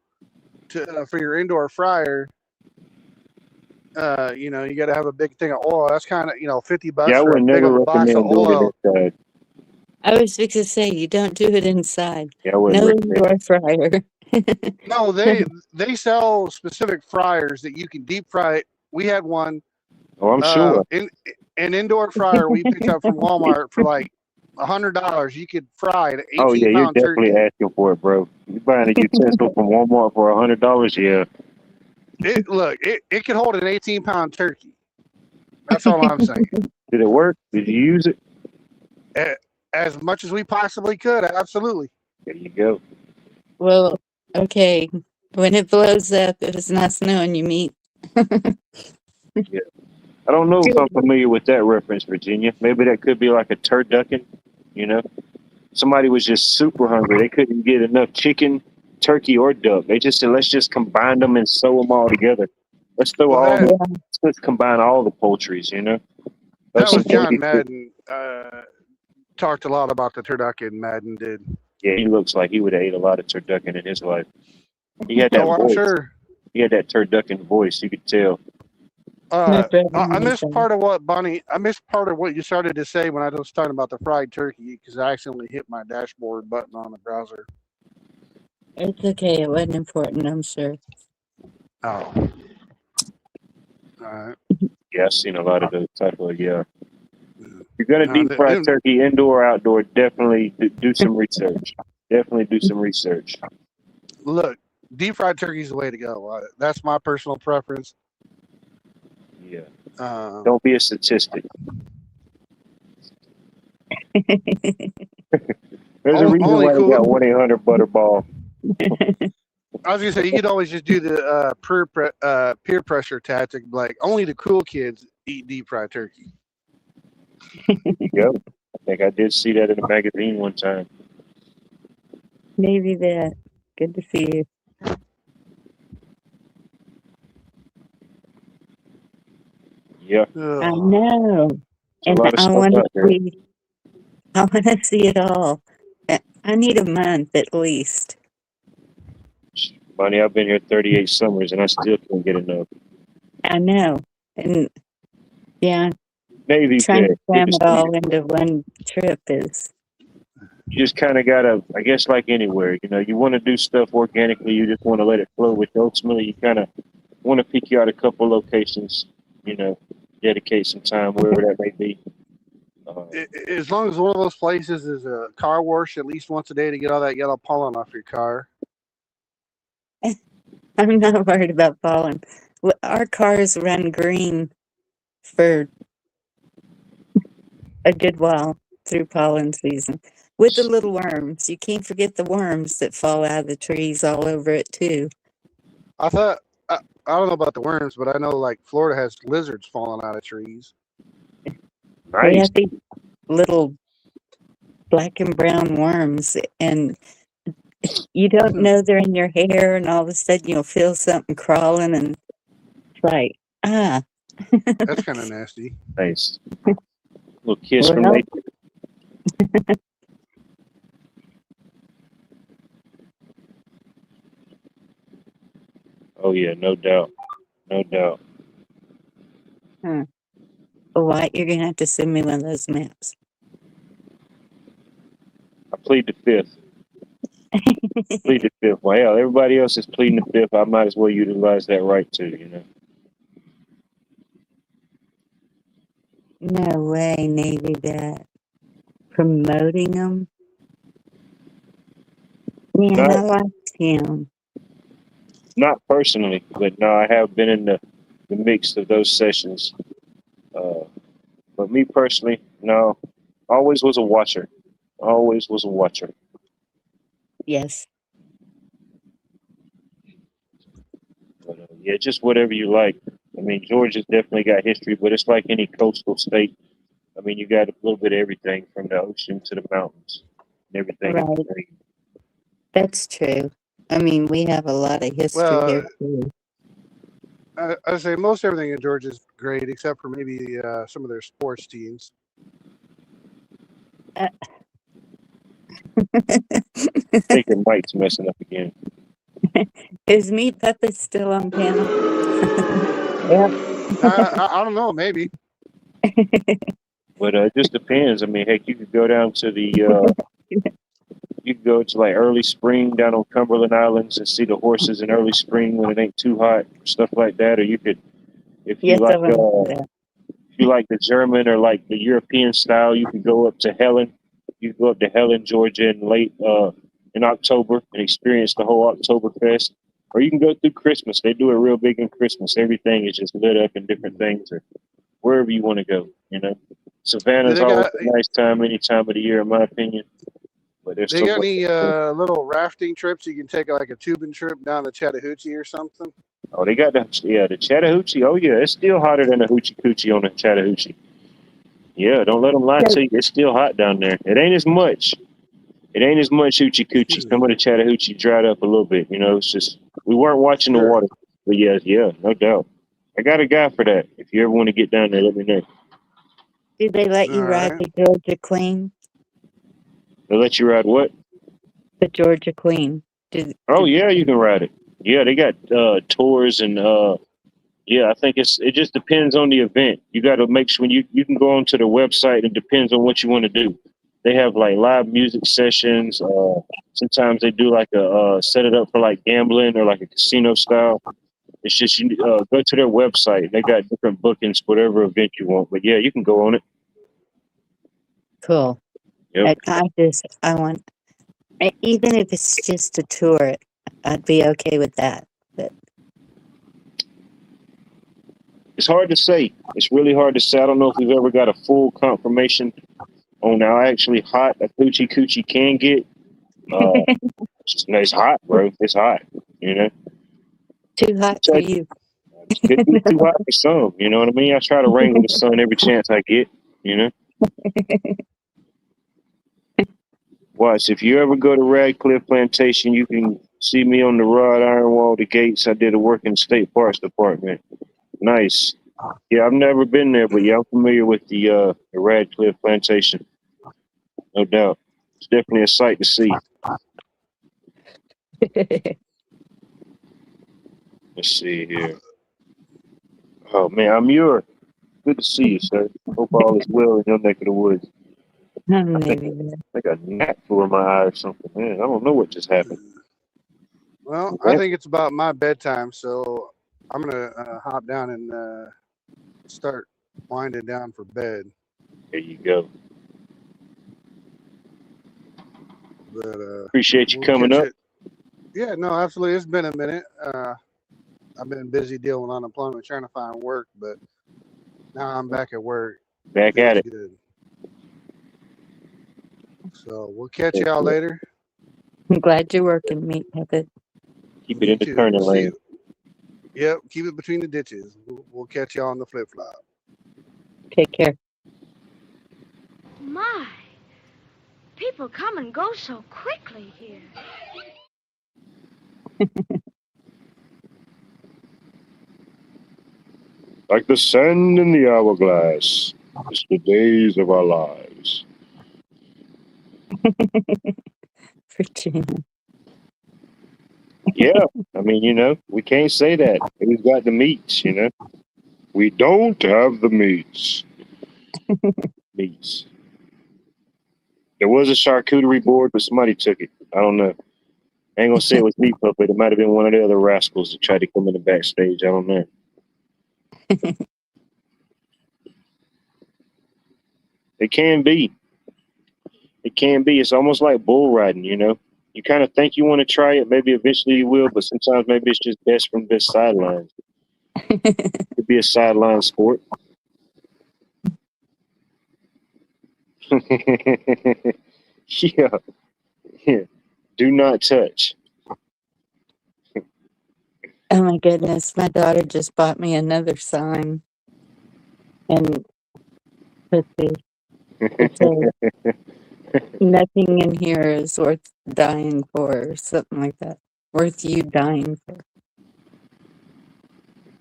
for your indoor fryer. You got to have a big thing of oil. That's kind of $50 yeah, I for a would big never old box of recommend doing oil. it inside. I was fixing to say, you don't do it inside. Yeah, I wouldn't No recommend it. indoor fryer. No, they sell specific fryers that you can deep fry it. We had one Oh, I'm sure. in an indoor fryer we picked up from Walmart for like $100. You could fry an Oh yeah, 18 you're pound definitely turkey. asking for it, bro. You buying a utensil from Walmart for $100? Yeah. It could hold an 18-pound turkey. That's all I'm saying. Did it work? Did you use it? As much as we possibly could, absolutely. There you go. Well, okay. When it blows up, it was nice knowing you, meet. Yeah. I don't know if I'm familiar with that reference, Virginia. Maybe that could be like a turducken, you know? Somebody was just super hungry. They couldn't get enough chicken, turkey, or duck. They just said, let's just combine them and sew them all together. Let's throw Well, all that the, Yeah. let's combine all the poultries. that That's some was John 80. Madden. Talked a lot about the turducken. Madden did. Yeah, he looks like he would have ate a lot of turducken in his life. He had that Oh, I'm voice. sure. He had that turducken voice. You could tell. My brother I knows missed that. part of what Bonnie. I missed part of what you started to say when I was talking about the fried turkey because I accidentally hit my dashboard button on the browser. It's okay. It wasn't important, I'm sure. Oh, all right. Yeah, I've seen a lot of those type of, yeah. Mm. If you're going to deep fry turkey indoor or outdoor, definitely do some research. Definitely do some research. Look, deep fried turkey is the way to go. That's my personal preference. Yeah. Um, Don't be a statistic. There's a reason only why they cool. got 1-800-Butterball. I was gonna say you could always just do the peer pressure tactic, like only the cool kids eat deep fried turkey. There you go. I think I did see that in a magazine one time. Maybe that. Good to see you. Yeah. I Ugh. know. a And lot of I stuff want to out there. see, I want to see it all. I need a month at least. Money, I've been here 38 summers and I still can't get enough. I know. And yeah, Navy trying Pier, to good cram to it see all you. into one trip is, You just kind of gotta, I guess, like anywhere, you know, you want to do stuff organically. You just want to let it flow. But ultimately, you kind of want to pick you out a couple locations. You know, dedicate some time wherever that may be. As long as one of those places is a car wash at least once a day to get all that yellow pollen off your car. I'm not worried about falling. Our cars run green for a good while through pollen season with the little worms. You can't forget the worms that fall out of the trees all over it too. I thought I don't know about the worms, but I know like Florida has lizards falling out of trees. We Nice. have these little black and brown worms, and you don't know they're in your hair, and all of a sudden you'll feel something crawling, and it's like, ah, That's kind of nasty. Nice. Little kiss from well, nature. Oh yeah, no doubt, no doubt. huh. What? You're gonna have to send me one of those maps. I plead the fifth. Plead the fifth. Well, hell, everybody else is pleading the fifth. I might as well utilize that right too. You know. No way, Navy that. Promoting them? Man, Not I like him. not personally, but no, I have been in the mix of those sessions. Uh, but me personally, no, always was a watcher. Always was a watcher. Yes. But yeah, just whatever you like. I mean, Georgia's definitely got history, but it's like any coastal state. I mean, you got a little bit of everything from the ocean to the mountains and everything in Right. between. That's true. I mean, we have a lot of history here Well, too. I say most everything in Georgia is great, except for maybe some of their sports teams. Uh, I think your mic's messing up again. Is Meat Puppet still on panel? Yep. I don't know, maybe. But it just depends. I mean, heck, you could go down to the you could go to like early spring down on Cumberland Islands and see the horses in early spring when it ain't too hot, stuff like that. Or you could, if you Yes, I like, want to do that. if you like the German or like the European style, you can go up to Helen. You can go up to Helen, Georgia, in late in October and experience the whole Oktoberfest. Or you can go through Christmas. They do it real big in Christmas. Everything is just lit up in different things, or wherever you want to go. You know, Do Savannah's they always got a nice time, any time of the year, in my opinion. But there's they so got much. any little rafting trips you can take, like a tubing trip down to Chattahoochee or something? Oh, they got the Chattahoochee. Oh yeah, it's still hotter than the Hoochie Coochie on the Chattahoochee. Yeah, don't let them lie So, to you. It's still hot down there. It ain't as much. It ain't as much Hoochie Coochie. Excuse me. Some of the Chattahoochee dried up a little bit. You know, it's just we weren't watching the Sure. water. But yeah, no doubt. I got a guy for that. If you ever want to get down there, let me know. do they let All you ride right. the Georgia Queen? They'll let you ride what? The Georgia Queen. Oh yeah, you can ride it. Yeah, they got tours and yeah, I think it just depends on the event. You got to make sure when you can go onto the website. It depends on what you want to do. They have like live music sessions. Sometimes they do like a set it up for like gambling or like a casino style. It's just you go to their website. They got different bookings, whatever event you want. But yeah, you can go on it. Cool. Yep. I want, even if it's just a tour, I'd be okay with that. But It's hard to say. It's really hard to say. I don't know if we've ever got a full confirmation on how actually hot a coochie coochie can get. Uh, it's hot, bro. It's hot. You know. too hot for you. It could be too hot for some. You know what I mean? I try to wrangle the sun every chance I get. You know. Watch, if you ever go to Radcliffe Plantation, you can see me on the rod iron wall, the gates. I did a work in the state parks department. Nice. Yeah, I've never been there, but yeah, I'm familiar with the Radcliffe Plantation, no doubt. It's definitely a sight to see. Let's see here. Oh man, I'm your. Good to see you, sir. Hope all is well in your neck of the woods. I think Maybe that. I got a gnat flew in my eye or something. Man, I don't know what just happened. Well, I There think it's about my bedtime, so I'm gonna hop down and start winding down for bed. you go. But Appreciate you we'll coming catch up. it. Yeah, no, absolutely. It's been a minute. I've been busy dealing with unemployment, trying to find work, but now I'm back at work. Back at Feels it. good. So we'll catch y'all later. I'm glad you're working, Meat Puppet. Keep it You in the too. turning We'll see lane. you. Yep, keep it between the ditches. We'll catch y'all on the flip flop. Take care. My, people come and go so quickly here. Like the sand in the hourglass. It's the days of our lives. Virginia. Yeah. I mean, we can't say that. Who's got the meats, We don't have the meats. Meats. There was a charcuterie board, but somebody took it. I don't know. I ain't gonna say it was me, Puppet. It might have been one of the other rascals that tried to come in the backstage. I don't know. It can be. It can be. It's almost like bull riding, You kind of think you want to try it. Maybe eventually you will, but sometimes maybe it's just best from this sideline. It could be a sideline sport. Yeah. Yeah. Do not touch. Oh my goodness, my daughter just bought me another sign. And let's see, it says, nothing in here is worth dying for, or something like that. Worth you dying for. I'm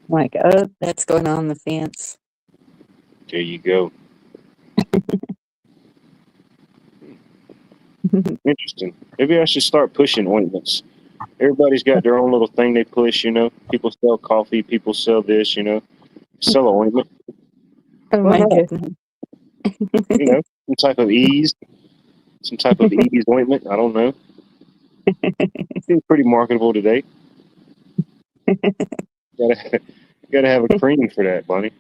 like, oh, that's going on the fence. There you go. Interesting. Maybe I should start pushing ointments. Everybody's got their own little thing they push, People sell coffee, people sell this, Sell an ointment. Oh Why my not? goodness. Some type of ease. Some type of ease ointment. I don't know. Seems pretty marketable today. Gotta, gotta have a cream for that, Bunny.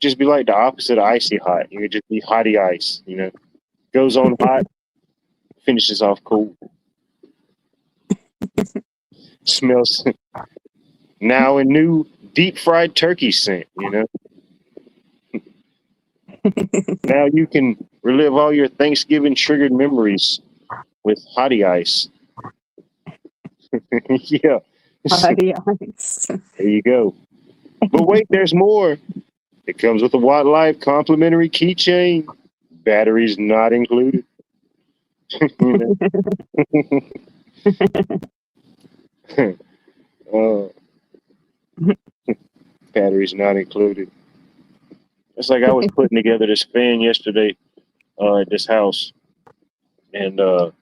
Just be like the opposite of icy hot. You could just be hotty ice, Goes on hot, finishes off cool. Smells now a new deep fried turkey scent, Now you can relive all your Thanksgiving triggered memories with hottie ice. Yeah. Body ice. There you go. But wait, there's more. It comes with a Watt Life complimentary keychain. Batteries not included. uh, batteries not included. It's like I was putting together this fan yesterday at this house, and a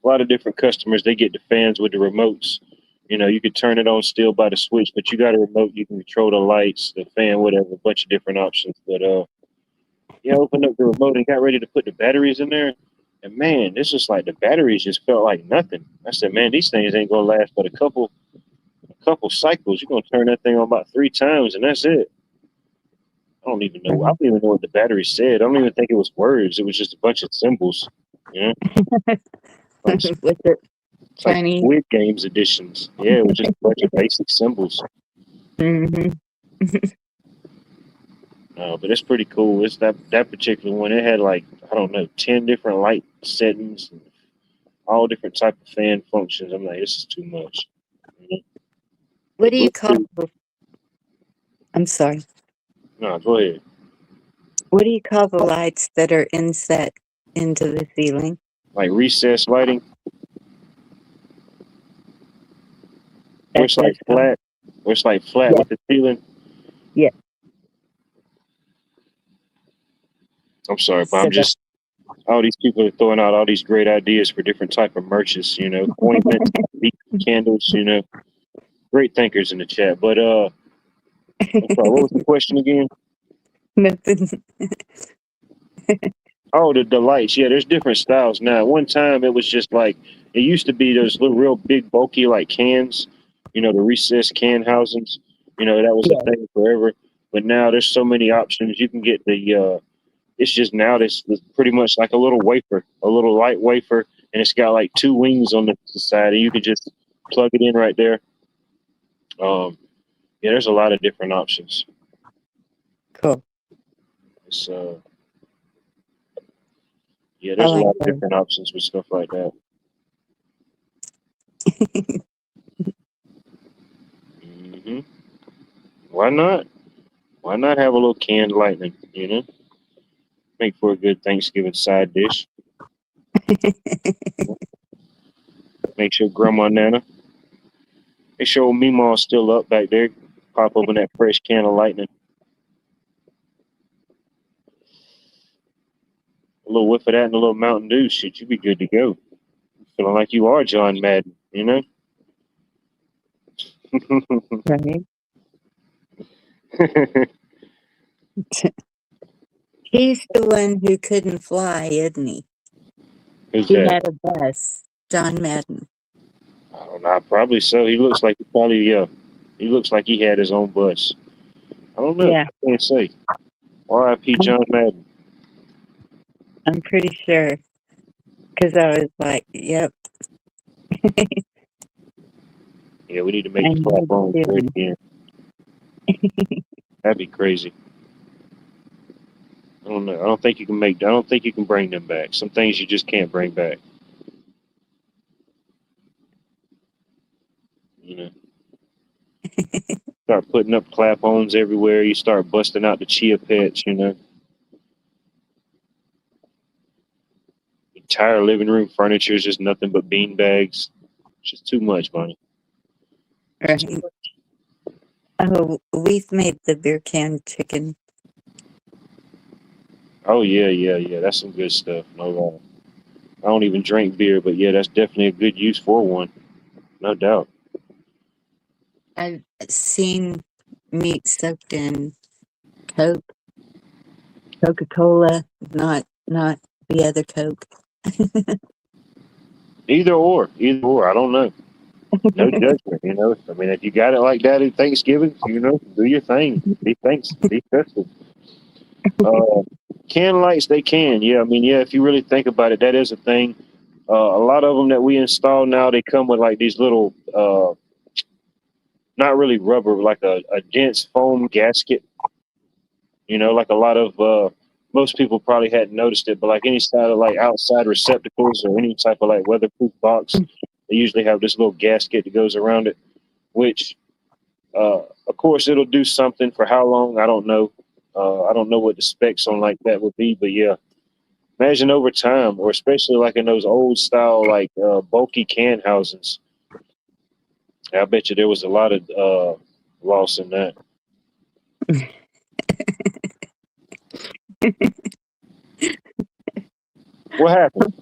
lot of different customers, they get the fans with the remotes. You could turn it on still by the switch, but you got a remote. You can control the lights, the fan, whatever, a bunch of different options. But yeah, I opened up the remote and got ready to put the batteries in there. And man, this is like the batteries just felt like nothing. I said, man, these things ain't gonna last but a couple cycles. You're gonna turn that thing on about 3 times, and that's it. I don't even know. I don't even know what the battery said. I don't even think it was words. It was just a bunch of symbols. Like With the it's like Chinese. Squid Games editions. Yeah, it was just a bunch of basic symbols. Mm-hmm. But it's pretty cool. It's that particular one. It had like, I don't know, 10 different light settings, and all different type of fan functions. I'm like, this is too much. What do you call? Bluetooth. I'm sorry. No, go ahead. What do you call the lights that are inset into the ceiling? Like recessed lighting. Where That's it's what like it's called. flat, where it's like flat Yeah. with the ceiling. Yeah. I'm sorry, but So I'm just all these people are throwing out all these great ideas for different type of merches, ointments, candles, great thinkers in the chat. But I'm sorry, what was the question again? nothing. Oh, the lights. Yeah, there's different styles now. At one time, it was just like it used to be those little, real big, bulky like cans. The recessed can housings. That was a Yeah. thing forever. But now there's so many options. You can get the. It's just now this pretty much like a little wafer, a little light wafer, and it's got like two wings on the side, and you can just plug it in right there. Yeah, there's a lot of different options. Cool. It's yeah, I there's a like lot of those. different options with stuff like that. hmm Why not? Why not have a little canned lightning? Make for a good Thanksgiving side dish. Make sure Grandma Nana, make sure old Meemaw's still up back there. Pop open that fresh can of lightning. A little whiff of that and a little Mountain Dew. Shit, you be good to go. Feeling like you are John Madden, Right. He's the one who couldn't fly, isn't he? Who's He that? had a bus. John Madden. I don't know. Probably so. He looks like he looks like he had his own bus. I don't know. Yeah, I can't say. R.I.P. I'm, John Madden. I'm pretty sure. Because I was like, yep. Yeah, we need to make I the know clap the on for it feeling. again. That'd be crazy. I don't know. I don't think you can make. I don't think you can bring them back. Some things you just can't bring back. You know. Start putting up clap-ons everywhere. You start busting out the chia pets. Entire living room furniture is just nothing but bean bags. It's just too much, money. Right. Oh, we've made the beer can chicken. Oh yeah. That's some good stuff. No lie. I don't even drink beer, but yeah, that's definitely a good use for one. No doubt. I've seen meat soaked in Coke, Coca-Cola, not the other Coke. Either or. Either or. I don't know. No judgment. I mean, if you got it like that at Thanksgiving, do your thing. Be festive. Uh, can lights, they can. Yeah, I mean, yeah. If you really think about it, that is a thing. A lot of them that we install now, they come with like these little, not really rubber, like a dense foam gasket. Like a lot of most people probably hadn't noticed it, but like any side of like outside receptacles or any type of like weatherproof box, they usually have this little gasket that goes around it, which of course it'll do something. For how long, I don't know. I don't know what the specs on like that would be, but yeah, imagine over time, or especially like in those old style like bulky can housings. I bet you there was a lot of loss in that. What happened?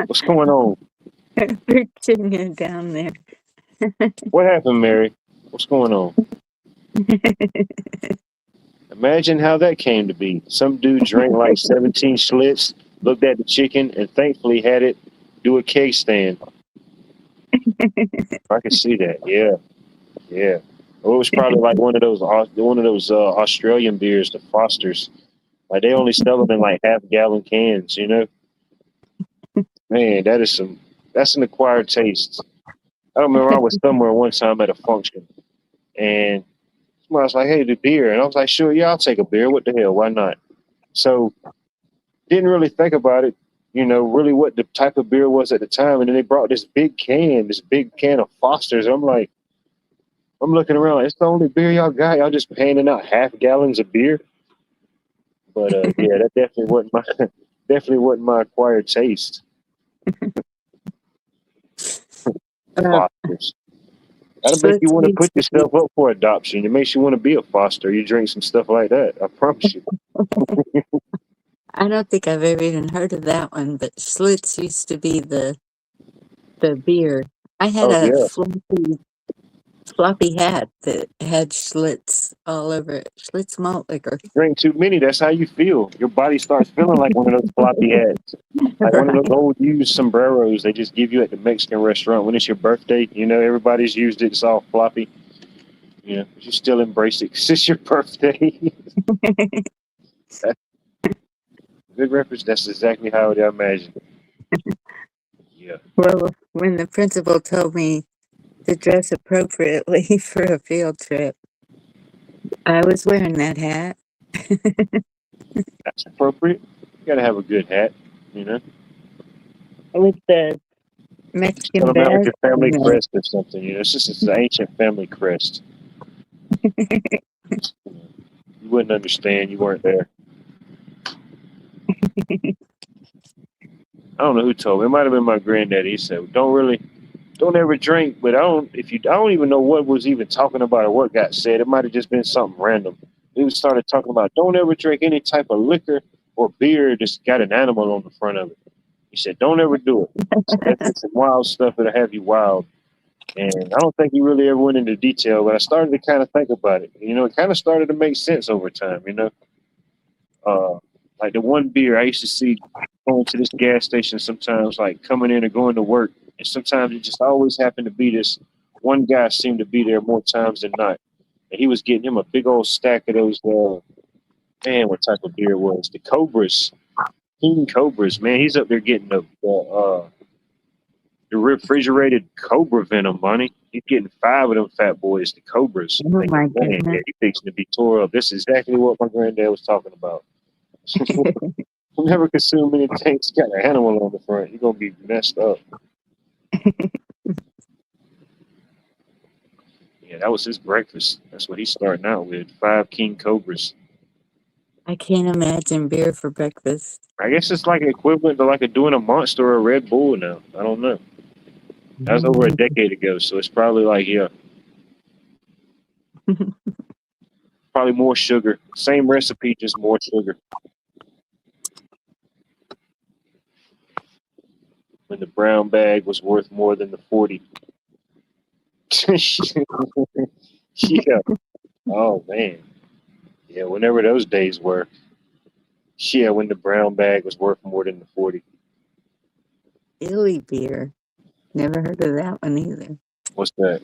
What's going on? Virginia down there. What happened, Mary? What's going on? Imagine how that came to be. Some dude drank like 17 Schlitz, looked at the chicken, and thankfully had it do a cake stand. I can see that. Yeah. Well, it was probably like one of those Australian beers, the Fosters. Like they only sell them in like half-gallon cans. Man, that's an acquired taste. I remember I was somewhere one time at a function, and somebody was like, "Hey, the beer," and I was like, "Sure, yeah, I'll take a beer. What the hell? Why not?" So didn't really think about it, really what the type of beer was at the time. And then they brought this big can of Foster's. I'm like, I'm looking around. It's the only beer y'all got. Y'all just handing out half gallons of beer. But yeah, that definitely wasn't my acquired taste. Uh, Foster's. That'll make you Schlitz want to used put to be. yourself up for adoption. It makes you want to be a foster. You drink some stuff like that. I promise you. I don't think I've ever even heard of that one, but Schlitz used to be the beer. I had Oh a yeah. floppy hat that had Schlitz all over it. Schlitz malt liquor. Drink too many, that's how you feel. Your body starts feeling like one of those floppy hats. Like one of those Right. old used sombreros they just give you at the Mexican restaurant when it's your birthday. You know, everybody's used it, it's all floppy. You know, you still embrace it 'cause it's your birthday. Good reference. That's exactly how I imagine. Yeah. Well, when the principal told me to dress appropriately for a field trip, I was wearing that hat. That's appropriate. You gotta have a good hat, you know. With the Just cut Mexican them out with bag your family and crest or something, you know. It's just an ancient family crest. You wouldn't understand. You weren't there. I don't know who told me. It might have been my granddaddy. He said, don't ever drink, but I don't even know what was even talking about or what got said. It might have just been something random. He started talking about don't ever drink any type of liquor or beer that's got an animal on the front of it. He said, don't ever do it. So that's just some wild stuff that'll have you wild. And I don't think he really ever went into detail, but I started to kind of think about it. You know, it kind of started to make sense over time, you know. Uh, like the one beer I used to see going to this gas station sometimes, like coming in or going to work, and sometimes it just always happened to be this one guy seemed to be there more times than not, and he was getting him a big old stack of those. Man, what type of beer it was? The Cobras, King Cobras. Man, he's up there getting the refrigerated Cobra venom, money. He's getting 5 of them fat boys, the Cobras. oh Thinking, my man, yeah, goodness. he fixing to be tore up. This is exactly what my granddad was talking about. Never consume anything that's got an animal on the front. You're gonna be messed up. Yeah, that was his breakfast. That's what he's starting out with. 5 King Cobras. I can't imagine beer for breakfast. I guess it's like equivalent to like doing a Monster or a Red Bull now. I don't know. That was over a Mm. decade ago, so it's probably like probably more sugar. Same recipe, just more sugar. When the brown bag was worth more than the 40. Yeah. Oh man. Yeah. Whenever those days were. Yeah. When the brown bag was worth more than the 40. Billy beer. Never heard of that one either. What's that?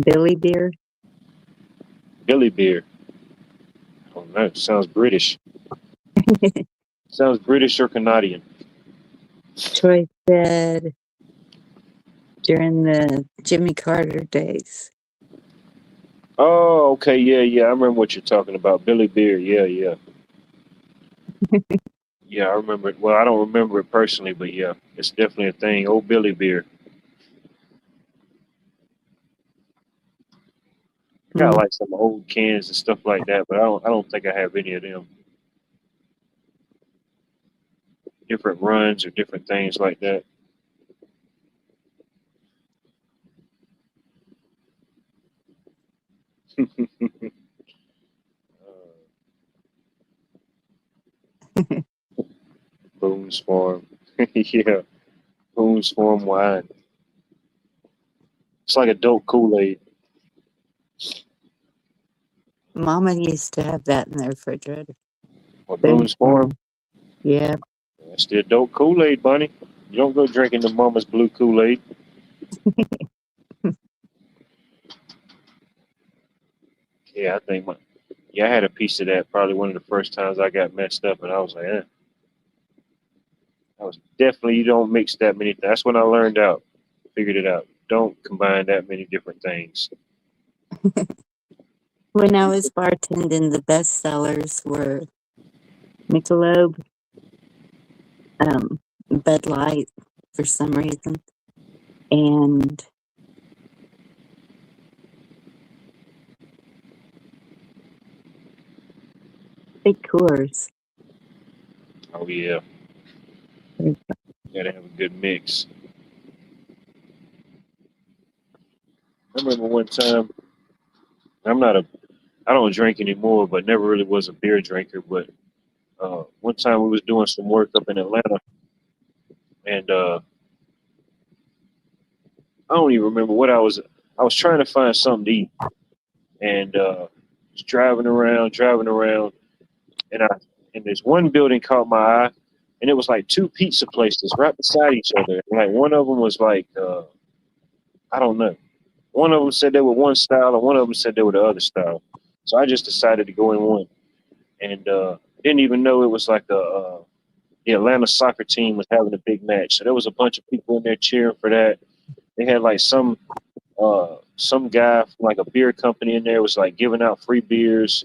Billy beer. Billy beer. Oh no. Sounds British. Sounds British or Canadian. Troy said during the Jimmy Carter days. Oh, okay. Yeah, yeah. I remember what you're talking about. Billy beer. Yeah, yeah. Yeah, I remember it. Well, I don't remember it personally, but yeah, it's definitely a thing. Old Billy beer. I got Mm. like some old cans and stuff like that, but I don't think I have any of them. Different runs or different things like that. Boone's Farm. Yeah, Boone's Farm wine. It's like adult Kool-Aid. Mama used to have that in the refrigerator. Or Boone's Boone's Farm. Farm. Yeah. That's the adult Kool-Aid, bunny. You don't go drinking the mama's blue Kool-Aid. Yeah, yeah, I had a piece of that probably one of the first times I got messed up, and I was like, I was definitely, you don't mix that many. That's when I learned out, figured it out. Don't combine that many different things. When I was bartending, the best sellers were Michelob, Bud Light for some reason, and Big Coors. Oh yeah, gotta have a good mix. I remember one time. I'm not a. I don't drink anymore, but never really was a beer drinker. But one time we was doing some work up in Atlanta, and I don't even remember what I was. I was trying to find something to eat, and was driving around, and I and this one building caught my eye, and it was like two pizza places right beside each other. Like one of them was like I don't know. One of them said they were one style, and one of them said they were the other style. So I just decided to go in one, and didn't even know it was like the Atlanta soccer team was having a big match. So there was a bunch of people in there cheering for that. They had like some guy from like a beer company in there was like giving out free beers,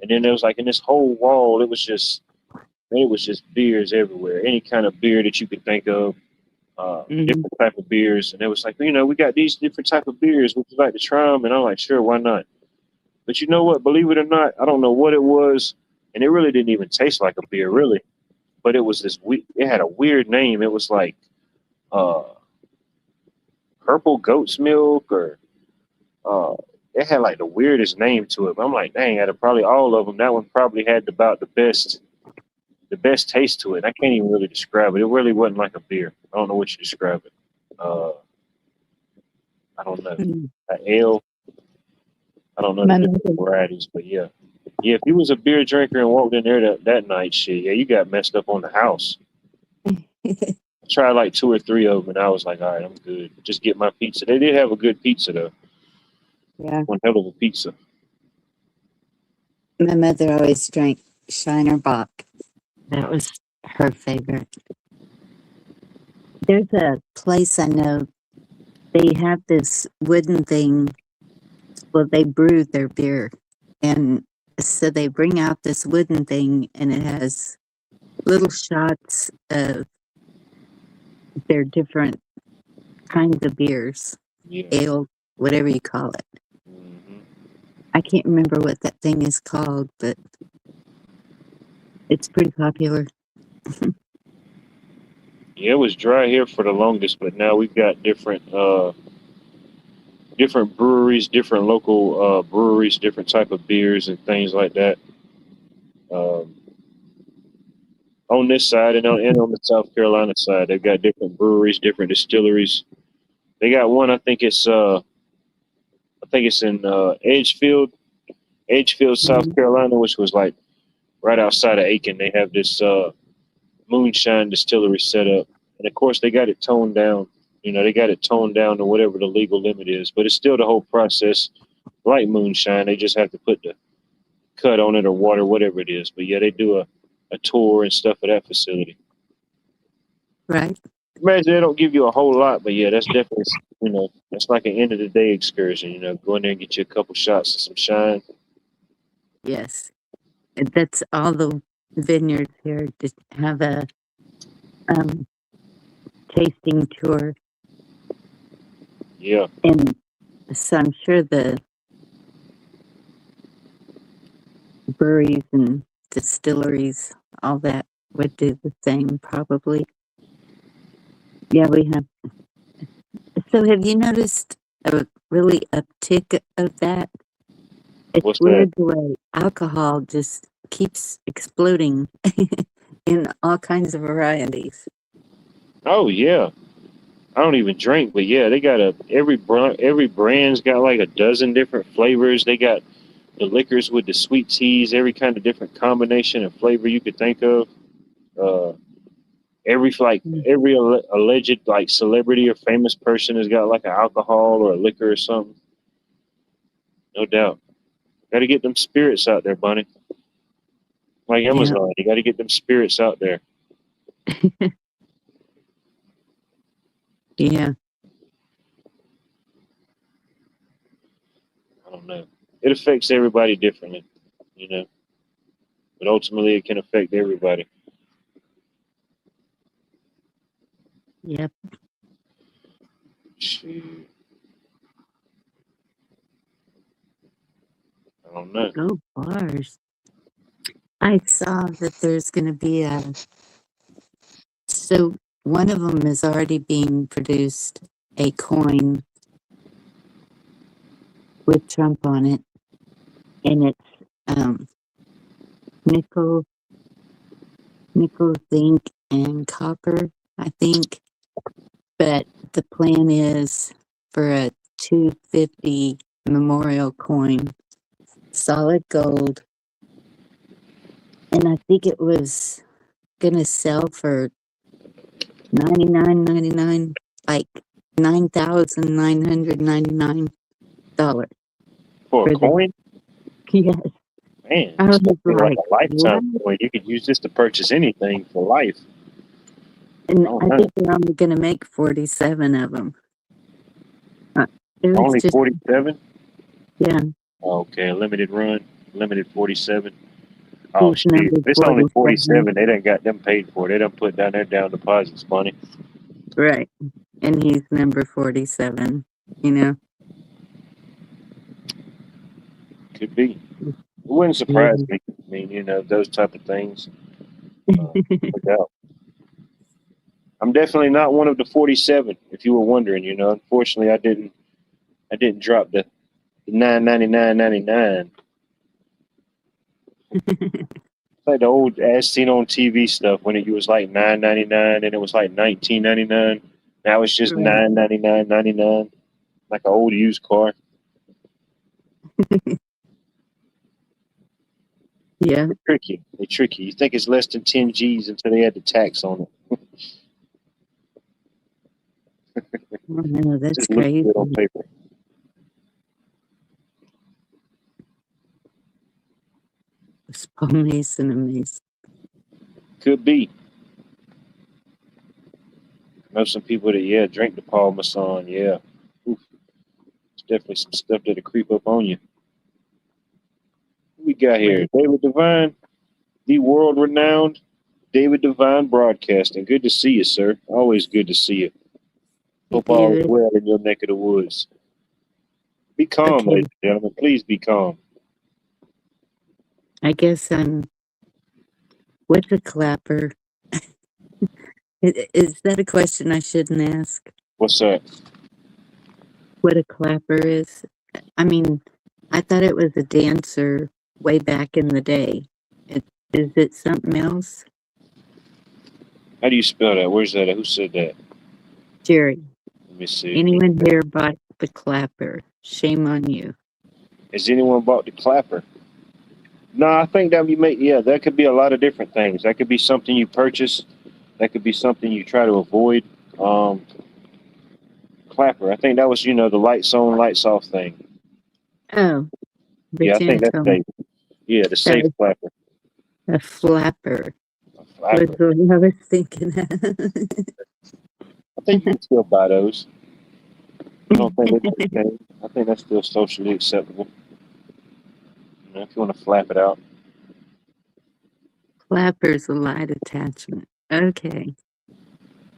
and then there was like in this whole wall it was just beers everywhere, any kind of beer that you could think of, Mhm. different type of beers, and it was like, we got these different type of beers. Would you like to try them? And I'm like, sure, why not? But you know what? Believe it or not, I don't know what it was, and it really didn't even taste like a beer, really. But it was this. It had a weird name. It was like uh, purple goat's milk, or uh, it had like the weirdest name to it. But I'm like, dang, out of probably all of them, that one probably had about the best taste to it. I can't even really describe it. It really wasn't like a beer. I don't know what you describe it. Uh, I don't know. Mm. An ale. I don't know the My different mother, varieties, but yeah. Yeah, if you was a beer drinker and walked in there that night, shit, yeah, you got messed up on the house. I tried like two or three of them, and I was like, all right, I'm good. Just get my pizza. They did have a good pizza, though. yeah, One hell of a pizza. my mother always drank Shiner Bock. That was her favorite. There's a place I know. They have this wooden thing. Well, they brew their beer, and so they bring out this wooden thing, and it has little shots of their different kinds of beers, Yeah. ale, whatever you call it. Hmm. I can't remember what that thing is called, but it's pretty popular. Yeah, it was dry here for the longest, but now we've got different breweries, different local breweries, different type of beers and things like that. Um, on this side and on the South Carolina side, they've got different breweries, different distilleries. They got one. I think it's in Edgefield, South Mhm. Carolina, which was like right outside of Aiken. They have this moonshine distillery set up, and of course they got it toned down. They got it toned down to whatever the legal limit is, but it's still the whole process like moonshine. They just have to put the cut on it or water, whatever it is. But yeah, they do a tour and stuff at that facility. Right? Imagine they don't give you a whole lot, but yeah, that's definitely that's like an end of the day excursion. Go in there and get you a couple shots of some shine. Yes. And that's all the vineyards here. Just have a um, tasting tour, Yeah, and so I'm sure the breweries and distilleries, all that would do the same, probably. Yeah, we have. So, have you noticed a really uptick of that? It's what's that? weird the way alcohol just keeps exploding in all kinds of varieties. Oh yeah, I don't even drink, but yeah, they got every brand's got like a dozen different flavors. They got the liquors with the sweet teas, every kind of different combination and flavor you could think of. Uh, Mm. every alleged like celebrity or famous person has got like an alcohol or a liquor or something. No doubt. Got to get them spirits out there, Bunny. Like Yeah, Amazon, you got to get them spirits out there. yeah, I don't know. It affects everybody differently, you know, but ultimately it can affect everybody. yep. Shoot, I don't know. Go bars. I saw that there's going to be so one of them is already being produced, a coin with Trump on it, and it's nickel, zinc, and copper, I think. But the plan is for a 250 memorial coin, solid gold, and I think it was gonna sell for $99.99, like $9,999 For a for the. coin? Yes, Man, I it's was supposed to be like like, a lifetime what? coin. You could use this to purchase anything for life. And Oh, I no. think they're only gonna make 47 of them. It was Only just, 47? yeah, Okay, limited run, limited 47. Oh, he's shit. number If it's only 47, 47, they done got them paid for. They done put down their down deposits money. right? And he's number 47. You know, Could be. It wouldn't yeah. surprise me. I mean, those type of things. No doubt. I'm definitely not one of the 47. If you were wondering, unfortunately, I didn't drop the 9.99.99. Like the old as seen on TV stuff when it was like 9.99 and it was like 19.99. Now it's just Right. 9.99.99, like an old used car. Yeah, They trick you. They trick you. You think it's less than 10 G's until they add the tax on it. oh, no, It that's just looks crazy. good on paper. It's Paul Mason amazing. Could be. I know some people that drink the Paul Masson. Yeah, oof. It's definitely some stuff that'll creep up on you. Who we got here? Right. David Devine, the world-renowned David Devine Broadcasting. Good to see you, sir. Always good to see you. Hey, Hope all is David. well in your neck of the woods. Be calm, Okay, ladies and gentlemen. Please be calm. I guess what's a clapper? Is that a question I shouldn't ask? What's that? What a clapper is? I mean, I thought it was a dancer way back in the day. Is it something else? How do you spell that? Where's that at? Who said that? Jerry, Let me see. anyone here bought the clapper? Shame on you. Has anyone bought the clapper? No, I think that that could be a lot of different things. That could be something you purchase. That could be something you try to avoid. Clapper. I think that was, the lights on, lights off thing. Oh, Yeah, but I you think didn't that's tell me safe. Yeah, the that safe was clapper. a flapper. A Was flapper. what I was thinking of. I think you can still buy those. I don't think they change. I think that's still socially acceptable. If you want to flap it out. Flapper's a light attachment. Okay.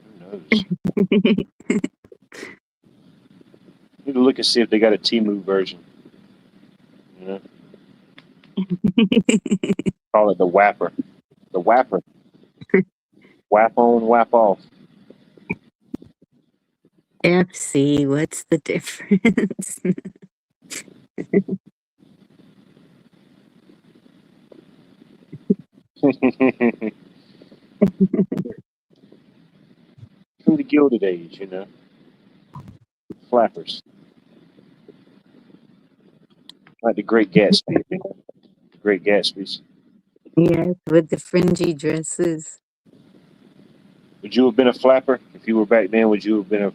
Who knows? Need to look and see if they got a Temu version. Call it the Whapper. The Whapper. Whap on, whap off. FC, what's the difference? From the Gilded Age, Flappers. Like the Great Gatsby. The Great Gatsby's. Yes, with the fringy dresses. Would you have been a flapper? If you were back then, would you have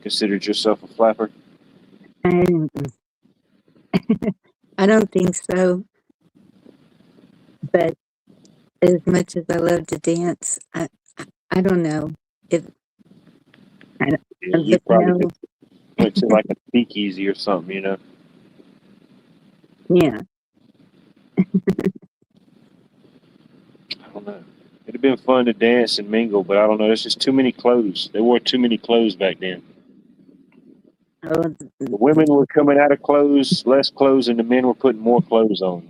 considered yourself a flapper? I don't think so. But as much as I love to dance, I don't know. If Yeah, you but probably no, just went to like a speakeasy or something, yeah. I don't know. It'd have been fun to dance and mingle, but I don't know. There's just too many clothes. They wore too many clothes back then. Oh, The women were coming out of clothes, less clothes, and the men were putting more clothes on,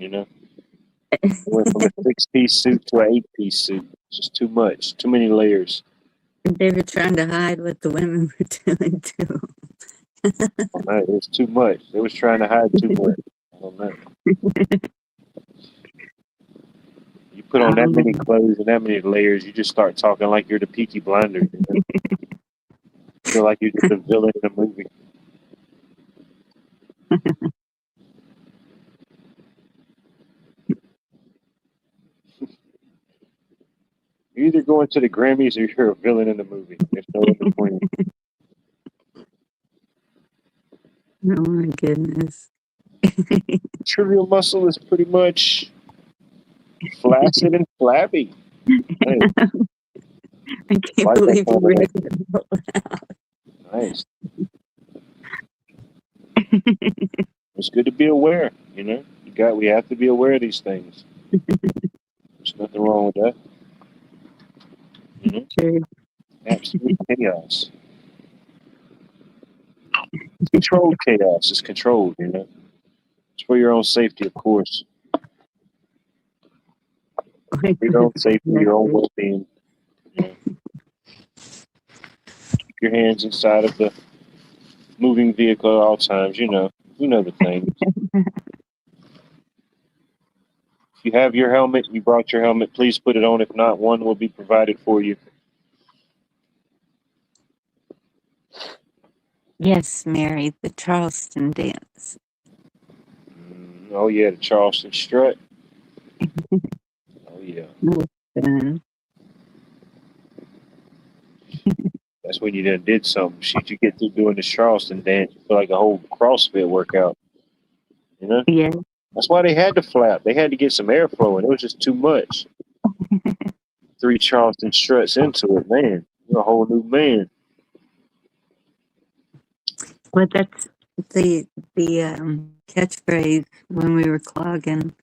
They went from a 6-piece suit to an 8-piece suit. It's just too much. Too many layers. they were trying to hide what the women were doing too. It's too much. They was trying to hide too much. I don't know. You put on that many clothes and that many layers, you just start talking like you're the Peaky Blinders. You know? Feel like you're just a villain in a movie. You're either going to the Grammys or you're a villain in the movie. There's no in between. Oh my goodness. Trivial Muscle is pretty much flaccid and flabby. Hey, I can't like that believe you kind of read thing. Nice. It's good to be aware, you know. We have to be aware of these things. There's nothing wrong with that. You know? Sure. Absolute chaos. It's controlled chaos. It's controlled, you know. It's for your own safety, of course. For your own safety, your own well-being. You know. Keep your hands inside of the moving vehicle at all times. You know the thing. If you have your helmet, you brought your helmet, please put it on. If not, one will be provided for you. Yes, Mary, the Charleston dance. Oh yeah, the Charleston strut. Oh yeah. Fun. That's when you done did something. Shit, you get through doing the Charleston dance, you feel like a whole CrossFit workout. You know? Yeah. That's why they had to flap. They had to get some airflow, and it was just too much. 3 Charleston struts into it, man. You're a whole new man. Well, that's the catchphrase when we were clogging.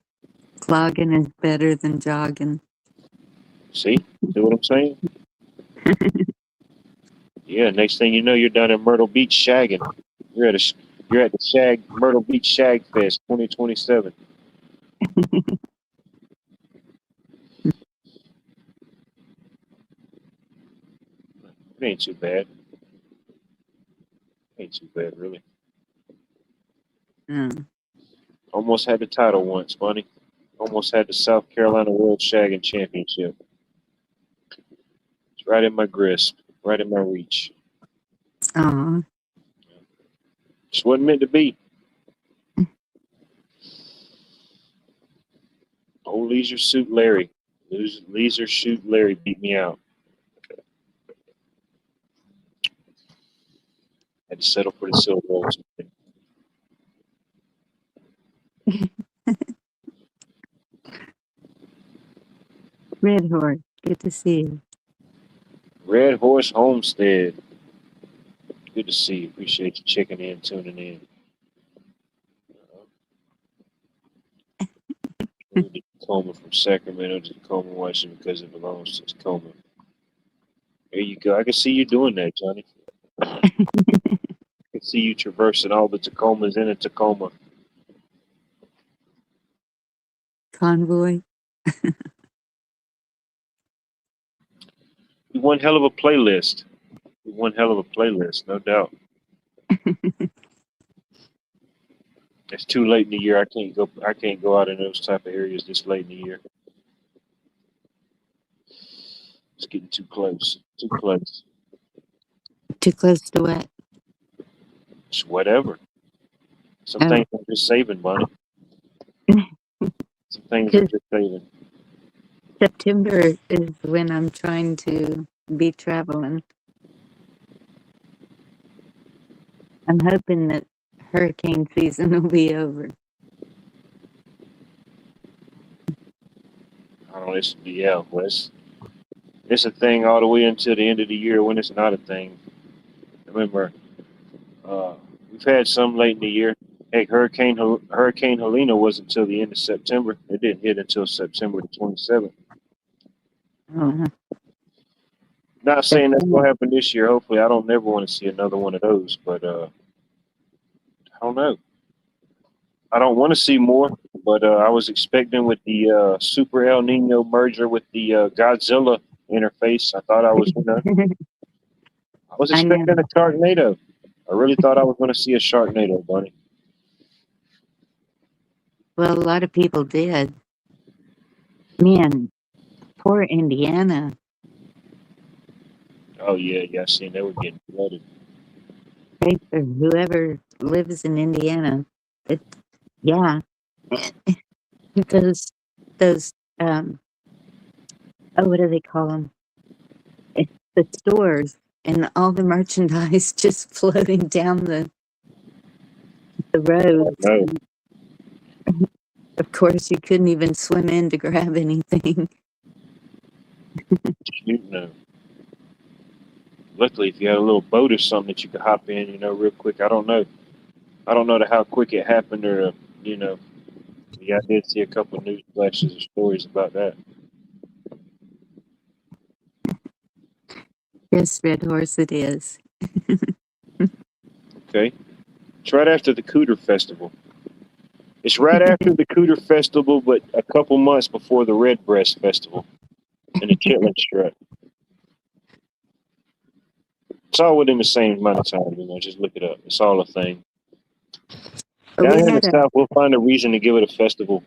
Clogging is better than jogging. See what I'm saying? Yeah. Next thing you know, you're down in Myrtle Beach shagging. You're at the Myrtle Beach Shag Fest 2027. It ain't too bad. Ain't too bad, really. Mm. Almost had the title once, Bunny. Almost had the South Carolina World Shagging Championship. It's right in my grasp, right in my reach. Aw. Just wasn't meant to be. Old Leisure Suit Larry. Leisure Suit Larry beat me out. Had to settle for the silver ultimate. Red Horse, good to see you. Red Horse Homestead. Good to see you. Appreciate you checking in, tuning in. Moved to Tacoma from Sacramento to Tacoma, Washington because it belongs to Tacoma. There you go. I can see you doing that, Johnny. I can see you traversing all the Tacomas in a Tacoma. Convoy. One hell of a playlist. One hell of a playlist, no doubt. It's too late in the year. I can't go out in those type of areas this late in the year. It's getting too close. Too close. Too close to what? It's whatever. Some things I'm just saving, Bonnie. Some things I'm just saving. September is when I'm trying to be traveling. I'm hoping that hurricane season will be over. I don't know. It's a thing all the way until the end of the year when it's not a thing. Remember, we've had some late in the year. Heck, Hurricane Helena wasn't until the end of September. It didn't hit until September the 27th. Oh, Not saying that's going to happen this year. Hopefully, I don't never want to see another one of those. But I don't know. I don't want to see more. But I was expecting with the Super El Nino merger with the Godzilla interface. I thought I was, I was expecting a tornado. I really thought I was going to see a Sharknado, Bunny. Well, a lot of people did. Man, poor Indiana. Oh yeah, I seen they were getting flooded. Right? Or whoever lives in Indiana. It, yeah. Those, those, oh, what do they call them? The stores and all the merchandise just floating down the roads. No, Of course, you couldn't even swim in to grab anything. shoot no. Luckily, if you had a little boat or something that you could hop in, real quick. I don't know. I don't know how quick it happened, or you know. Yeah, I did see a couple of news flashes or stories about that. Yes, Red Horse, it is. Okay, it's right after the Cooter Festival. It's right after the Cooter Festival, but a couple months before the Redbreast Festival and the Chitlin Strut. It's all within the same amount of time. Just look it up. It's all a thing. But Down we here in the had a South, we'll find a reason to give it a festival,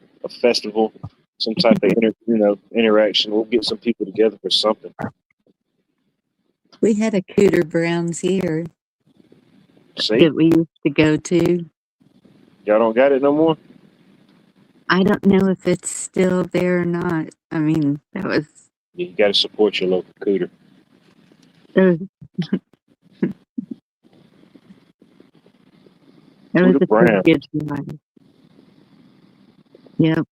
some type of interaction. We'll get some people together for something. Cooter Browns here See, that we used to go to. y'all don't got it no more. I don't know if it's still there or not. I mean, that was Yeah, you got to support your local Cooter. that was Cooter a pretty Brown. good ride. Yep.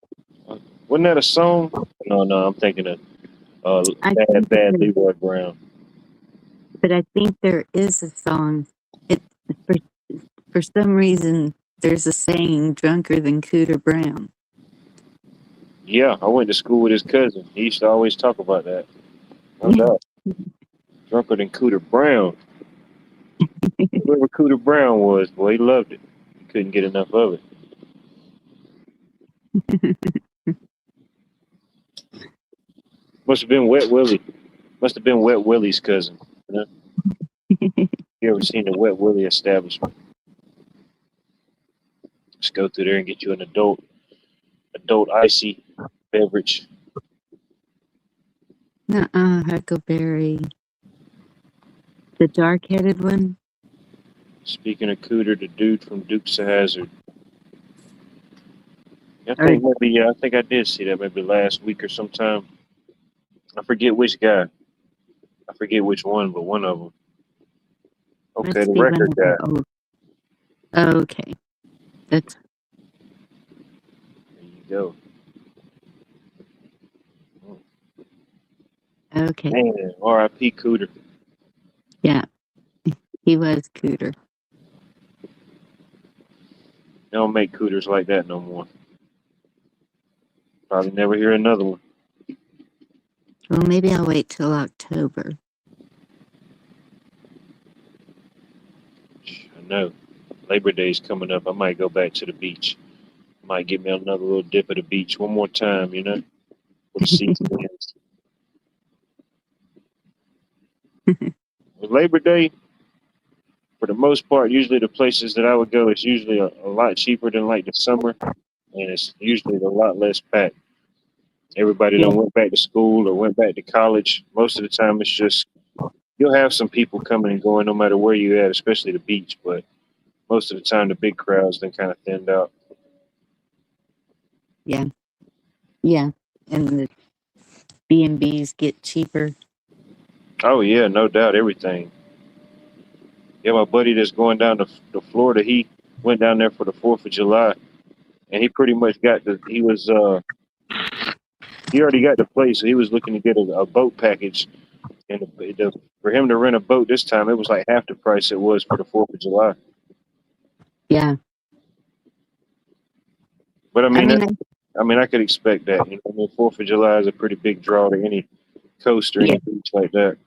Wasn't that a song? No, I'm thinking of I Bad think Bad there- Leroy Brown. but I think there is a song. It for for some reason there's a saying drunker than Cooter Brown. Yeah, I went to school with his cousin. He used to always talk about that. No doubt. Drunker than Cooter Brown. Whoever Cooter Brown was, boy, he loved it. He couldn't get enough of it. Must have been Wet Willie. Must have been Wet Willie's cousin. You know? You ever seen the Wet Willie establishment? Just go through there and get you an adult icy beverage. Nuh-uh, Huckleberry. The dark-headed one? Speaking of Cooter, the dude from Dukes of Hazzard. I Or think I did see that maybe last week or sometime. I forget which guy. I forget which one, but one of them. Okay, let's the see one record of guy. the old. Okay. That's There you go. okay. Man, R.I.P. Cooter. Yeah. He was Cooter. They don't make Cooters like that no more. Probably never hear another one. Well, maybe I'll wait till October. I know. Labor Day's coming up. I might go back to the beach. Might get me another little dip at the beach one more time, for the season ends. With Labor Day, for the most part, usually the places that I would go is usually a lot cheaper than like the summer, and it's usually a lot less packed. Everybody Yeah. done went back to school or went back to college. Most of the time, it's just you'll have some people coming and going no matter where you at, especially the beach. But most of the time, the big crowds then kind of thinned out. Yeah. Yeah. And the B&Bs get cheaper. Oh yeah, no doubt, everything. Yeah, my buddy that's going down to Florida, he went down there for the 4th of July, and he pretty much he already got the place, so he was looking to get a boat package, and for him to rent a boat this time, it was like half the price it was for the 4th of July. Yeah. But I I mean, mean, I could expect that. 4th of July is a pretty big draw to any coast or any beach like that.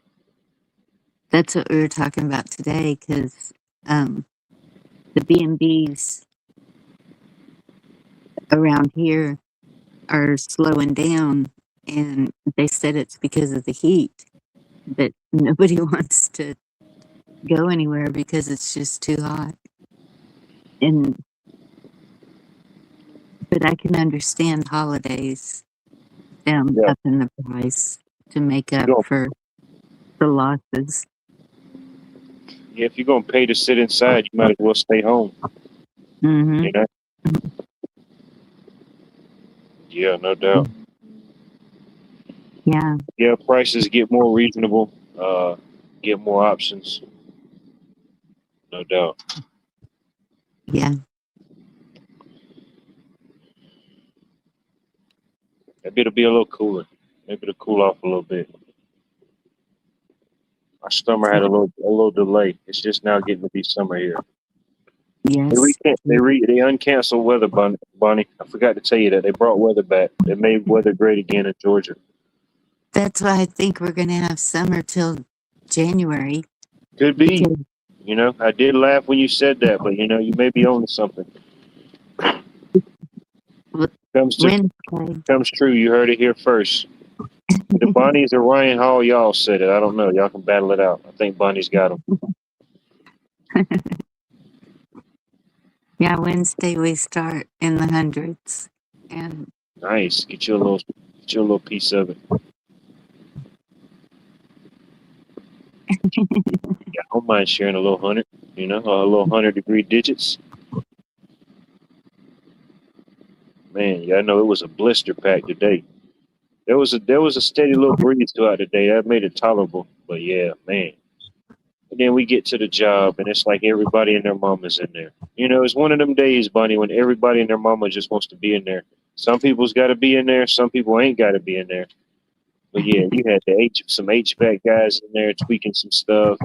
that's what we were talking about today because the B&Bs around here are slowing down, and they said it's because of the heat, but nobody wants to go anywhere because it's just too hot. And but I can understand holidays Yeah, up in the price to make you up don't. for the losses. Yeah, if you're gonna pay to sit inside, you might as well stay home. Mm-hmm. You know? Yeah, no doubt. Yeah, Yeah, prices get more reasonable. Get more options. No doubt. yeah. Maybe it'll be a little cooler. Maybe it'll cool off a little bit. Our summer had a little delay. It's just now getting to be summer here. Yes. They uncanceled weather, Bonnie. I forgot to tell you that they brought weather back. They made weather great again in Georgia. That's why I think we're gonna have summer till January. Could be. Because I did laugh when you said that, but you may be on to something. Comes to Wednesday. comes true. You heard it here first. The Bonnies or Ryan Hall, y'all said it. I don't know. Y'all can battle it out. I think Bonnie's got them. Yeah, Wednesday we start in the hundreds. And Nice. Get you a little piece of it. Yeah, I don't mind sharing a little 100. A little 100-degree digits. Man, yeah, I know it was a blister pack today. There was a steady little breeze throughout the day. That made it tolerable. But yeah, man. And then we get to the job, and it's like everybody and their mama's in there. It's one of them days, Bunny, when everybody and their mama just wants to be in there. Some people's got to be in there. Some people ain't got to be in there. But yeah, you had some HVAC guys in there tweaking some stuff.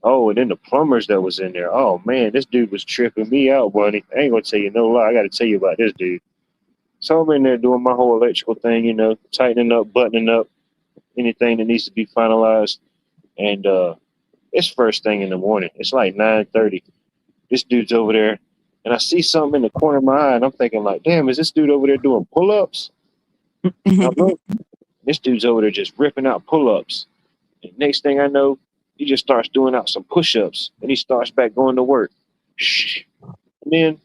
Oh, and then the plumbers that was in there. Oh man, this dude was tripping me out, Bunny. I ain't gonna tell you no lie. I got to tell you about this dude. So I'm in there doing my whole electrical thing, tightening up, buttoning up anything that needs to be finalized. And it's first thing in the morning. It's like 9:30. This dude's over there, and I see something in the corner of my eye, and I'm thinking like, damn, is this dude over there doing pull-ups? I look, this dude's over there just ripping out pull-ups. And next thing I know, he just starts doing out some push-ups, and he starts back going to work. And then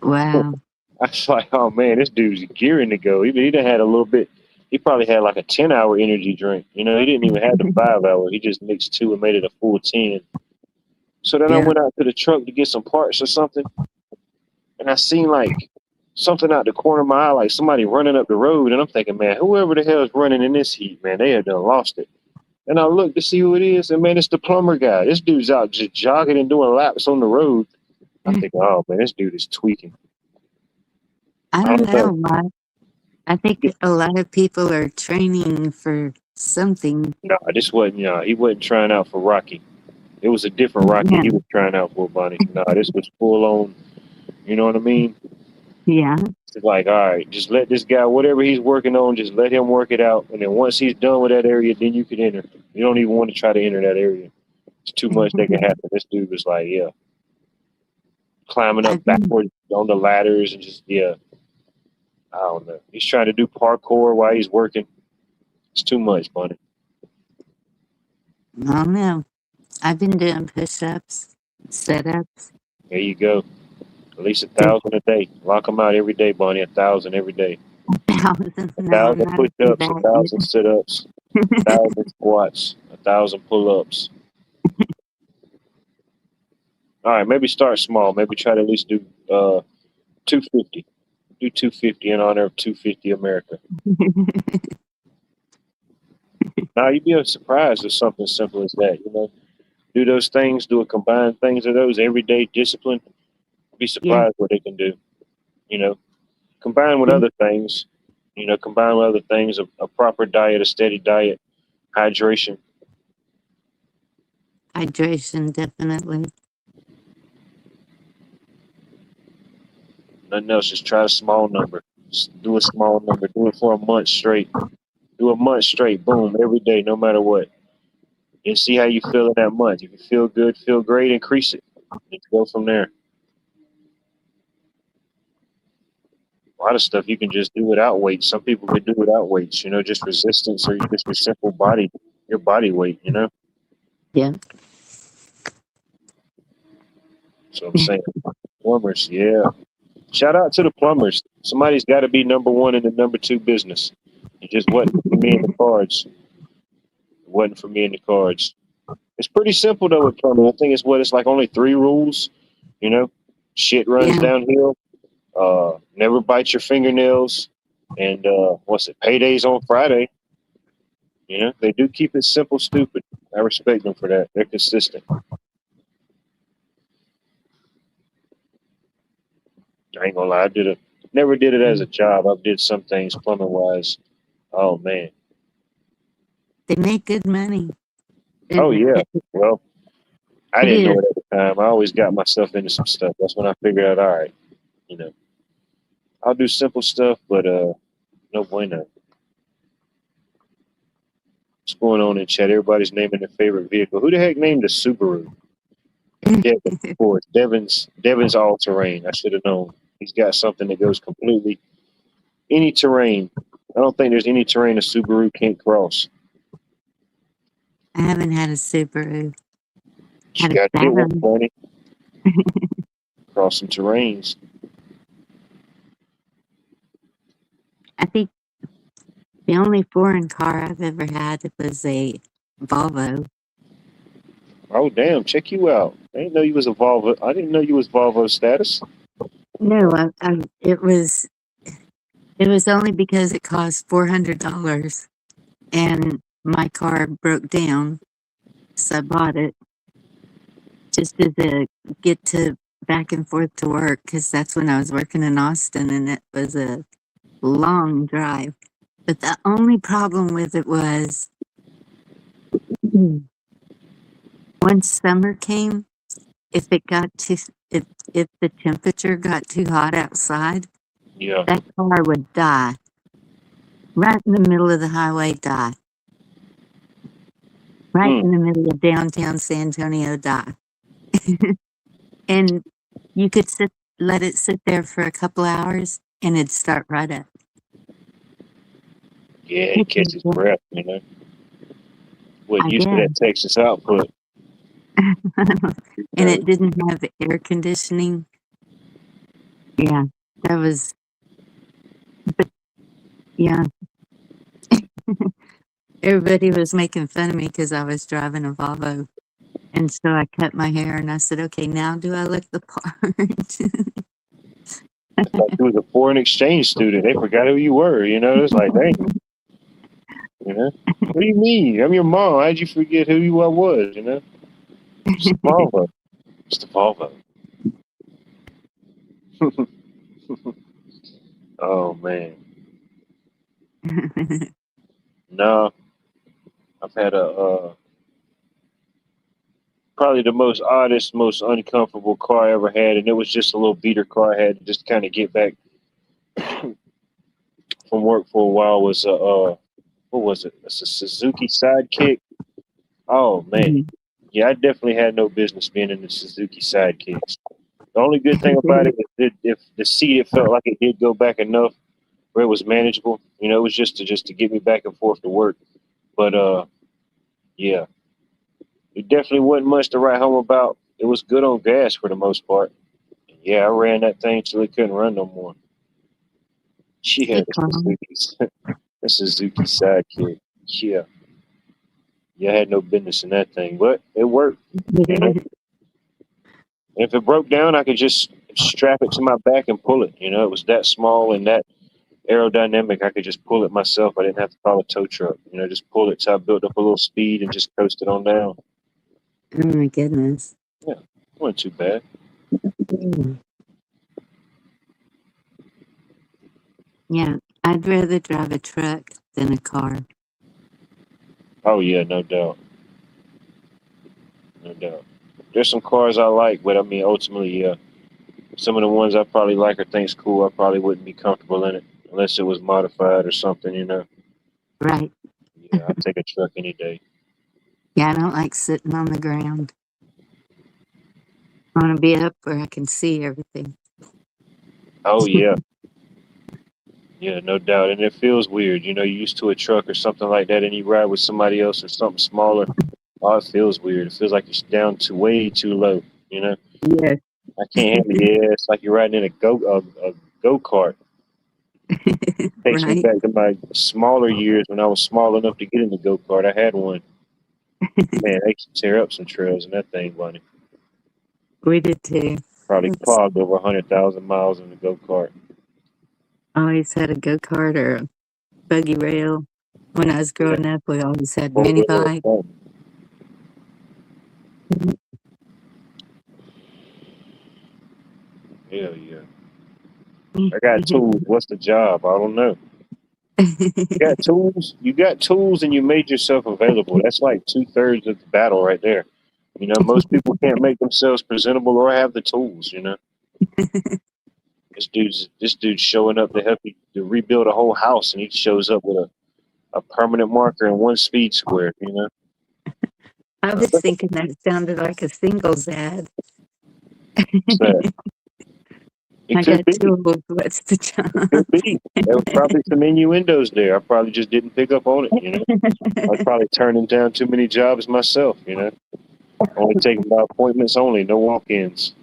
wow. I was like, oh man, this dude's gearing to go. He done had a little bit. He probably had like a 10-hour energy drink. He didn't even have the 5-hour. He just mixed two and made it a full 10. So then I Yeah. went out to the truck to get some parts or something, and I seen like something out the corner of my eye, like somebody running up the road, and I'm thinking, man, whoever the hell is running in this heat, man, they have done lost it. And I look to see who it is, and man, it's the plumber guy. This dude's out just jogging and doing laps on the road. I think, oh man, this dude is tweaking. I I don't don't know. know. I think a lot of people are training for something. No, this wasn't. He wasn't trying out for Rocky. It was a different Rocky Yeah. he was trying out for, Bonnie. No, this was full on. You know what I mean? Yeah. It's like, all right, just let this guy, whatever he's working on, just let him work it out. And then once he's done with that area, then you can enter. You don't even want to try to enter that area. It's too much that can happen. This dude was like, yeah, climbing I've up been, backwards on the ladders and just, yeah, I don't know. He's trying to do parkour while he's working. It's too much, Bonnie. I don't know. I've been doing push-ups, sit-ups. There you go. At least 1,000 a day. Lock them out every day, Bonnie. 1,000 every day. Thousands. A No, thousand not do push-ups, that 1,000 sit-ups, 1,000 squats, 1,000 pull-ups. All right, maybe start small. Maybe try to at least do 250. Do 250 in honor of 250 America. Now you'd be surprised with something simple as that. Do those things, do a combined things of those everyday discipline. Be Yeah. surprised what they can do. Combined with other things. Combined with other things, a proper diet, a steady diet, hydration. Hydration, definitely. Nothing else. Just try a small number. Just do a small number. Do it for a month straight. Do a month straight. Boom, every day, no matter what. And see how you feel in that month. If you feel good, feel great, increase it. And go from there. A lot of stuff you can just do without weights. Some people can do without weights. Just resistance or just your simple body, your body weight. Yeah. So I'm saying, plumbers, yeah. Shout out to the plumbers. Somebody's got to be number one in the number two business. It just wasn't for me in the cards. It wasn't for me in the cards. It's pretty simple though with plumbing. I think it's like only 3 rules. You know, shit runs Yeah. downhill. Never bite your fingernails, and what's it? Paydays on Friday. You know, they do keep it simple, stupid. I respect them for that. They're consistent. I ain't gonna lie, never did it as a job. I did some things plumbing wise. Oh man. They make good money. Oh And yeah. Well, I it didn't know is. it at the time. I always got myself into some stuff. That's when I figured out, all right, you know, I'll do simple stuff, but no bueno. What's going on in chat? Everybody's naming their favorite vehicle. Who the heck named a Subaru? Devin, of course. Devin's all terrain. I should have known. He's got something that goes completely any terrain. I don't think there's any terrain a Subaru can't cross. I haven't had a Subaru. You Had a got to get one, Saturn. Barney. Cross some terrains. I think the only foreign car I've ever had was a Volvo. Oh damn! Check you out. I didn't know you was a Volvo. I didn't know you was Volvo status. No, it was only because it cost $400 and my car broke down, so I bought it just to get to back and forth to work because that's when I was working in Austin and it was a long drive. But the only problem with it was once summer came, if it got too if the temperature got too hot outside, Yeah. that car would die. Right in the middle of the highway, die. Right in the middle of downtown San Antonio, die. And you could let it sit there for a couple hours and it'd start right up. Yeah, it catches breath, you know. Wasn't I used to that guess. Texas output. And it didn't have air conditioning. Yeah, that was, but yeah. Everybody was making fun of me because I was driving a Volvo. And so I cut my hair and I said, okay, now do I look the part? It's like you was a foreign exchange student. They forgot who you were, you know. It's like, dang, you know. What do you mean? I'm your mom. How'd you forget who I was, you know? It's the Volvo. It's the Volvo. Oh, man. No, I've had probably the most oddest, most uncomfortable car I ever had, and it was just a little beater car I had to just kind of get back from work for a while. Was what was it? It's a Suzuki Sidekick. Oh man, yeah, I definitely had no business being in the Suzuki Sidekicks. The only good thing about it is that if the seat, it felt like it did go back enough where it was manageable. You know, it was just to get me back and forth to work. But yeah, it definitely wasn't much to write home about. It was good on gas for the most part. Yeah, I ran that thing till it couldn't run no more. Yeah, the Suzuki Sidekick. Yeah. Yeah, I had no business in that thing, but it worked. You know? If it broke down, I could just strap it to my back and pull it. You know, it was that small and that aerodynamic. I could just pull it myself. I didn't have to call a tow truck. You know, just pull it till I built up a little speed and just coasted on down. Oh my goodness. Yeah, it wasn't too bad. Yeah, I'd rather drive a truck than a car. Oh yeah, no doubt. No doubt. There's some cars I like, but I mean, ultimately, yeah, some of the ones I probably like or think's cool, I probably wouldn't be comfortable in it unless it was modified or something, you know. Right. Yeah, I'd take a truck any day. Yeah, I don't like sitting on the ground. I want to be up where I can see everything. Oh yeah. Yeah, no doubt. And it feels weird. You know, you're used to a truck or something like that and you ride with somebody else or something smaller. Oh, it feels weird. It feels like it's down to way too low, you know? Yes. I can't handle it. Yeah, it's like you're riding in a go kart. Takes me Right? back to my smaller years when I was small enough to get in the go kart. I had one. Man, they can tear up some trails in that thing, bunny. We did too. Probably It's clogged over 100,000 miles in the go kart. always had a go kart or a buggy rail. When I was Yeah, growing up, we always had four mini wheeler or bike. something. Hell yeah. I got tools. What's the job? I don't know. You got tools. You got tools, and you made yourself available. That's like 2/3 of the battle right there. You know, most people can't make themselves presentable or have the tools. You know, this dude's showing up to help you to rebuild a whole house, and he shows up with a permanent marker and one speed square. You know, I was thinking that sounded like a singles ad. so it I could got be. tools. What's the It could be. There was probably some innuendos there. I probably just didn't pick up on it. You know, I was job? probably turning down too many jobs myself. You know, only taking by appointments only, no walk-ins.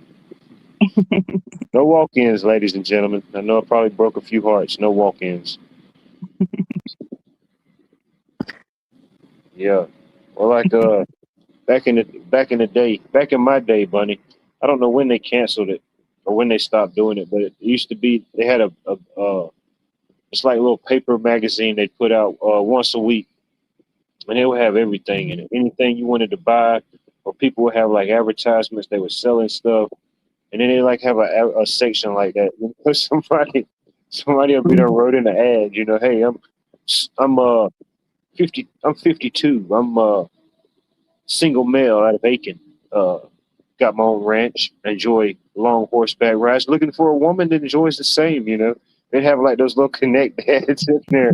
No walk-ins, ladies and gentlemen. I know I probably broke a few hearts. No walk-ins. Yeah. Well, like back in my day, Bunny. I don't know when they canceled it or when they stopped doing it, but it used to be they had it's like a little paper magazine they put out once a week, and they would have everything in it. Anything you wanted to buy, or people would have like advertisements. They were selling stuff, and then they like have a section like that. You know, somebody will be there wrote in the ad. You know, hey, I'm 50. I'm 52. I'm single male out of Aiken. Uh, got my own ranch. Enjoy long horseback rides. Looking for a woman that enjoys the same. You know, they'd have like those little connect ads in there.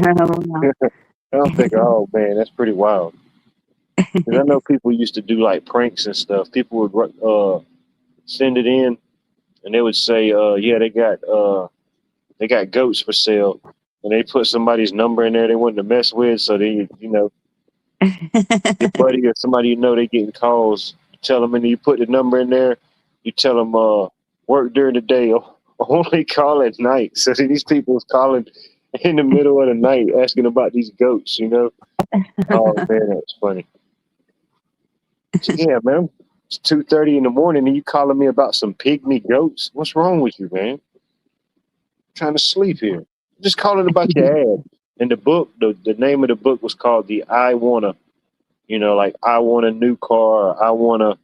Oh, I'm thinking, oh man, that's pretty wild. Because I know people used to do like pranks and stuff. People would send it in, and they would say, yeah, they got goats for sale, and they put somebody's number in there they wanted to mess with. So they, you know, your no. buddy or somebody you know they getting calls. You tell them, and you put the number in there. You tell them, work during the day, only call at night. So these people was calling in the middle of the night asking about these goats. You know, oh man, that's funny. So, yeah, man, it's 2:30 in the morning, and you calling me about some pygmy goats? What's wrong with you, man? I'm trying to sleep here. Just calling about your ad. And the book, the name of the book was called the I Wanna. You know, like I want a new car, or I want a,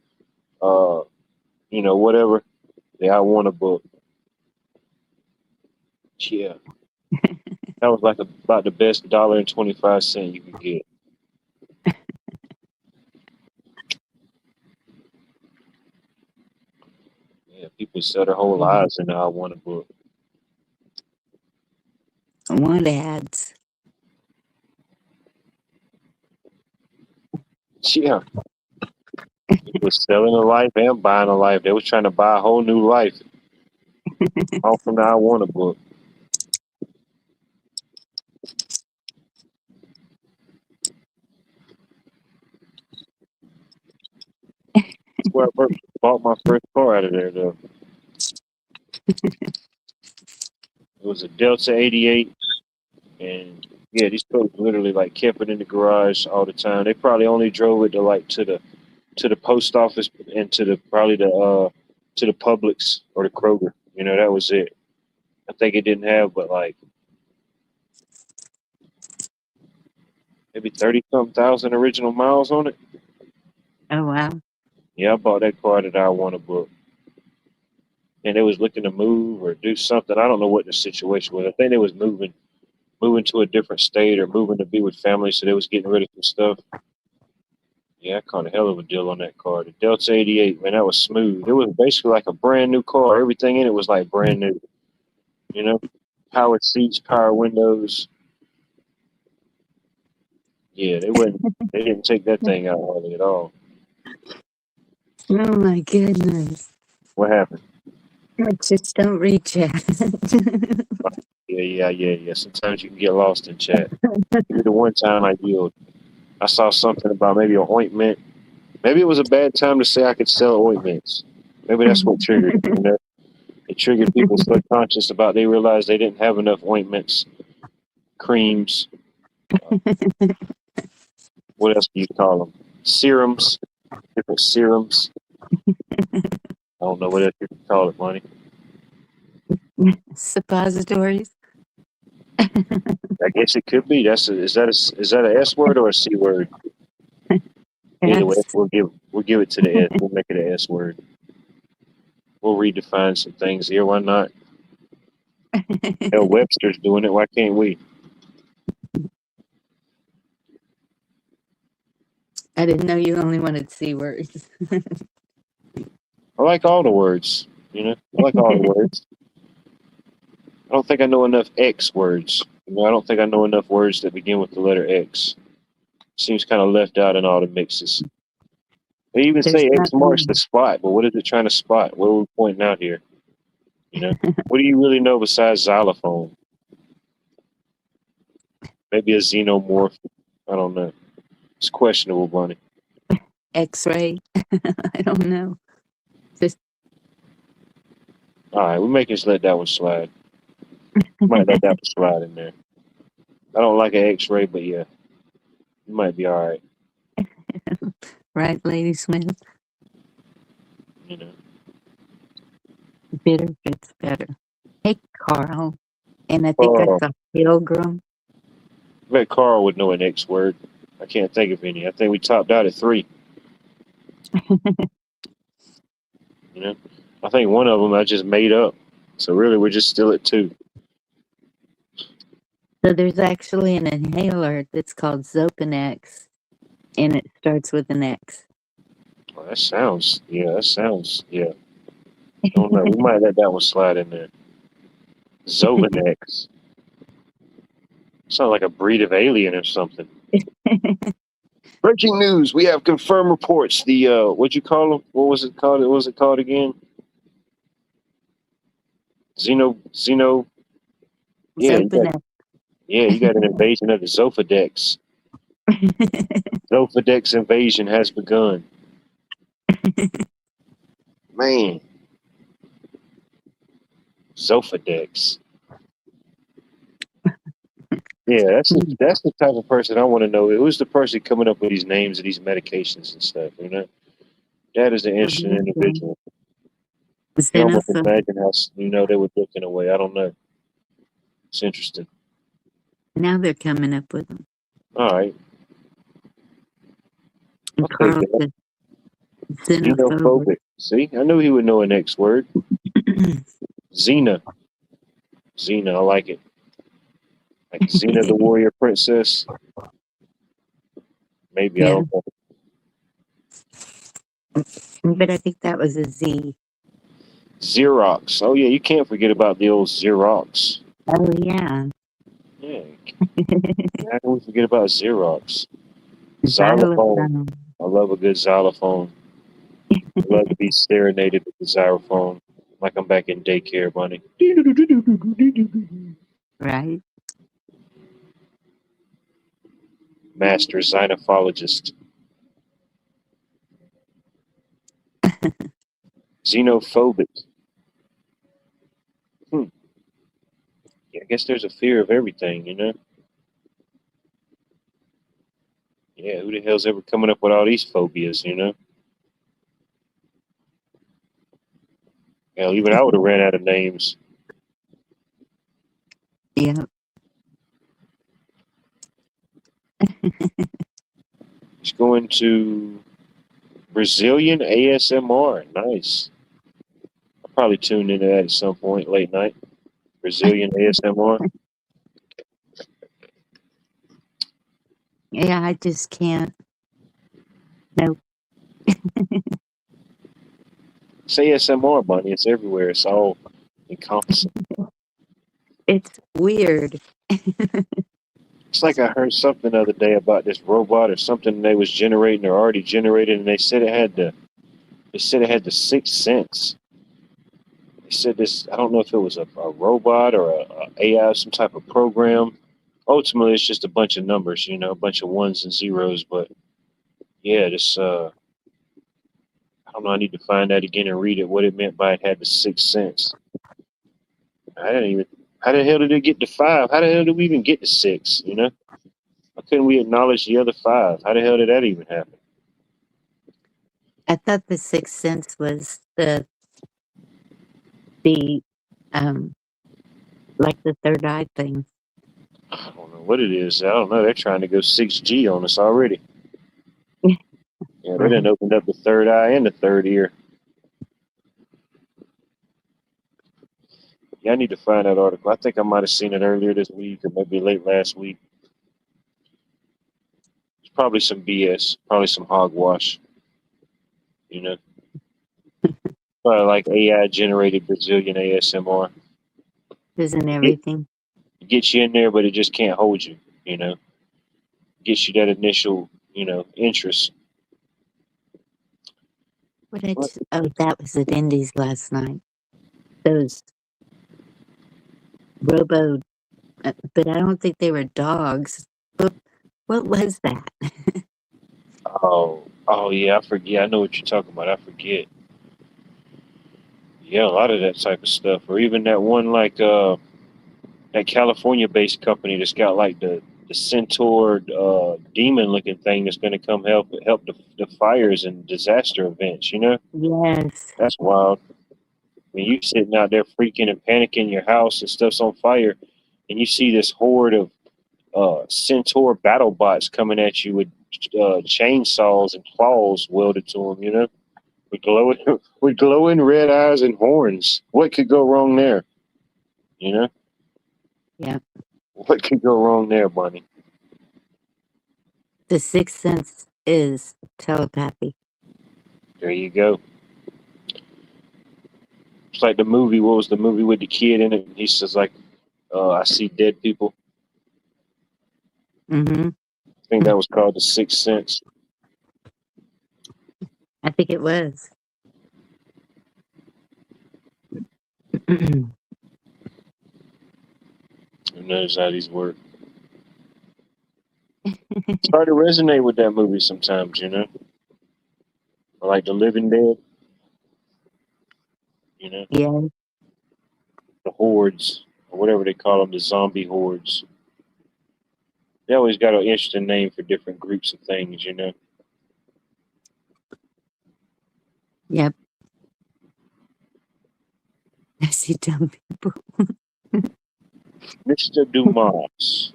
you know, whatever. The I want a book. Yeah, that was like about the best $1.25 you could get. Yeah, people sell their whole lives in the I want a book. Want ads. Yeah, people was selling a life and buying a life. They was trying to buy a whole new life, all from the I want a book. That's where I bought my first car out of there, though. It was a Delta 88, and yeah, these folks literally like kept it in the garage all the time. They probably only drove it to like to the post office and to the probably to the Publix or the Kroger. You know, that was it. I think it didn't have but like maybe 30 something thousand original miles on it. Oh, wow. Yeah, I bought that car that I want to book. And they was looking to move or do something. I don't know what the situation was. I think they was moving to a different state or moving to be with family, so they was getting rid of some stuff. Yeah, I caught a hell of a deal on that car. The Delta 88, man, that was smooth. It was basically like a brand new car. Everything in it was like brand new. You know, power seats, power windows. Yeah, they didn't take that thing out hardly at all. Oh, my goodness. What happened? I just don't read chat. Yeah. Sometimes you can get lost in chat. Maybe the one time I yield, I saw something about maybe an ointment. Maybe it was a bad time to say I could sell ointments. Maybe that's what triggered it. You know, it triggered people's subconscious about they realized they didn't have enough ointments, creams. What else do you call them? Serums, different serums. I don't know what else you can call it, money. Suppositories. I guess it could be. Is that a S word or a C word? Either way, Yes. we'll give it to the S. We'll make it an S word. We'll redefine some things here. Why not? Hell, Webster's doing it. Why can't we? I didn't know you only wanted C words. I like all the words. You know, I like all the words. I don't think I know enough X words. You know, I don't think I know enough words that begin with the letter X. Seems kind of left out in all the mixes. They even There's say X marks nothing. the spot, but what is it trying to spot? What are we pointing out here? You know, what do you really know besides xylophone? Maybe a xenomorph. I don't know. It's questionable, Bunny. X-ray. I don't know. Just All right, we may just let that one slide. Might let that one slide in there. I don't like an X-ray, but yeah, you might be all right. right, Lady Smith. You know. Bitter gets better. Hey, Carl. And I think I Oh, saw Pilgrim. I bet Carl would know an X word. I can't think of any. I think we topped out at 3. You know, I think one of them I just made up. So really, we're just still at 2. So there's actually an inhaler that's called Zopanex, and it starts with an X. Well, that sounds. Yeah. I don't know. We might let that one slide in there. Zovanex. Sounds like a breed of alien or something. Breaking news: we have confirmed reports. The what'd you call them? What was it called? What was it called again? Xeno. Yeah, Zopanex. you got an invasion of the Zophadex. Zophadex invasion has begun. Man, Zophadex. Yeah, that's the type of person I want to know. Who's the person coming up with these names of these medications and stuff? You know, that is an interesting individual. You can almost Xenophobe. imagine how they would look in a way. I don't know. It's interesting. Now they're coming up with them. All right, I'll And take Carl that. said xenophobic. Xenophobic. See, I knew he would know an X word. Xena. Xena, I like it. Like Xena the Warrior Princess. Maybe, I Yeah, don't know. but I think that was a Z. Xerox. Oh, yeah, you can't forget about the old Xerox. Oh, yeah. Yeah, how can we forget about Xerox? Xylophone. Xylophone. I love a good xylophone. I love to be serenaded with the xylophone. Like I'm back in daycare, Bunny. Right? Master xenophologist. Xenophobic. Yeah, I guess there's a fear of everything, you know? Yeah, who the hell's ever coming up with all these phobias, you know? Hell, even I would have ran out of names. Yeah. Let's go into Brazilian ASMR. Nice. I'll probably tune into that at some point late night. Brazilian ASMR. Yeah, I just can't. Nope. It's ASMR, Bunny. It's everywhere. It's all encompassing. It's weird. It's like I heard something the other day about this robot or something they was generating or already generated, and they said it had the sixth sense. They said this. I don't know if it was a robot or a AI, some type of program. Ultimately, it's just a bunch of numbers, a bunch of ones and zeros. But yeah, this I don't know. I need to find that again and read it. What it meant by it had the sixth sense. I didn't even. How the hell did it get to five? How the hell did we even get to six? You know, why couldn't we acknowledge the other five? How the hell did that even happen? I thought the sixth sense was the like the third eye thing. I don't know what it is. I don't know. They're trying to go 6G on us already. Yeah, they Right. done opened up the third eye and the third ear. Yeah, I need to find that article. I think I might have seen it earlier this week or maybe late last week. It's probably some BS, probably some hogwash. You know, probably like AI generated Brazilian ASMR. Isn't It everything? gets you in there, but it just can't hold you. You know, gets you that initial, interest. What? Oh, that was at Indy's last night. Those robo, but I don't think they were dogs. What was that? Oh yeah, I forget. I know what you're talking about. I forget. Yeah, a lot of that type of stuff, or even that one like that California-based company that's got like the centaur demon-looking thing that's going to come help the fires and disaster events. You know, Yes. that's wild. I mean, you sitting out there freaking and panicking in your house and stuff's on fire, and you see this horde of centaur battle bots coming at you with chainsaws and claws welded to them. You know, with glowing with glowing red eyes and horns. What could go wrong there? You know, Yeah. what could go wrong there, Bunny? The sixth sense is telepathy. There you go. It's like the movie. What was the movie with the kid in it? He says like, "I see dead people." Mm-hmm. I think that was called The Sixth Sense. I think it was. Who knows how these work? It's hard to resonate with that movie sometimes, you know. Or like The Living Dead, you know, Yeah. the hordes or whatever they call them, the zombie hordes. They always got an interesting name for different groups of things, you know. Yep. I see dumb people. Mr. Dumas.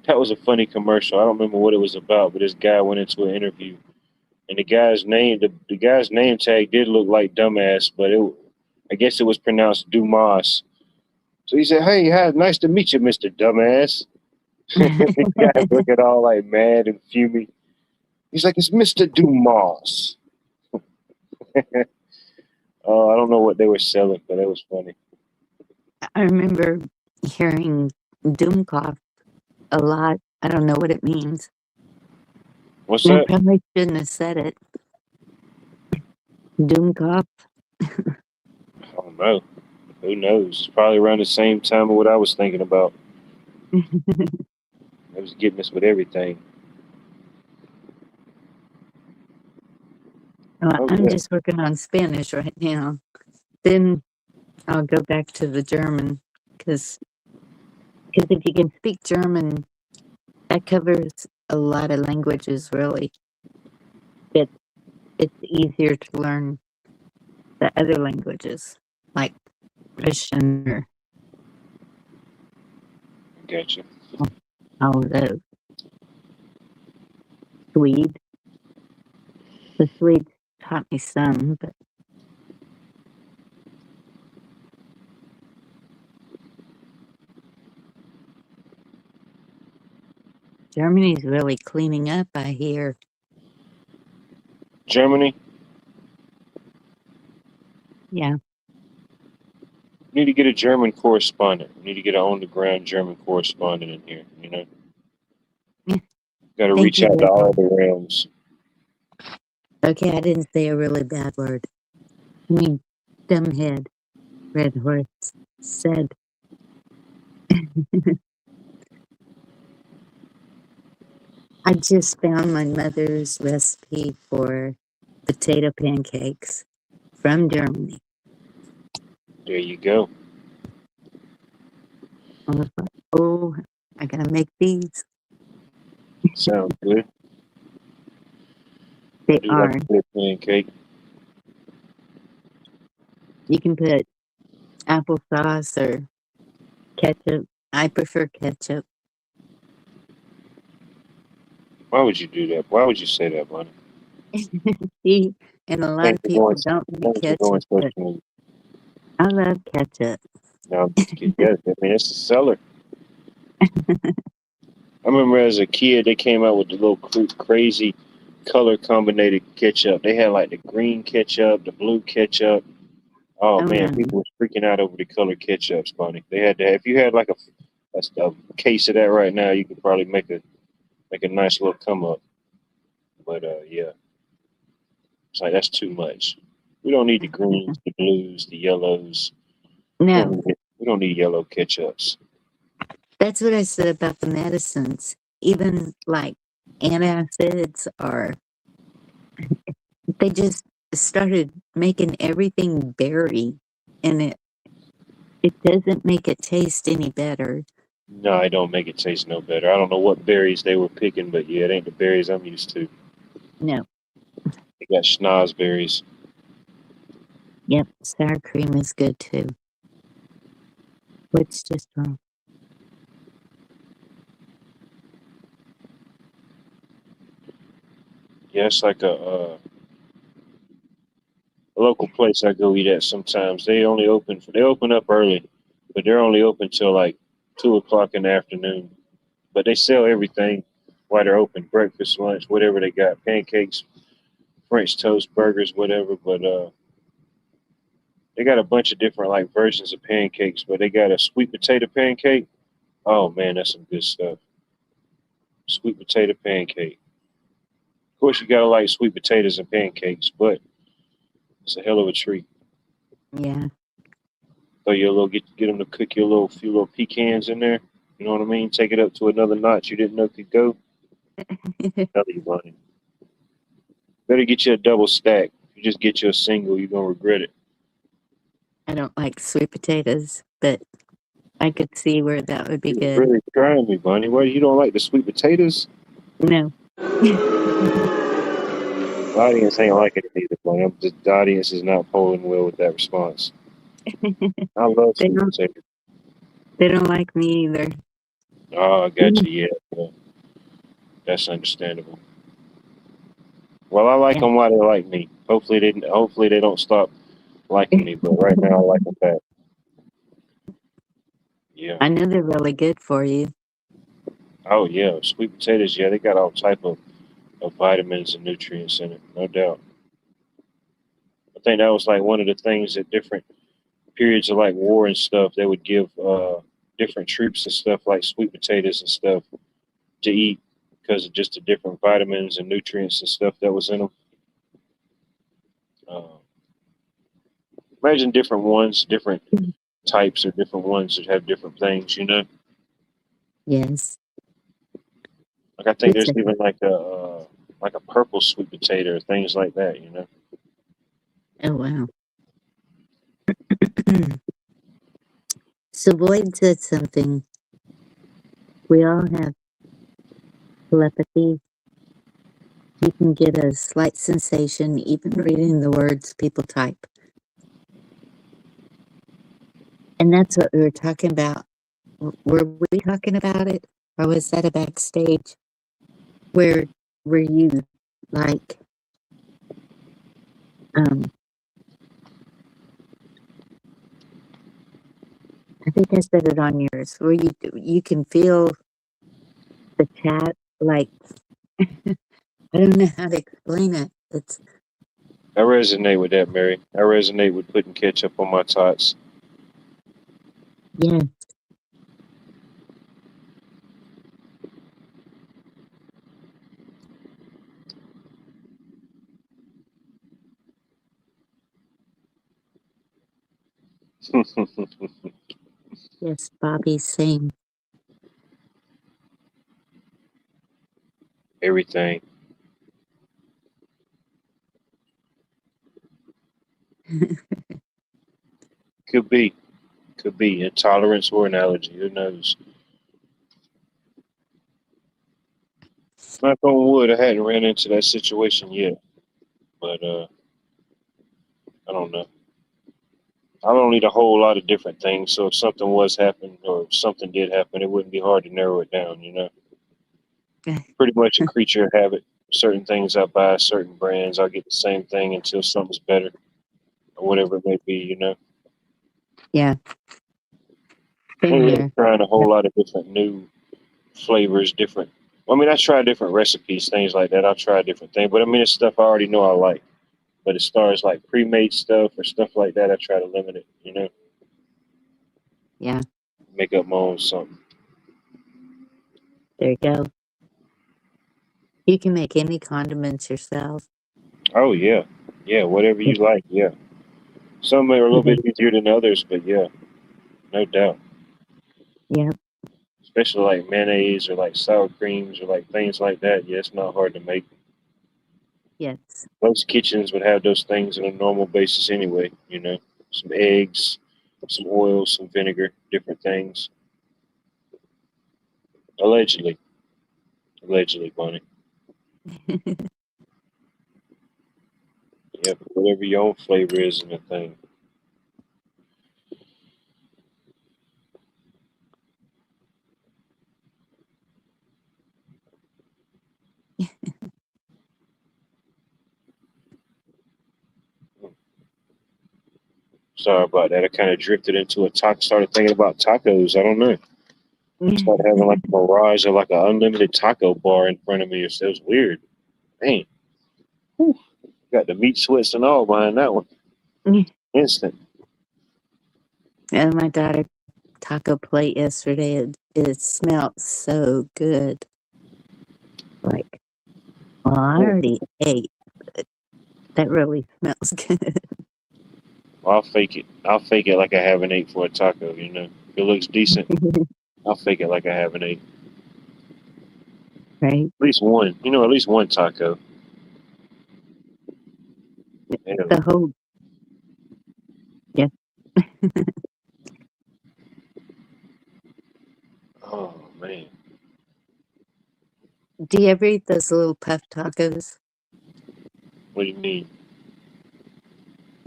That was a funny commercial. I don't remember what it was about, but this guy went into an interview, and the guy's name tag did look like dumbass, but I guess it was pronounced Dumas. So he said, "Hey, hi, nice to meet you, Mr. Dumbass." The guy looking all like mad and fuming. He's like, "It's Mr. Dumas." Oh, I don't know what they were selling, but it was funny. I remember hearing Doomcock a lot. I don't know what it means. What's I that? probably shouldn't have said it. Doomcock. I don't know. Who knows? It's probably around the same time of what I was thinking about. It was getting us with everything. Well, Oh I'm yeah, just working on Spanish right now. Then I'll go back to the German because if you can speak German, that covers a lot of languages. Really, it's easier to learn the other languages like Russian or gotcha. all of those. Swede. The Swedes taught me some, but Germany's really cleaning up, I hear. Germany. Yeah. We need to get a German correspondent. We need to get an on-the-ground German correspondent in here. You know, Yeah. got to Thank reach you, out to Red all Horse. the realms. Okay, I didn't say a really bad word. I mean, dumbhead, Red Horse said. I just found my mother's recipe for potato pancakes from Germany. There you go. I was like, oh, I gotta make these. Sounds good. I They do like are. a good pancake. You can put applesauce or ketchup. I prefer ketchup. Why would you do that? Why would you say that, Bonnie? See, and a lot Things of are going, people don't like things are going ketchup, so but smooth. I love ketchup. Now I'm just kidding. Yeah, I mean, it's a seller. I remember as a kid, they came out with the little crazy color combinated ketchup. They had like the green ketchup, the blue ketchup. Oh Oh man, no, people was freaking out over the color ketchups, Bonnie. They had to. If you had like a case of that right now, you could probably make a nice little come up. But yeah, it's like that's too much. We don't need the greens, the blues, the yellows. no. We don't need yellow ketchups. That's what I said about the medicines. Even like antacids, or they just started making everything berry, and it doesn't make it taste any better. No, it don't make it taste no better. I don't know what berries they were picking, but yeah, it ain't the berries I'm used to. No. They got schnozberries. Yep, sour cream is good too. What's just wrong? Yeah, it's like a local place I go eat at sometimes. They open up early, but they're only open till like 2 o'clock in the afternoon. But they sell everything while they're open: breakfast, lunch, whatever they got, pancakes, French toast, burgers, whatever. But they got a bunch of different like versions of pancakes. But they got a sweet potato pancake. Oh man, that's some good stuff. Sweet potato pancake. Of course, you gotta like sweet potatoes and pancakes, but it's a hell of a treat. Yeah. Throw your little get them to cook your little few little pecans in there. You know what I mean? Take it up to another notch you didn't know could go. Tell you, money. Better get you a double stack. If you just get you a single, you're gonna regret it. I don't like sweet potatoes, but I could see where that would be You're good. really trying me, Bunny. What, you don't like the sweet potatoes? No. The audience ain't liking it either, Bunny. The audience is not polling well with that response. I love They sweet don't. potatoes. They don't like me either. Oh, I got you. Yeah, well, that's understandable. Well, I like Yeah, them while they like me. Hopefully they don't stop liking me. But right now, I like them back. Yeah. I know they're really good for you. Oh yeah, sweet potatoes. Yeah, they got all type of vitamins and nutrients in it, no doubt. I think that was like one of the things that different periods of like war and stuff, they would give different troops and stuff like sweet potatoes and stuff to eat because of just the different vitamins and nutrients and stuff that was in them. Uh, Imagine different ones, different types or different ones that have different things. You know, Yes. like I think It's there's even like a purple sweet potato or things like that. You know. oh wow. So Boyd said something. We all have telepathy. You can get a slight sensation even reading the words people type. And that's what we were talking about. Were we talking about it? Or was that a backstage? Where were you like um I think I said it on yours, where you can feel the chat like I don't know how to explain it. It's I resonate with that, Mary. I resonate with putting ketchup on my tots. yeah, yes, Bobby's saying Everything. Could be. Could be intolerance or an allergy. Who knows? Knock on wood, I hadn't ran into that situation yet, but I don't know. I don't need a whole lot of different things, so if something was happening or if something did happen, it wouldn't be hard to narrow it down. Pretty much a creature of habit. Certain things I buy, certain brands, I'll get the same thing until something's better or whatever it may be. Yeah, I same ain't really here. trying a whole lot of different new flavors, different. I mean, I try different recipes, things like that. I'll try different things, but I mean, it's stuff I already know I like. But as far as like pre-made stuff or stuff like that, I try to limit it. Yeah, Make up my own something. there you go. You can make any condiments yourself. Oh yeah, yeah, whatever you like. Yeah, some are a little bit easier than others, but yeah, no doubt. Yeah, Especially like mayonnaise or like sour creams or like things like that. Yeah, it's not hard to make. yes. Most kitchens would have those things on a normal basis anyway. Some eggs, some oil, some vinegar, different things. Allegedly, allegedly, Bonnie. Yeah, but whatever your own flavor is in the thing. Sorry about that. I kind of drifted into a talk. Started thinking about tacos. I don't know. Started having like a mirage of like an unlimited taco bar in front of me. It was weird. Man, whew, got the meat sweats and all behind that one. Instant. And my daughter taco plate yesterday. It smelled so good. Like, well, I already ate. That really smells good. I'll fake it. I'll fake it like I haven't ate for a taco. If it looks decent, I'll fake it like I haven't ate. Right? At least one. At least one taco. Yeah. The whole, yeah. Oh man. Do you ever eat those little puff tacos? What do you mean?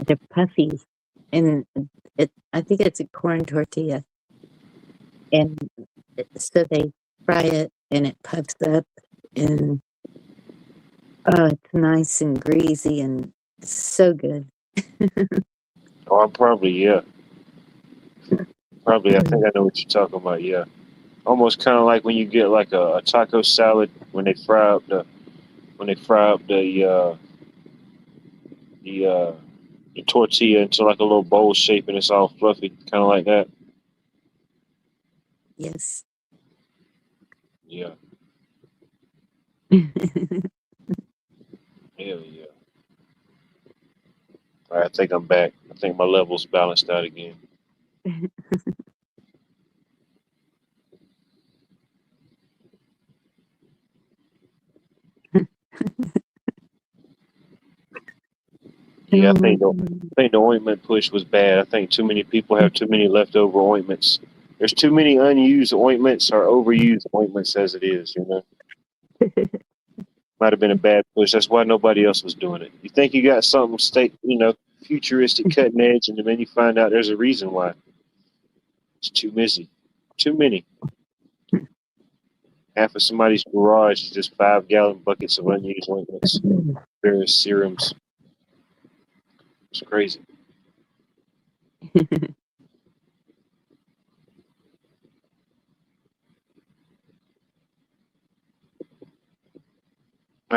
They're puffy. And I think it's a corn tortilla. And so they fry it and it puffs up. And oh, it's nice and greasy and so good. Oh, I'm probably yeah. Probably. I think I know what you're talking about. Yeah. Almost kind of like when you get like a taco salad when they fry up the the tortilla into like a little bowl shape and it's all fluffy, kind of like that. Yes. Yeah. Hell yeah. All right, I think I'm back. I think my level's balanced out again. Yeah, I think the ointment push was bad. I think too many people have too many leftover ointments. There's too many unused ointments or overused ointments as it is. Might have been a bad push. That's why nobody else was doing it. You think you got something futuristic, cutting edge, and then you find out there's a reason why. It's too busy. Too many. Half of somebody's garage is just 5-gallon buckets of unused ointments, various serums. It's crazy. I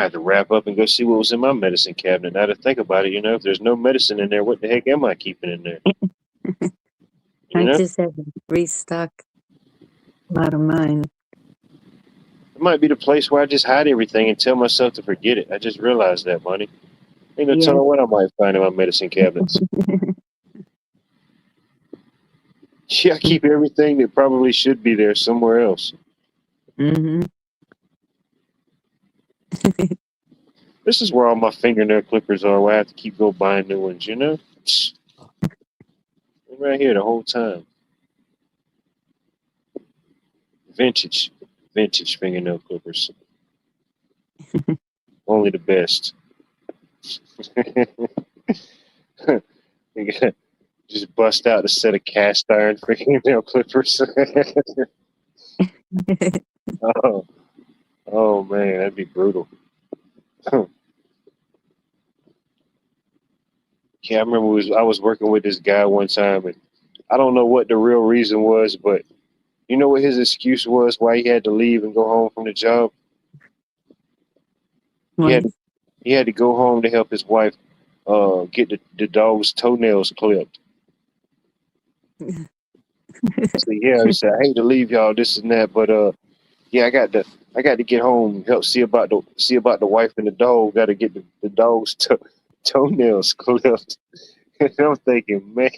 had to wrap up and go see what was in my medicine cabinet. Now to think about it, if there's no medicine in there, what the heck am I keeping in there? I just had to restock a lot of mine. It might be the place where I just hide everything and tell myself to forget it. I just realized that, money. Ain't no telling what I might find in my medicine cabinets. Yeah, I keep everything that probably should be there somewhere else. Mm-hmm. This is where all my fingernail clippers are. Where I have to keep buying new ones. You know, I'm right here the whole time. Vintage, vintage fingernail clippers. Only the best. Just bust out a set of cast iron fingernail clippers. oh, oh man, that'd be brutal. Yeah, I remember I was working with this guy one time, and I don't know what the real reason was, but you know what his excuse was why he had to leave and go home from the job? He What? had he had to go home to help his wife get the dog's toenails clipped. So yeah, he said, I hate to leave y'all this and that, but yeah, I got to get home and help see about the wife and the dog. Got to get the dog's toenails clipped. And I'm thinking, man,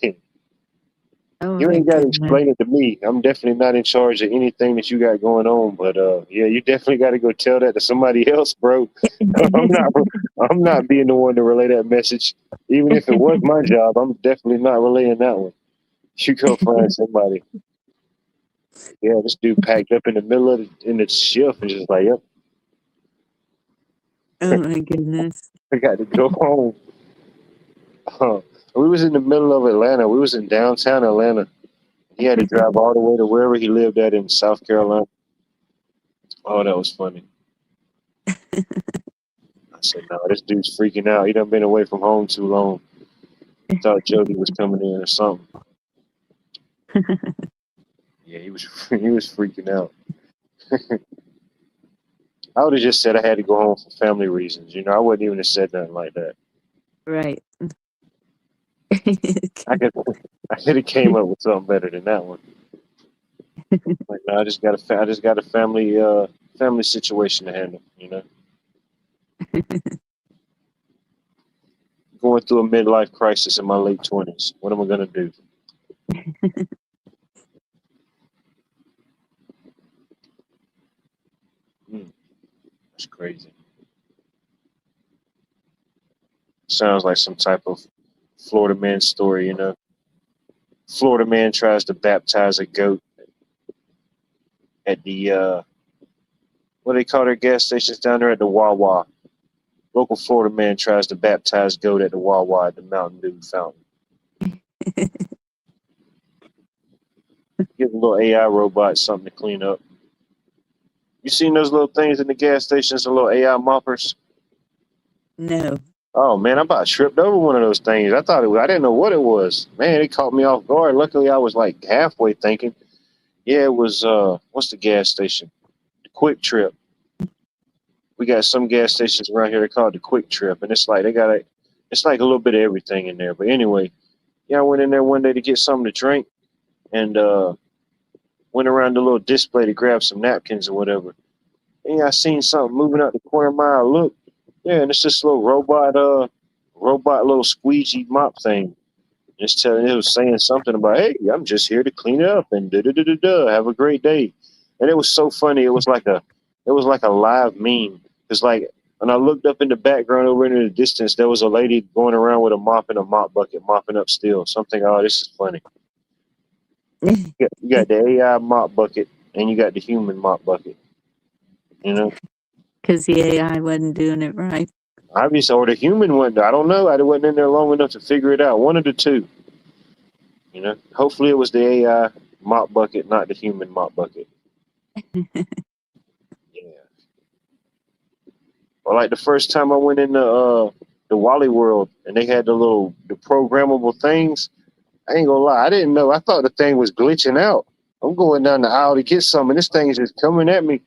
Oh you my ain't got to goodness. explain it to me. I'm definitely not in charge of anything that you got going on. But yeah, you definitely got to go tell that to somebody else, bro. I'm not I'm not being the one to relay that message. Even if it was my job, I'm definitely not relaying that one. You go find somebody. Yeah, this dude packed up in the middle of in the shift and just like, yep, Oh my goodness. I got to go home. We was in the middle of Atlanta. We was in downtown Atlanta. He had to drive all the way to wherever he lived at in South Carolina. Oh, that was funny. I said, no, this dude's freaking out. He done been away from home too long. Thought Jody was coming in or something. Yeah, he was he was freaking out. I would have just said I had to go home for family reasons. You know, I wouldn't even have said nothing like that. Right. I could I could have came up with something better than that one. Like, no, I just got a family situation to handle. You know, going through a midlife crisis in my late 20s. What am I gonna do? Hmm, that's crazy. Sounds like some type of Florida man story. You know, Florida man tries to baptize a goat at the what do they call their gas stations down there at the Wawa. Local Florida man tries to baptize goat at the Wawa at the Mountain Dew fountain. Give a little AI robot something to clean up. You seen those little things in the gas stations, the little AI moppers? No. Oh man, I about tripped over one of those things. I didn't know what it was. Man, it caught me off guard. Luckily, I was like halfway thinking. Yeah, it was what's the gas station? The Quick Trip. We got some gas stations around here. They call it the Quick Trip, and it's like it's like a little bit of everything in there. But anyway, yeah, I went in there one day to get something to drink, and went around the little display to grab some napkins or whatever. And yeah, I seen something moving out the corner of my eye. Look, yeah, and it's this little robot little squeegee mop thing. It was saying something about, hey, I'm just here to clean it up and da da da da da. Have a great day. And it was so funny. It was like a live meme. It's like when I looked up in the background over in the distance, there was a lady going around with a mop and a mop bucket, mopping up still. Something. Oh, this is funny. You got the AI mop bucket and you got the human mop bucket. You know, Because the AI wasn't doing it right. obviously, or the human one. I don't know. I wasn't in there long enough to figure it out. One of the two. You know, hopefully it was the AI mop bucket, not the human mop bucket. Yeah. Or like the first time I went into the Wally World and they had the programmable things. I ain't gonna lie, I didn't know. I thought the thing was glitching out. I'm going down the aisle to get some, and this thing is just coming at me.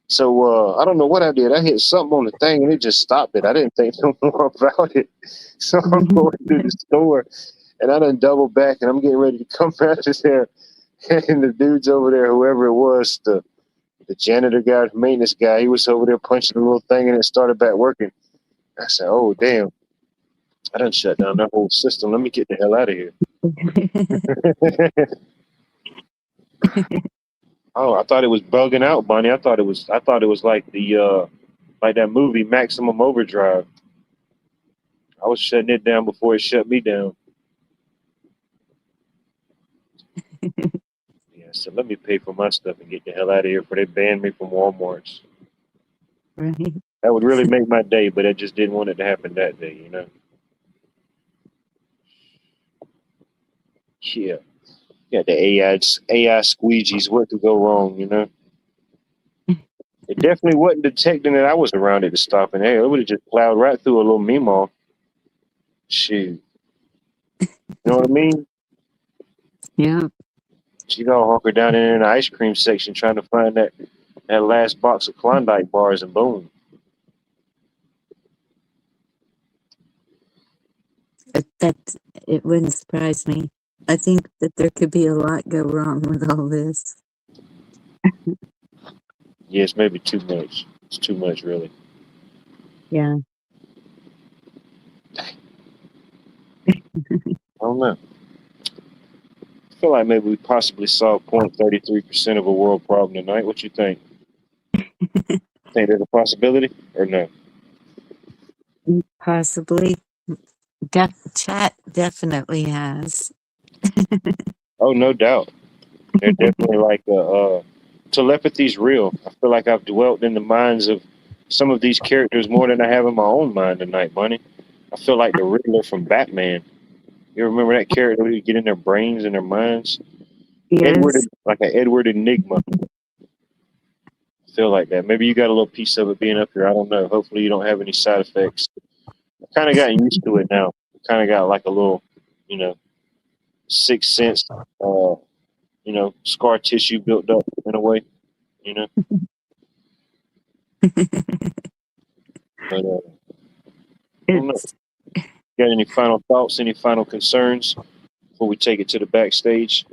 So I don't know what I did. I hit something on the thing, and it just stopped it. I didn't think no more about it. So I'm going through the store, and I done double back, and I'm getting ready to come back to there, and the dude's over there, whoever it was, the janitor guy, the maintenance guy, he was over there punching the little thing, and it started back working. I said, "Oh damn, I done shut down that whole system. Let me get the hell out of here." Oh, I thought it was bugging out, Bunny. I thought it was like the like that movie Maximum Overdrive. I was shutting it down before it shut me down. Yeah, so let me pay for my stuff and get the hell out of here before they ban me from Walmart's. Right. That would really make my day, but I just didn't want it to happen that day, you know? Yeah. Yeah, the AI squeegees. What could go wrong, you know? It definitely wasn't detecting that I was around it to stop. And hey, it would have just plowed right through a little Meemaw. Shoot. You know what I mean? Yeah. She all hunkered down in the ice cream section trying to find that last box of Klondike bars, and boom. That it wouldn't surprise me. I think that there could be a lot go wrong with all this. Yeah, it's maybe too much. It's too much, really. Yeah. I don't know. I feel like maybe we possibly solved 0.33% of a world problem tonight. What you think? Think there's a possibility or no? Possibly. Chat definitely has. Oh, no doubt. They're definitely like telepathy's real. I feel like I've dwelt in the minds of some of these characters more than I have in my own mind tonight, Bunny. I feel like the Riddler from Batman. You remember that character who would get in their brains and their minds? Edward, Yes. like an Edward Enigma. I feel like that. Maybe you got a little piece of it being up here. I don't know. Hopefully you don't have any side effects. I kind of gotten used to it now. Kind of got like a little, you know, sixth sense, scar tissue built up in a way, you know. But I don't know. It's Got any final thoughts? Any final concerns before we take it to the backstage?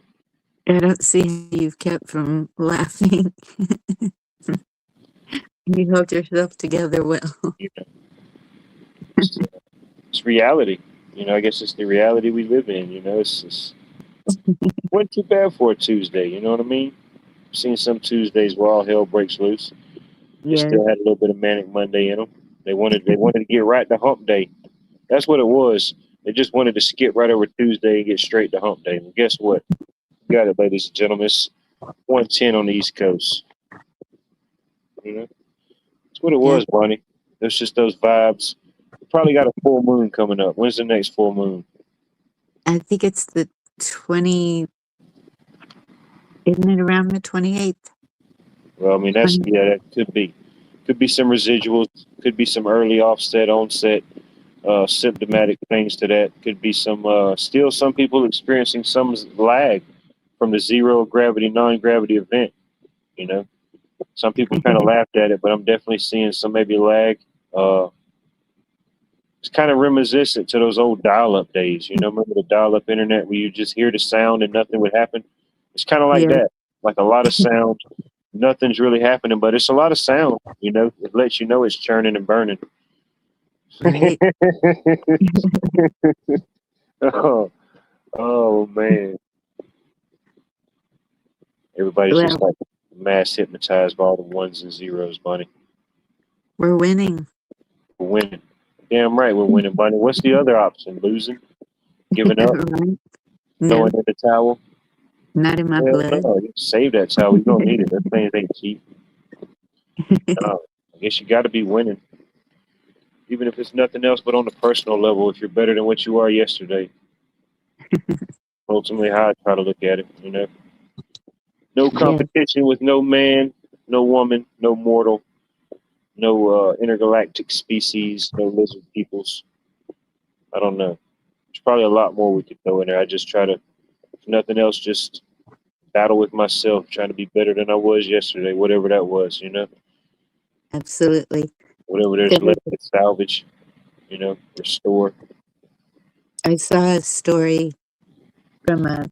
I don't see how you've kept from laughing. You hold yourself together well. You know, it's reality. You know, I guess it's the reality we live in. You know, it's wasn't too bad for a Tuesday. You know what I mean? I've seen some Tuesdays where all hell breaks loose. They Yeah. still had a little bit of manic Monday in them. They wanted to get right to hump day. That's what it was. They just wanted to skip right over Tuesday and get straight to hump day. And guess what? You got it, ladies and gentlemen. It's 110 on the East Coast. You know, that's what it Yeah. was, Bonnie. It's just those vibes. We probably got a full moon coming up. When's the next full moon? I think it's the 20. Isn't it around the 28th? Well, I mean, that could be. Could be some residuals. Could be some early offset, onset, symptomatic things to that. Could be still some people experiencing some lag from the zero gravity, non-gravity event. You know, some people kind of laughed at it, but I'm definitely seeing some maybe lag. It's kind of reminiscent to those old dial-up days. You know, remember the dial-up internet where you just hear the sound and nothing would happen? It's kind of like Yeah. that. Like a lot of sound, nothing's really happening, but it's a lot of sound. You know, it lets you know it's churning and burning. Right. oh, oh man, everybody's just Well, like mass hypnotized by all the ones and zeros, Bunny. we're winning. We're winning. Damn right, we're winning, Bunny. What's the other option? Losing, giving up, Right? No, throwing in the towel. not in my Hell blood. no, save that towel. We don't need it. That thing ain't cheap. No, I guess you got to be winning, even if it's nothing else but on the personal level. If you're better than what you are yesterday, ultimately, how I try to look at it. You know, no Yeah, competition with no man, no woman, no mortal, no intergalactic species, no lizard peoples. I don't know. There's probably a lot more we could throw in there. I just try to, if nothing else, just battle with myself, trying to be better than I was yesterday, whatever that was, you know, absolutely. whatever there's left to salvage, you know, restore. I saw a story from a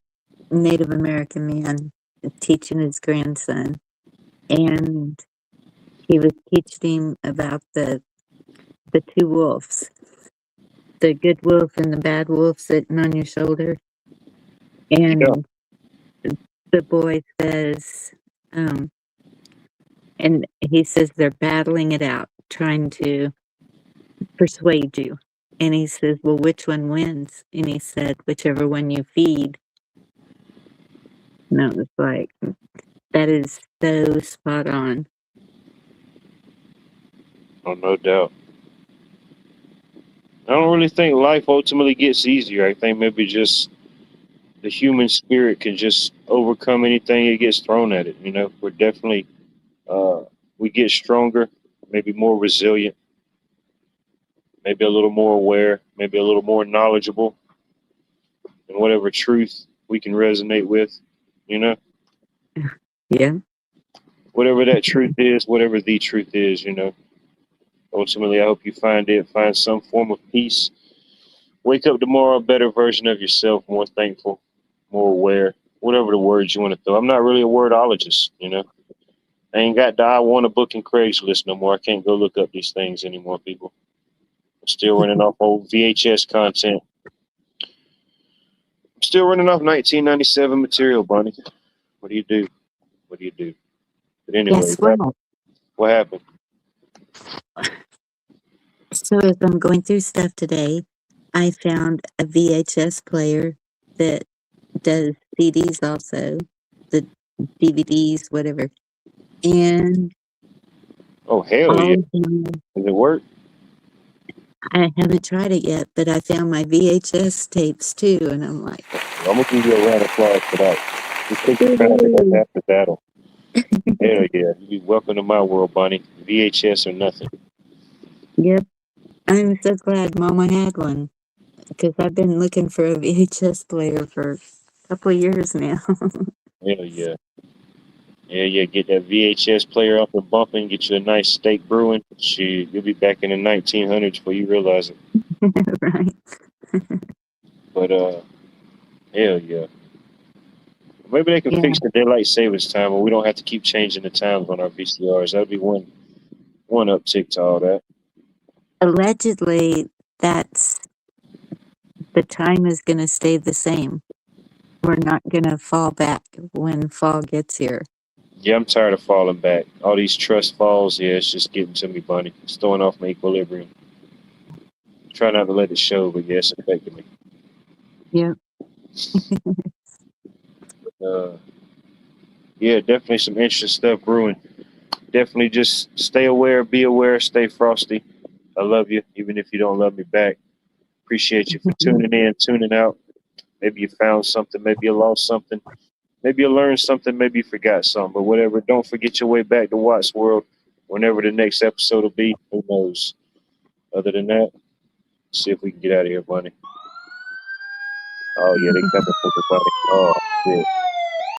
Native American man teaching his grandson, and he was teaching him about the two wolves, the good wolf and the bad wolf sitting on your shoulder. Yeah, And the boy says, and he says they're battling it out. trying to persuade you. And he says, well, which one wins? And he said, whichever one you feed. And I was like, that is so spot on. Oh, no doubt. I don't really think life ultimately gets easier. I think maybe just the human spirit can just overcome anything that gets thrown at it. You know, we're definitely, we get stronger, maybe more resilient, maybe a little more aware, maybe a little more knowledgeable, and whatever truth we can resonate with, you know, Yeah. whatever that truth is, whatever the truth is, you know. Ultimately, I hope you find it, find some form of peace. Wake up tomorrow a better version of yourself, more thankful, more aware, whatever the words you want to throw. I'm not really a wordologist, you know. I ain't got the I want a book in Craigslist no more. I can't go look up these things anymore, people. I'm still running off old VHS content. I'm still running off 1997 material, Bunny. What do you do? What do you do? But anyway, Guess what? what happened? So as I'm going through stuff today, I found a VHS player that does CDs also, the DVDs, whatever. And Oh, hell all yeah. of my, Does it work? I haven't tried it yet, but I found my VHS tapes too, and I'm like, I'm going to give you a round of applause for that. Just take you found it. That's woohoo. half the battle. Hell yeah. You be welcome to my world, Bunny. VHS or nothing. Yep, I'm so glad Mama had one because I've been looking for a VHS player for a couple of years now. Hell yeah. Yeah, yeah. Get that VHS player up and bumping. Get you a nice steak brewing. Shoot, you'll be back in the 1900s before you realize it. Right? But, hell yeah. Maybe they can Yeah. fix the daylight savings time where we don't have to keep changing the times on our VCRs. That'd be one uptick to all that. Allegedly, that's the time is going to stay the same. We're not going to fall back when fall gets here. Yeah, I'm tired of falling back. All these trust falls, yeah, it's just getting to me, Bunny. It's throwing off my equilibrium. Try not to let it show, but yeah, it's affecting me. Yep. Uh, yeah, definitely some interesting stuff brewing. Definitely just stay aware, be aware, stay frosty. I love you, even if you don't love me back. Appreciate you for tuning in, tuning out. Maybe you found something, maybe you lost something, maybe you learned something, maybe you forgot something, but whatever. Don't forget your way back to Watts World whenever the next episode will be. Who knows? Other than that, see if we can get out of here, Bunny. Oh, yeah, they coming for me, Bunny. Oh, shit.